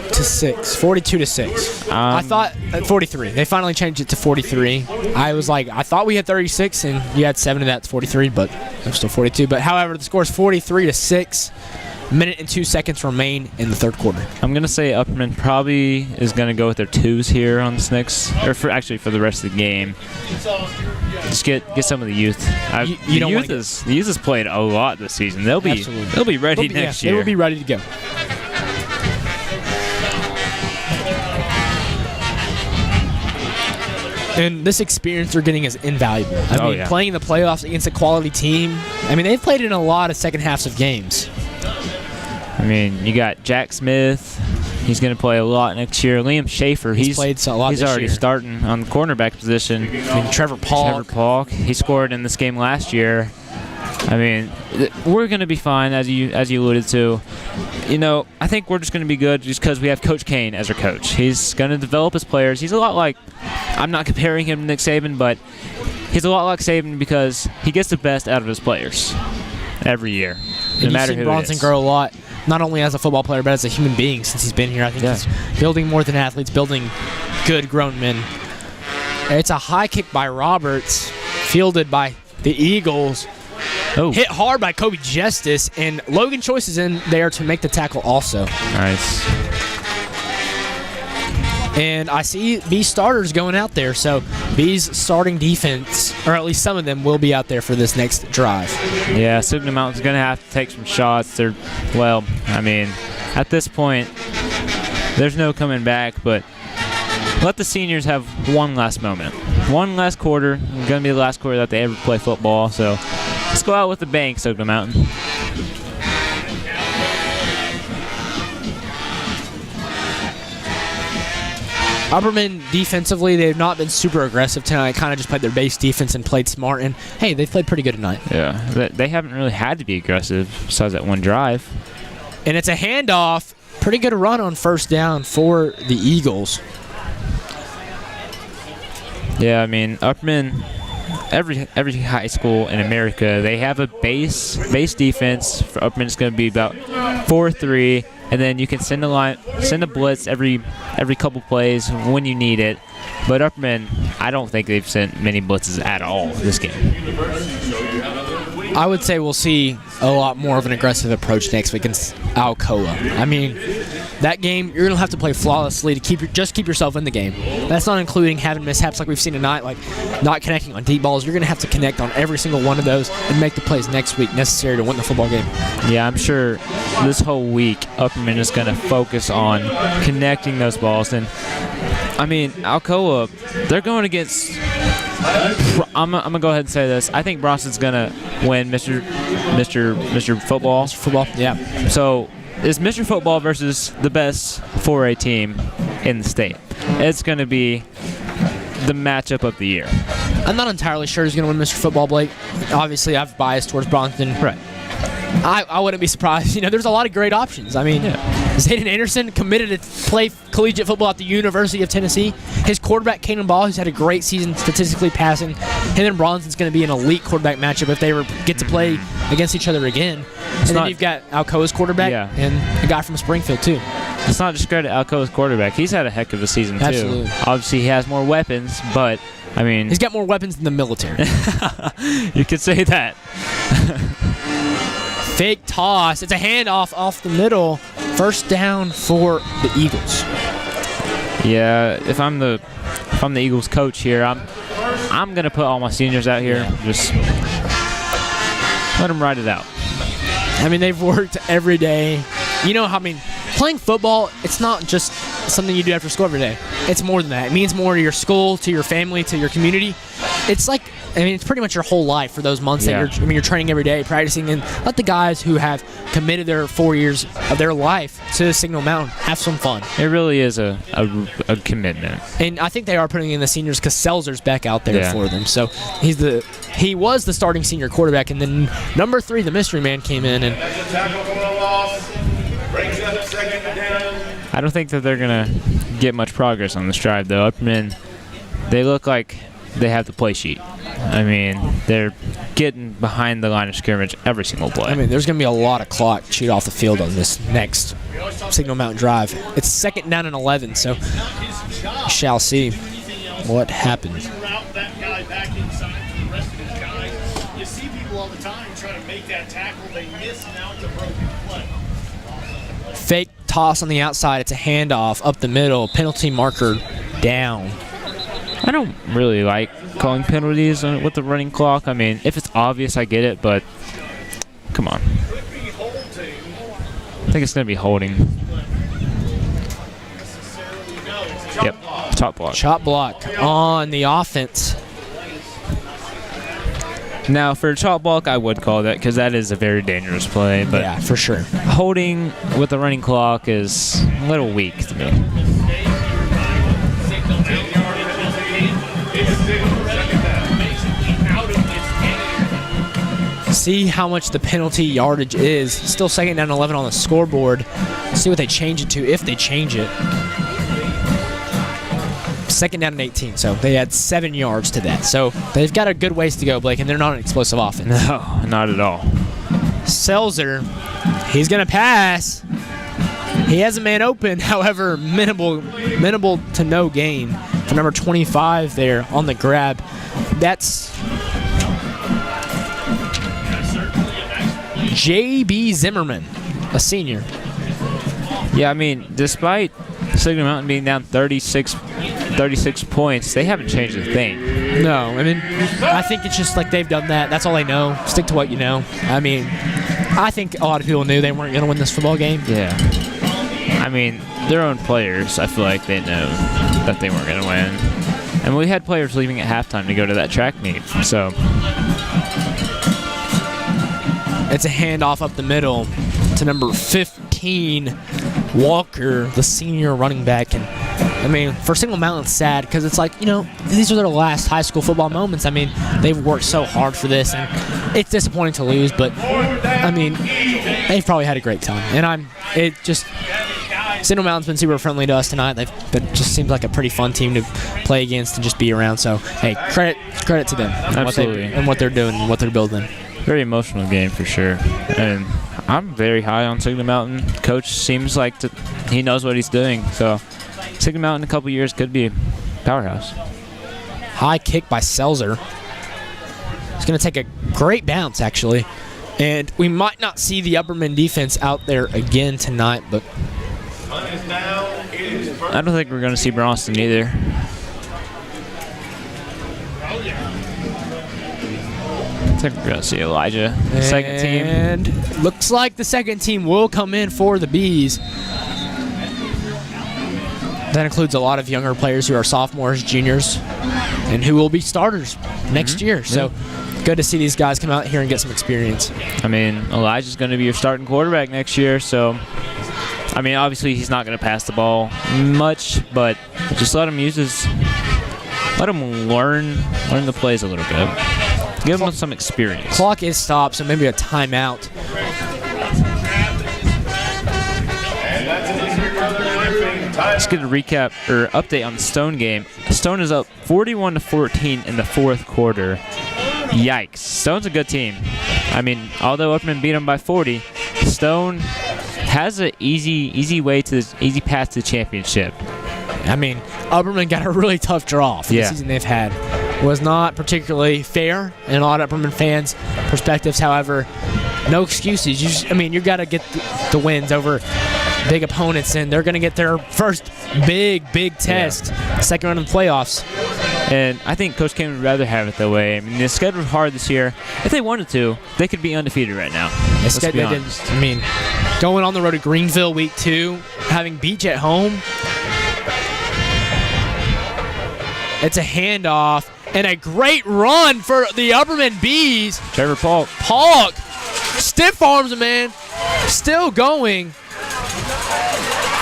to 6. 42 to 6. I thought 43. They finally changed it to 43. I thought we had 36 and you had 7 of that's 43, but it was still 42. But however, the score is 43 to 6. Minute and 2 seconds remain in the third quarter. I'm going to say Upperman probably is going to go with their 2s here on this next, or for the rest of the game. Just get some of the youth. The youth has played a lot this season. They'll be ready next year. They will be ready to go. And this experience they're getting is invaluable. Playing the playoffs against a quality team. They've played in a lot of second halves of games. You got Jack Smith. He's going to play a lot next year. Liam Schaefer. He's played a lot this year. He's already starting on the cornerback position. Trevor Polk. He scored in this game last year. We're going to be fine, as you alluded to. I think we're just going to be good just because we have Coach Kane as our coach. He's going to develop his players. He's a lot like, I'm not comparing him to Nick Saban, but he's a lot like Saban because he gets the best out of his players every year, no matter who it is. Bronson grow a lot, not only as a football player, but as a human being since he's been here. I think he's building more than athletes, building good grown men. It's a high kick by Roberts, fielded by the Eagles. Oh. Hit hard by Kobe Justice, and Logan Choice is in there to make the tackle also. Nice. And I see Bees starters going out there, so Bees starting defense, or at least some of them, will be out there for this next drive. Yeah, Sugna Mountain's going to have to take some shots. At this point, there's no coming back, but let the seniors have one last moment. One last quarter. It's going to be the last quarter that they ever play football, so let's go out with a bang, Sugna Mountain. Upperman defensively, they've not been super aggressive tonight. Kind of just played their base defense and played smart. And hey, they've played pretty good tonight. Yeah, they haven't really had to be aggressive besides that one drive. And it's a handoff. Pretty good run on first down for the Eagles. Yeah, I mean, Upperman, every high school in America, they have a base defense. For Upperman, it's going to be about 4-3, and then you can send a blitz every couple plays when you need it. But Upperman, I don't think they've sent many blitzes at all this game. I would say we'll see a lot more of an aggressive approach next week against Alcoa. I mean, that game, you're going to have to play flawlessly to keep yourself in the game. That's not including having mishaps like we've seen tonight, like not connecting on deep balls. You're going to have to connect on every single one of those and make the plays next week necessary to win the football game. Yeah, I'm sure this whole week, Upperman is going to focus on connecting those balls. And, I mean, Alcoa, they're going against... I'm gonna go ahead and say this. I think Bronson's gonna win Mr. Football. Mr. Football, yeah. So it's Mr. Football versus the best 4A team in the state. It's gonna be the matchup of the year. I'm not entirely sure who's gonna win Mr. Football, Blake. Obviously, I've biased towards Bronson. Right. I wouldn't be surprised. You know, there's a lot of great options. I mean, Zayden Anderson committed to play collegiate football at the University of Tennessee. His quarterback, Cannon Ball, who's had a great season statistically passing. Him and Bronson's going to be an elite quarterback matchup if they get to play against each other again. Then you've got Alcoa's quarterback and a guy from Springfield, too. Let's not discredit Alcoa's quarterback. He's had a heck of a season, too. Absolutely. Obviously, he has more weapons, but, I mean... He's got more weapons than the military. You could say that. Fake toss. It's a handoff off the middle. First down for the Eagles. Yeah, if I'm the Eagles coach here, I'm gonna put all my seniors out here. Just let them ride it out. I mean, they've worked every day. You know how, I mean, playing football, it's not just something you do after school every day. It's more than that. It means more to your school, to your family, to your community. It's like, I mean, it's pretty much your whole life for those months that you're training every day, practicing, and let the guys who have committed their 4 years of their life to Signal Mountain have some fun. It really is a commitment. And I think they are putting in the seniors because Selzer's back out there for them. So he was the starting senior quarterback, and then number 3, the mystery man, came in. And I don't think that they're going to get much progress on this drive, though. Upperman, they look like they have the play sheet. I mean, they're getting behind the line of scrimmage every single play. I mean, there's going to be a lot of clock chewed off the field on this next Signal Mountain drive. It's 2nd down and 11, so we shall see what happens. You see people all the time trying to make that tackle. They miss, now it's a broken play. Fake toss on the outside. It's a handoff up the middle. Penalty marker down. I don't really like calling penalties with the running clock. I mean, if it's obvious, I get it, but come on. I think it's going to be holding. Yep, chop block. Chop block on the offense. Now, for a chop block, I would call that because that is a very dangerous play. But yeah, for sure. Holding with the running clock is a little weak to me. See how much the penalty yardage is. Still 2nd down and 11 on the scoreboard. See what they change it to, if they change it. 2nd down and 18, so they add 7 yards to that. So they've got a good ways to go, Blake, and they're not an explosive offense. No, not at all. Selzer, he's going to pass. He has a man open, however, minimal to no gain for number 25 there on the grab. That's J.B. Zimmerman, a senior. Yeah, I mean, despite Signal Mountain being down 36 points, they haven't changed a thing. No, I mean, I think it's just like they've done that. That's all they know. Stick to what you know. I mean, I think a lot of people knew they weren't going to win this football game. Yeah. I mean, their own players, I feel like they know that they weren't going to win. And we had players leaving at halftime to go to that track meet, so... It's a handoff up the middle to number 15, Walker, the senior running back. And I mean, for Signal Mountain, it's sad because it's like, these are their last high school football moments. I mean, they've worked so hard for this, and it's disappointing to lose, but, I mean, they've probably had a great time. And Signal Mountain's been super friendly to us tonight. It just seems like a pretty fun team to play against and just be around. So, hey, credit to them. Absolutely. And what they're doing and what they're building. Very emotional game for sure. And I'm very high on Signal Mountain. Coach seems like he knows what he's doing. So Signal Mountain in a couple years could be a powerhouse. High kick by Selzer. It's going to take a great bounce, actually. And we might not see the Upperman defense out there again tonight, but I don't think we're going to see Bronson either. I think we're going to see Elijah, the second team. And looks like the second team will come in for the Bees. That includes a lot of younger players who are sophomores, juniors, and who will be starters next year. So good to see these guys come out here and get some experience. I mean, Elijah's going to be your starting quarterback next year, so I mean, obviously he's not going to pass the ball much, but just let him learn the plays a little bit. Give him some experience. Clock is stopped, so maybe a timeout. Let's get a recap or update on the Stone game. Stone is up 41-14 in the fourth quarter. Yikes. Stone's a good team. I mean, although Upperman beat them by 40, Stone has an easy path to the championship. I mean, Upperman got a really tough draw for the season they've had. It was not particularly fair in a lot of Upperman fans' perspectives. However, no excuses. You got to get the wins over big opponents, and they're going to get their first big test, second round of the playoffs. And I think Coach Kane would rather have it that way. I mean, the schedule is hard this year. If they wanted to, they could be undefeated right now. Let's be honest. Going on the road to Greenville week 2, having Beach at home. It's a handoff and a great run for the Upperman Bees. Trevor Polk. Stiff arms him, man. Still going.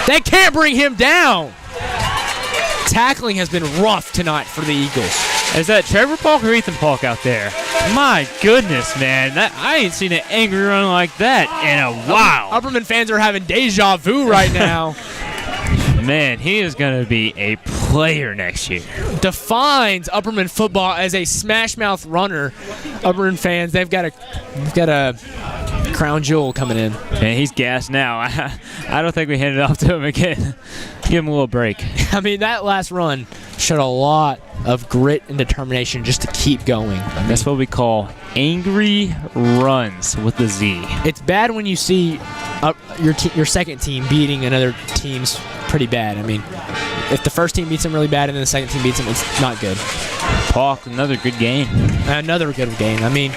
They can't bring him down. Tackling has been rough tonight for the Eagles. Is that Trevor Polk or Ethan Polk out there? My goodness, man. I ain't seen an angry run like that in a while. Upperman fans are having deja vu right now. Man, he is going to be a player next year. Defines Upperman football as a smash mouth runner. Upperman fans, they've got a crown jewel coming in. And he's gassed now. I don't think we hand it off to him again. Give him a little break. I mean, that last run showed a lot of grit and determination just to keep going. That's what we call angry runs with the Z. It's bad when you see your second team beating another team's pretty bad. I mean, if the first team beats them really bad and then the second team beats them, it's not good. Polk, another good game. Another good game. I mean,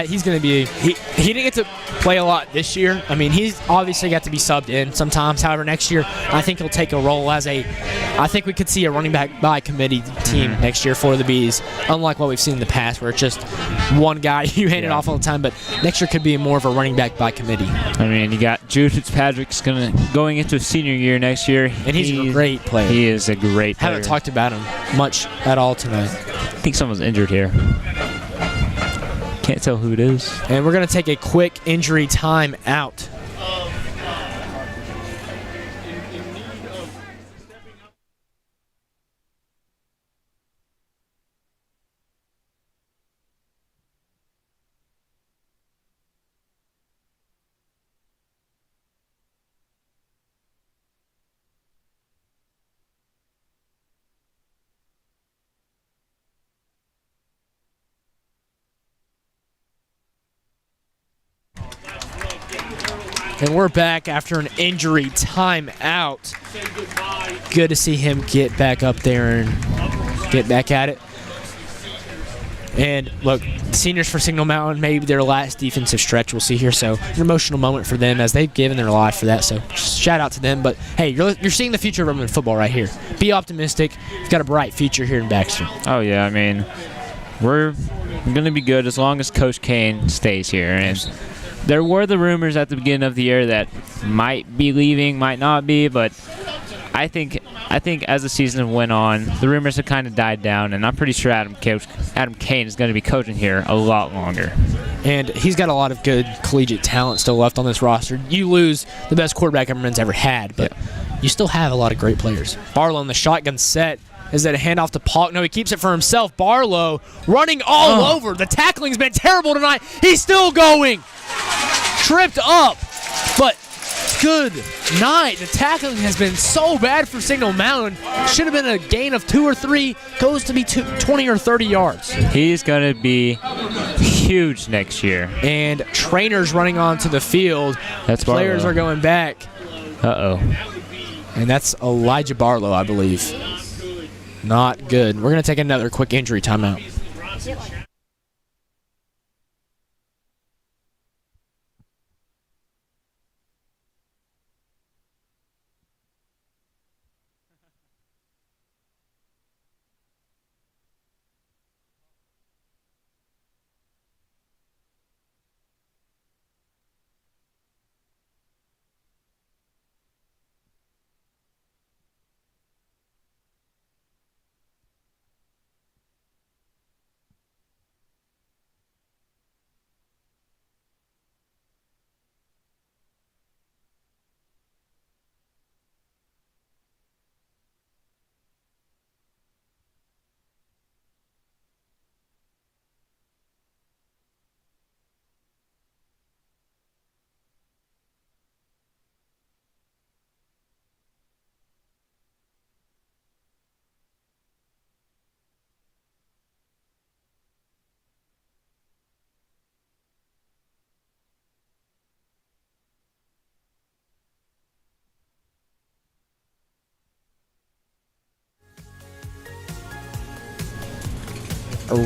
he's going to be... He didn't get to play a lot this year. I mean, he's obviously got to be subbed in sometimes. However, next year, I think he'll take a role as I think we could see a running back by committee team next year for the Bees, unlike what we've seen in the past where it's just one guy you hand it off all the time. But next year could be more of a running back by committee. I mean, you got Jude Fitzpatrick's going into his senior year next year. And he's a great player. He is a great player. Haven't talked about him much at all tonight. I think someone's injured here. Can't tell who it is. And we're going to take a quick injury time out. And we're back after an injury timeout. Good to see him get back up there and get back at it. And look, seniors for Signal Mountain, maybe their last defensive stretch we'll see here. So an emotional moment for them as they've given their life for that. So shout out to them. But hey, you're seeing the future of Upperman football right here. Be optimistic. We've got a bright future here in Baxter. Oh yeah, I mean, we're going to be good as long as Coach Kane stays here. And there were the rumors at the beginning of the year that might be leaving, might not be, but I think I think as the season went on, the rumors have kind of died down, and I'm pretty sure Adam Kane is going to be coaching here a lot longer. And he's got a lot of good collegiate talent still left on this roster. You lose the best quarterback Upperman's ever had, but you still have a lot of great players. Barlow in the shotgun set. Is that a handoff to Polk? No, he keeps it for himself. Barlow running all over. The tackling's been terrible tonight. He's still going. Tripped up, but good night. The tackling has been so bad for Signal Mountain. Should have been a gain of 2 or 3. Goes to be 20 or 30 yards. He's going to be huge next year. And trainers running onto the field. That's Players Barlow. are going back. Uh-oh. And that's Elijah Barlow, I believe. Not good. We're going to take another quick injury timeout.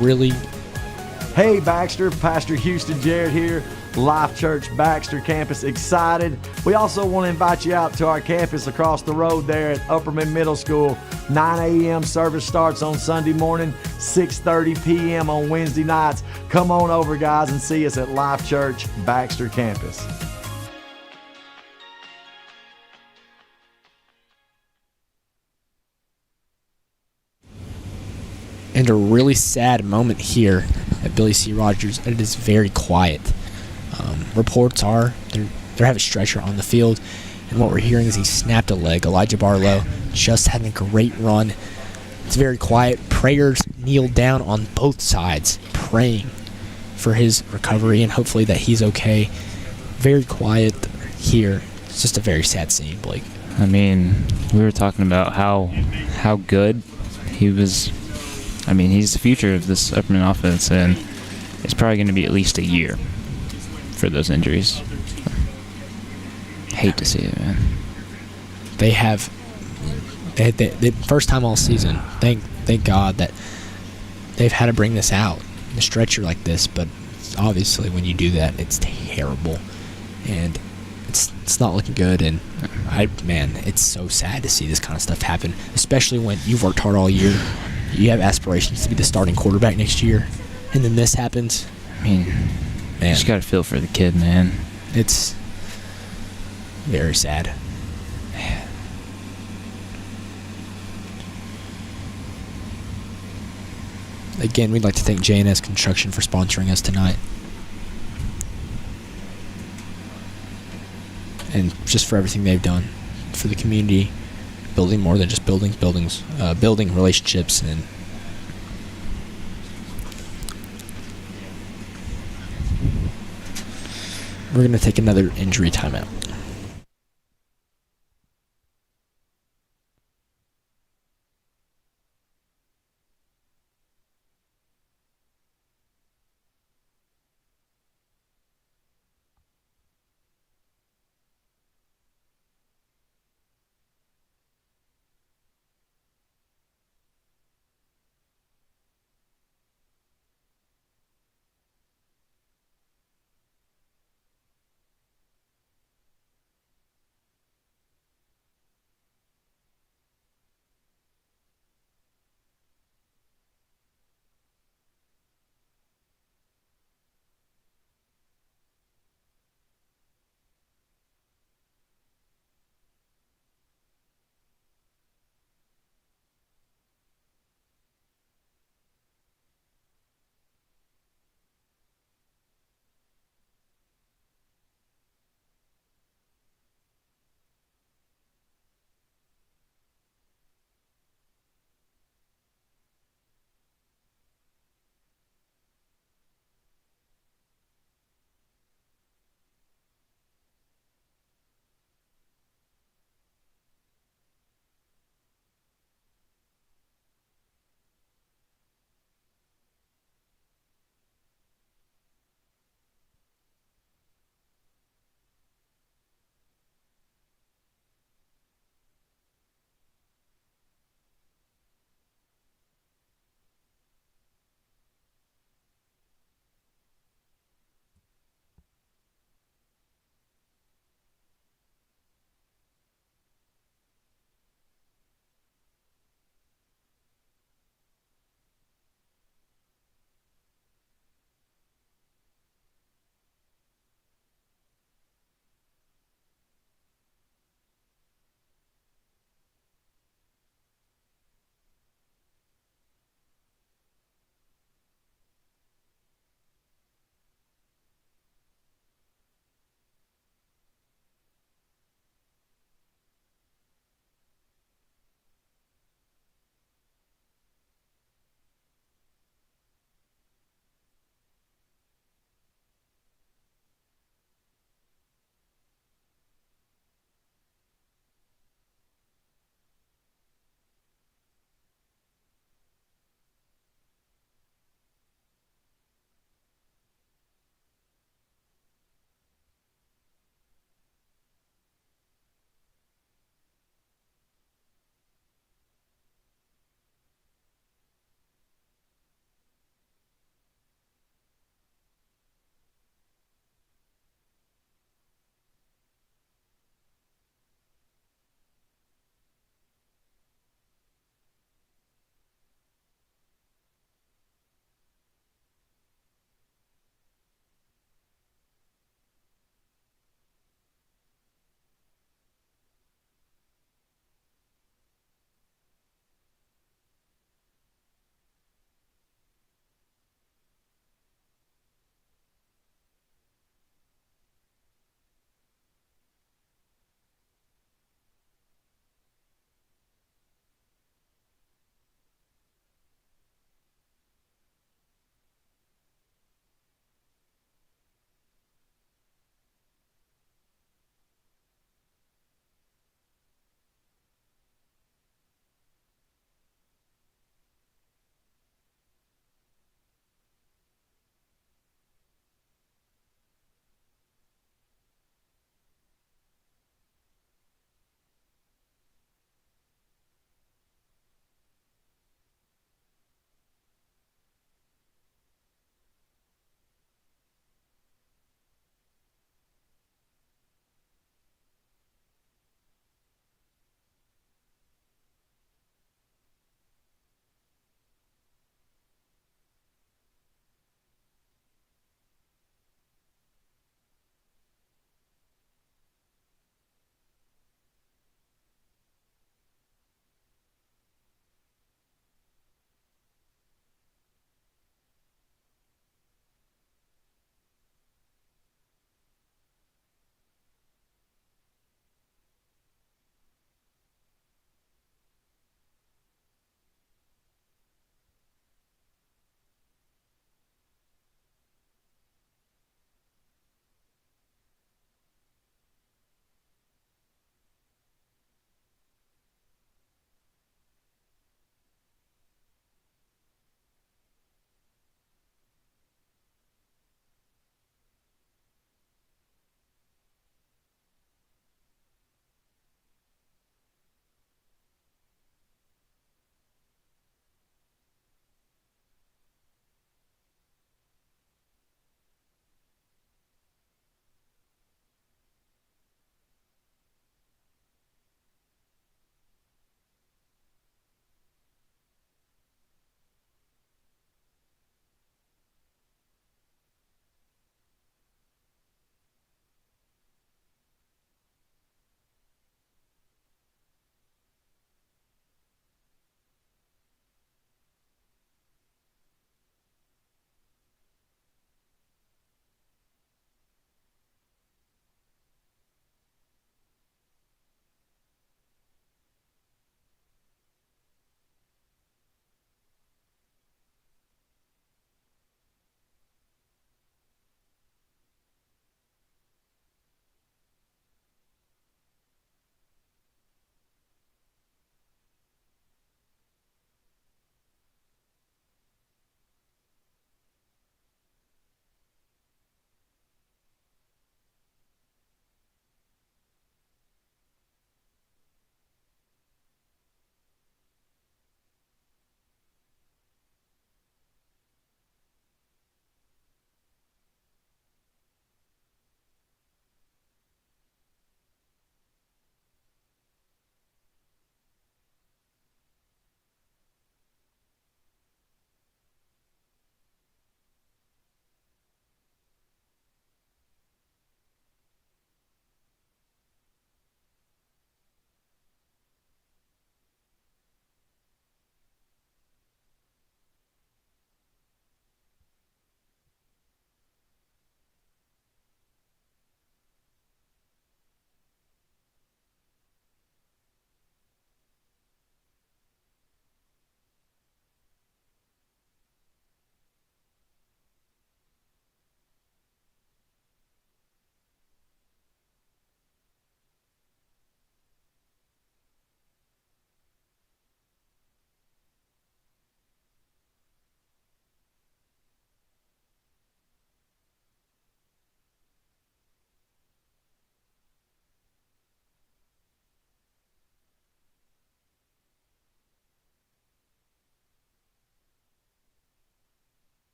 Really. Hey Baxter, Pastor Houston Jarrett here. Life Church Baxter campus excited. We also want to invite you out to our campus across the road there at Upperman Middle School. 9 a.m. service starts on Sunday morning, 6:30 p.m. on Wednesday nights. Come on over, guys, and see us at Life Church Baxter campus. And a really sad moment here at Billy C. Rogers. It is very quiet. Reports are they have a stretcher on the field, and what we're hearing is he snapped a leg. Elijah Barlow just had a great run. It's very quiet. Prayers kneeled down on both sides, praying for his recovery and hopefully that he's okay. Very quiet here. It's just a very sad scene, Blake. I mean, we were talking about how good he was. I mean, he's the future of this Upperman offense, and it's probably going to be at least a year for those injuries. Hate to see it, man. They had the first time all season. Thank God that they've had to bring this out, the stretcher like this. But obviously, when you do that, it's terrible, and it's not looking good. And it's so sad to see this kind of stuff happen, especially when you've worked hard all year. You have aspirations to be the starting quarterback next year, and then this happens. I mean, you just got to feel for the kid, man. It's very sad. Again, we'd like to thank J&S Construction for sponsoring us tonight. And just for everything they've done for the community, building more than just building relationships. And we're going to take another injury timeout.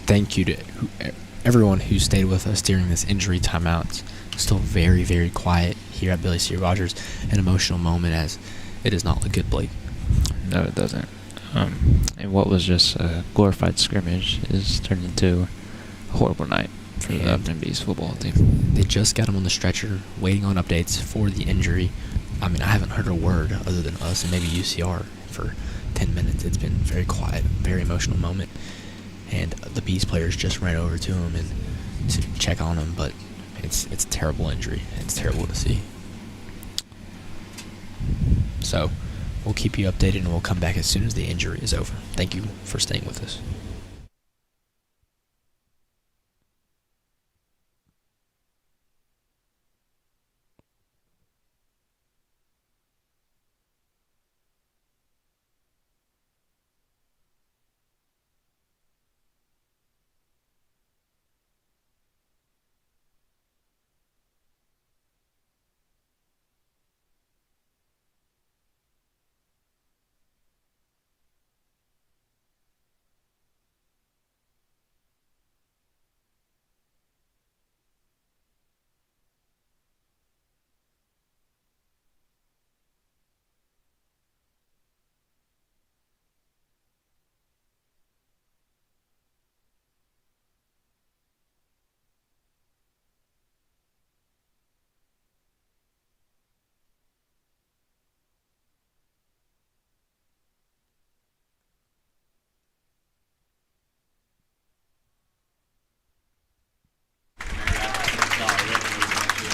thank you to everyone who stayed with us during this injury timeout. It's still very, very quiet here at Billy C. Rogers. An emotional moment, as it does not look good, Blake. No, it doesn't. And what was just a glorified scrimmage is turned into a horrible night for the Upperman Bees football team. They just got him on the stretcher, waiting on updates for the injury. I mean, I haven't heard a word other than us and maybe UCR for 10 minutes. It's been very quiet, very emotional moment. And the Bees players just ran over to him and to check on him, but it's a terrible injury. It's terrible to see. So we'll keep you updated, and we'll come back as soon as the injury is over. Thank you for staying with us.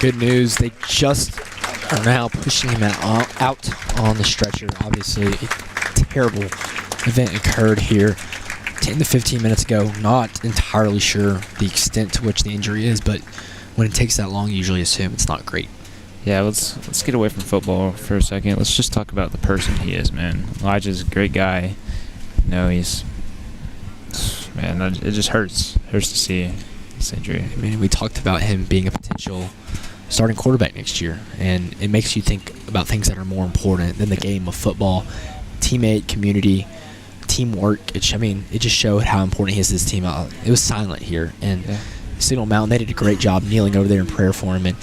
Good news. They just are now pushing him out on the stretcher. Obviously, a terrible event occurred here 10 to 15 minutes ago. Not entirely sure the extent to which the injury is, but when it takes that long, you usually assume it's not great. Yeah, let's get away from football for a second. Let's just talk about the person he is, man. Elijah's a great guy. It just hurts. Hurts to see this injury. I mean, we talked about him being a potential starting quarterback next year, and it makes you think about things that are more important than the game of football. Teammate, community, teamwork. It just showed how important he is to his team. It was silent here, and Signal Mountain, they did a great job kneeling over there in prayer for him. And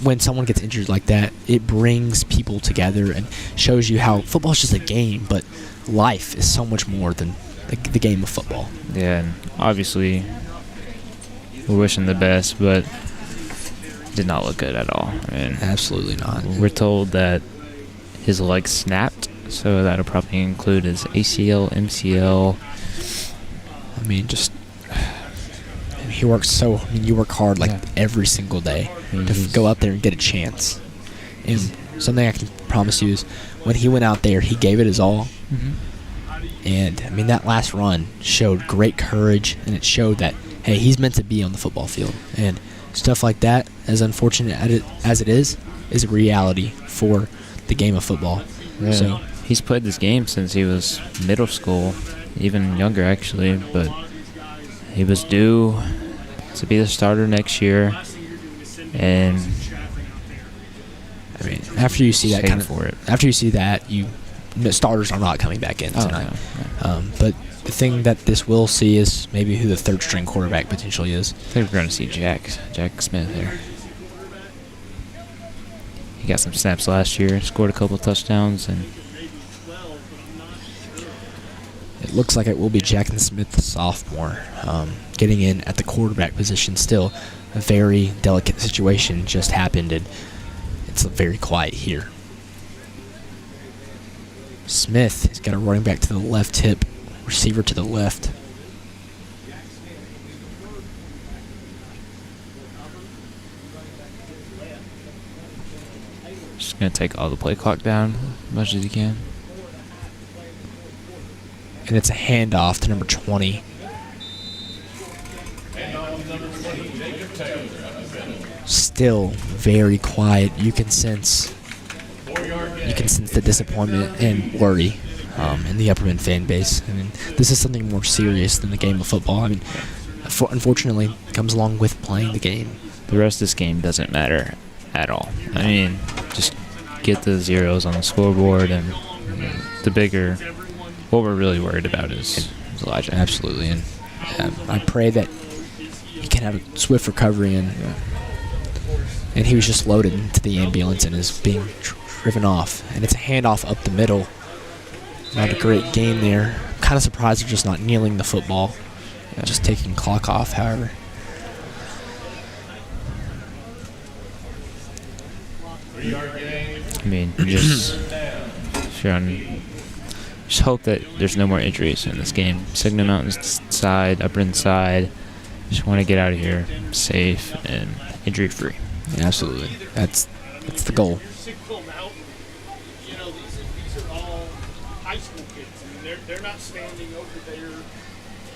when someone gets injured like that, it brings people together and shows you how football is just a game, but life is so much more than the game of football. Yeah, and obviously we're wishing the best, but did not look good at all. I mean, absolutely not. We're told that his leg snapped, so that'll probably include his ACL, MCL. I mean, he works you work hard every single day to go out there and get a chance. And something I can promise you is when he went out there, he gave it his all. Mm-hmm. And, I mean, that last run showed great courage, and it showed that, hey, he's meant to be on the football field. And stuff like that, as unfortunate as it is a reality for the game of football. Yeah. So he's played this game since he was middle school, even younger actually, but he was due to be the starter next year. And I mean, after you see that, starters are not coming back in tonight. No. But the thing that this will see is maybe who the third string quarterback potentially is. I think we're going to see Jack Smith there. He got some snaps last year, scored a couple of touchdowns, and it looks like it will be Jackson Smith, the sophomore, getting in at the quarterback position. Still, a very delicate situation just happened, and it's very quiet here. Smith has got a running back to the left hip, receiver to the left. Just going to take all the play clock down as much as he can. And it's a handoff to number 20. Still very quiet. You can sense the disappointment and worry in the Upperman fan base. I mean, this is something more serious than the game of football. I mean, unfortunately, it comes along with playing the game. The rest of this game doesn't matter at all. I mean, just get the zeros on the scoreboard, and what we're really worried about is Elijah. Absolutely, and I pray that he can have a swift recovery. And he was just loaded into the ambulance and is being driven off. And it's a handoff up the middle. Not a great gain there. Kind of surprised they're just not kneeling the football. Just taking clock off, however. I mean, just hope that there's no more injuries in this game. Signal Mountain's side, Upperman side, just want to get out of here safe and injury-free. Yeah, absolutely. That's the goal. Sigma Mountain, you know, these are all high school kids. I mean, they're not standing over there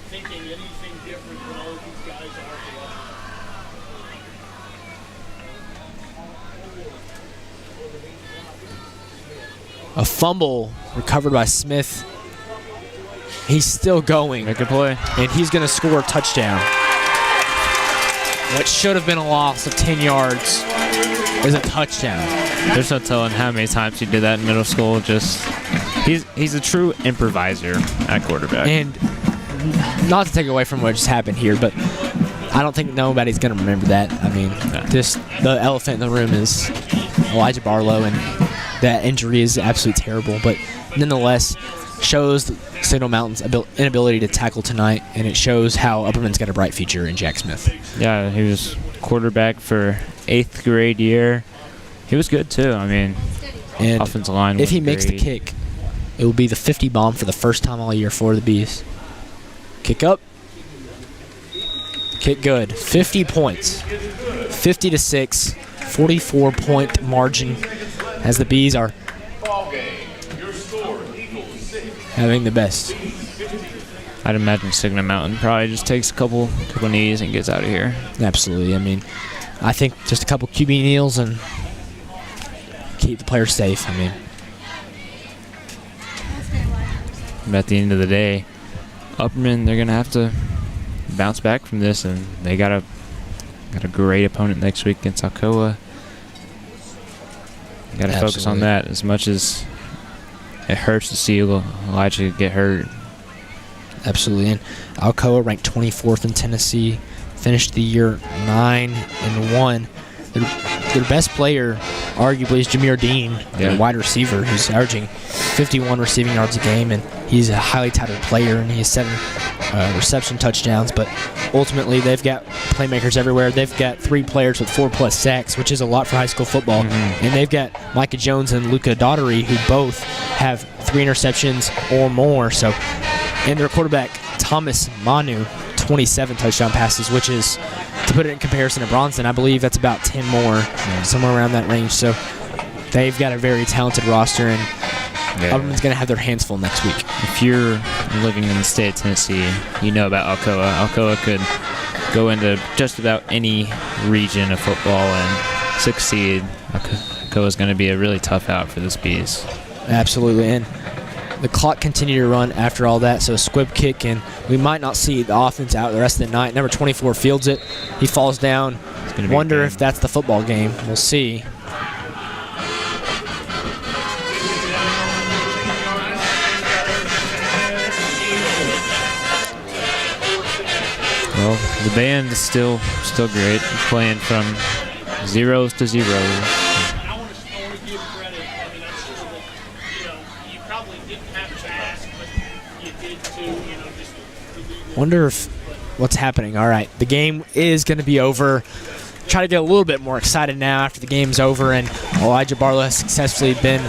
thinking anything different than all of these guys are. A fumble recovered by Smith. He's still going. Make a play. And he's going to score a touchdown. What should have been a loss of 10 yards is a touchdown. There's no telling how many times he did that in middle school. He's a true improviser at quarterback. And not to take away from what just happened here, but I don't think nobody's going to remember that. I mean, just the elephant in the room is Elijah Barlow, and that injury is absolutely terrible. But nonetheless, shows Signal Mountain's inability to tackle tonight, and it shows how Upperman's got a bright future in Jack Smith. Yeah, he was quarterback for 8th grade year. He was good too. I mean, and offensive line. If he makes the kick, it will be the 50 bomb for the first time all year for the Bees. Kick up. Kick good. 50 points. 50-6. 44-point margin as the Bees are having the best. I'd imagine Signal Mountain probably just takes a couple knees and gets out of here. Absolutely. I mean, I think just a couple QB kneels and keep the players safe. I mean, but at the end of the day, Upperman, they're gonna have to bounce back from this, and they got a great opponent next week against Alcoa. Got to focus on that as much as it hurts to see Elijah get hurt. Absolutely. And Alcoa ranked 24th in Tennessee, finished the year 9-1. Their best player, arguably, is Jameer Dean, their wide receiver, who's averaging 51 receiving yards a game, and he's a highly touted player, and he has 7 reception touchdowns. But ultimately, they've got playmakers everywhere. They've got 3 players with 4+ sacks, which is a lot for high school football. And they've got Micah Jones and Luka Daughtery, who both have 3 interceptions or more. So, and their quarterback, Thomas Manu, 27 touchdown passes, which is, to put it in comparison to Bronson, I believe that's about 10 more, somewhere around that range. So they've got a very talented roster, and Upperman's going to have their hands full next week. If you're living in the state of Tennessee, you know about Alcoa. Alcoa could go into just about any region of football and succeed. Alcoa is going to be a really tough out for this Bees. Absolutely, and the clock continued to run after all that, so a squib kick, and we might not see the offense out the rest of the night. Number 24 fields it. He falls down. Wonder if that's the football game. We'll see. Well, the band is still great, playing from zeros to zeros. I want to give credit. I mean, I'm sure that, you probably didn't have to ask, but you did too, just Wonder if what's happening. All right, the game is going to be over. Try to get a little bit more excited now after the game's over, and Elijah Barlow has successfully been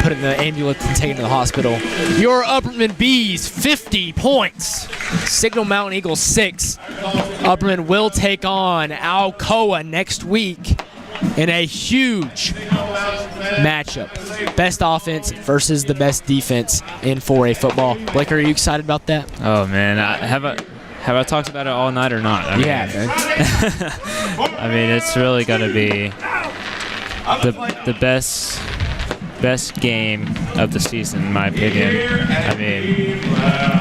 put in the ambulance and taken to the hospital. Your Upperman Bees, 50 points. Signal Mountain Eagles, 6. Upperman will take on Alcoa next week in a huge matchup. Best offense versus the best defense in 4A football. Blake, are you excited about that? Oh, man. Have I talked about it all night or not? I mean, I mean, it's really going to be the best game of the season, in my opinion. I mean,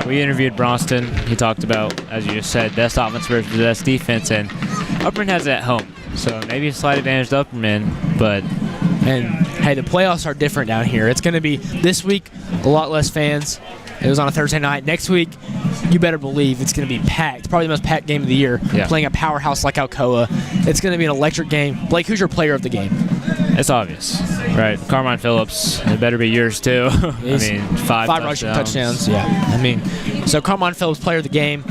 we interviewed Bronston. He talked about, as you just said, best offense versus best defense, and Upperman has it at home. So maybe a slight advantage to Upperman, but... And, hey, the playoffs are different down here. It's going to be, this week, a lot less fans. It was on a Thursday night. Next week, you better believe it's going to be packed. Probably the most packed game of the year. Yeah. Playing a powerhouse like Alcoa. It's going to be an electric game. Blake, who's your player of the game? It's obvious, right? Carmine Phillips. It better be yours too. I mean, five rushing touchdowns. Yeah. I mean, so Carmine Phillips, player of the game.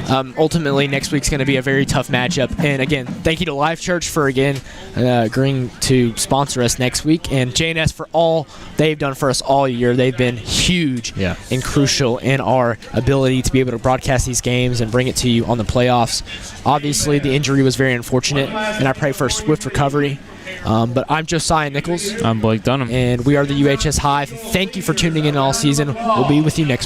Ultimately, next week's going to be a very tough matchup. And again, thank you to Life Church for agreeing to sponsor us next week, and JNS for all they've done for us all year. They've been huge and crucial in our ability to be able to broadcast these games and bring it to you on the playoffs. Obviously, the injury was very unfortunate, and I pray for a swift recovery. But I'm Josiah Nichols. I'm Blake Dunham. And we are the UHS Hive. Thank you for tuning in all season. We'll be with you next week.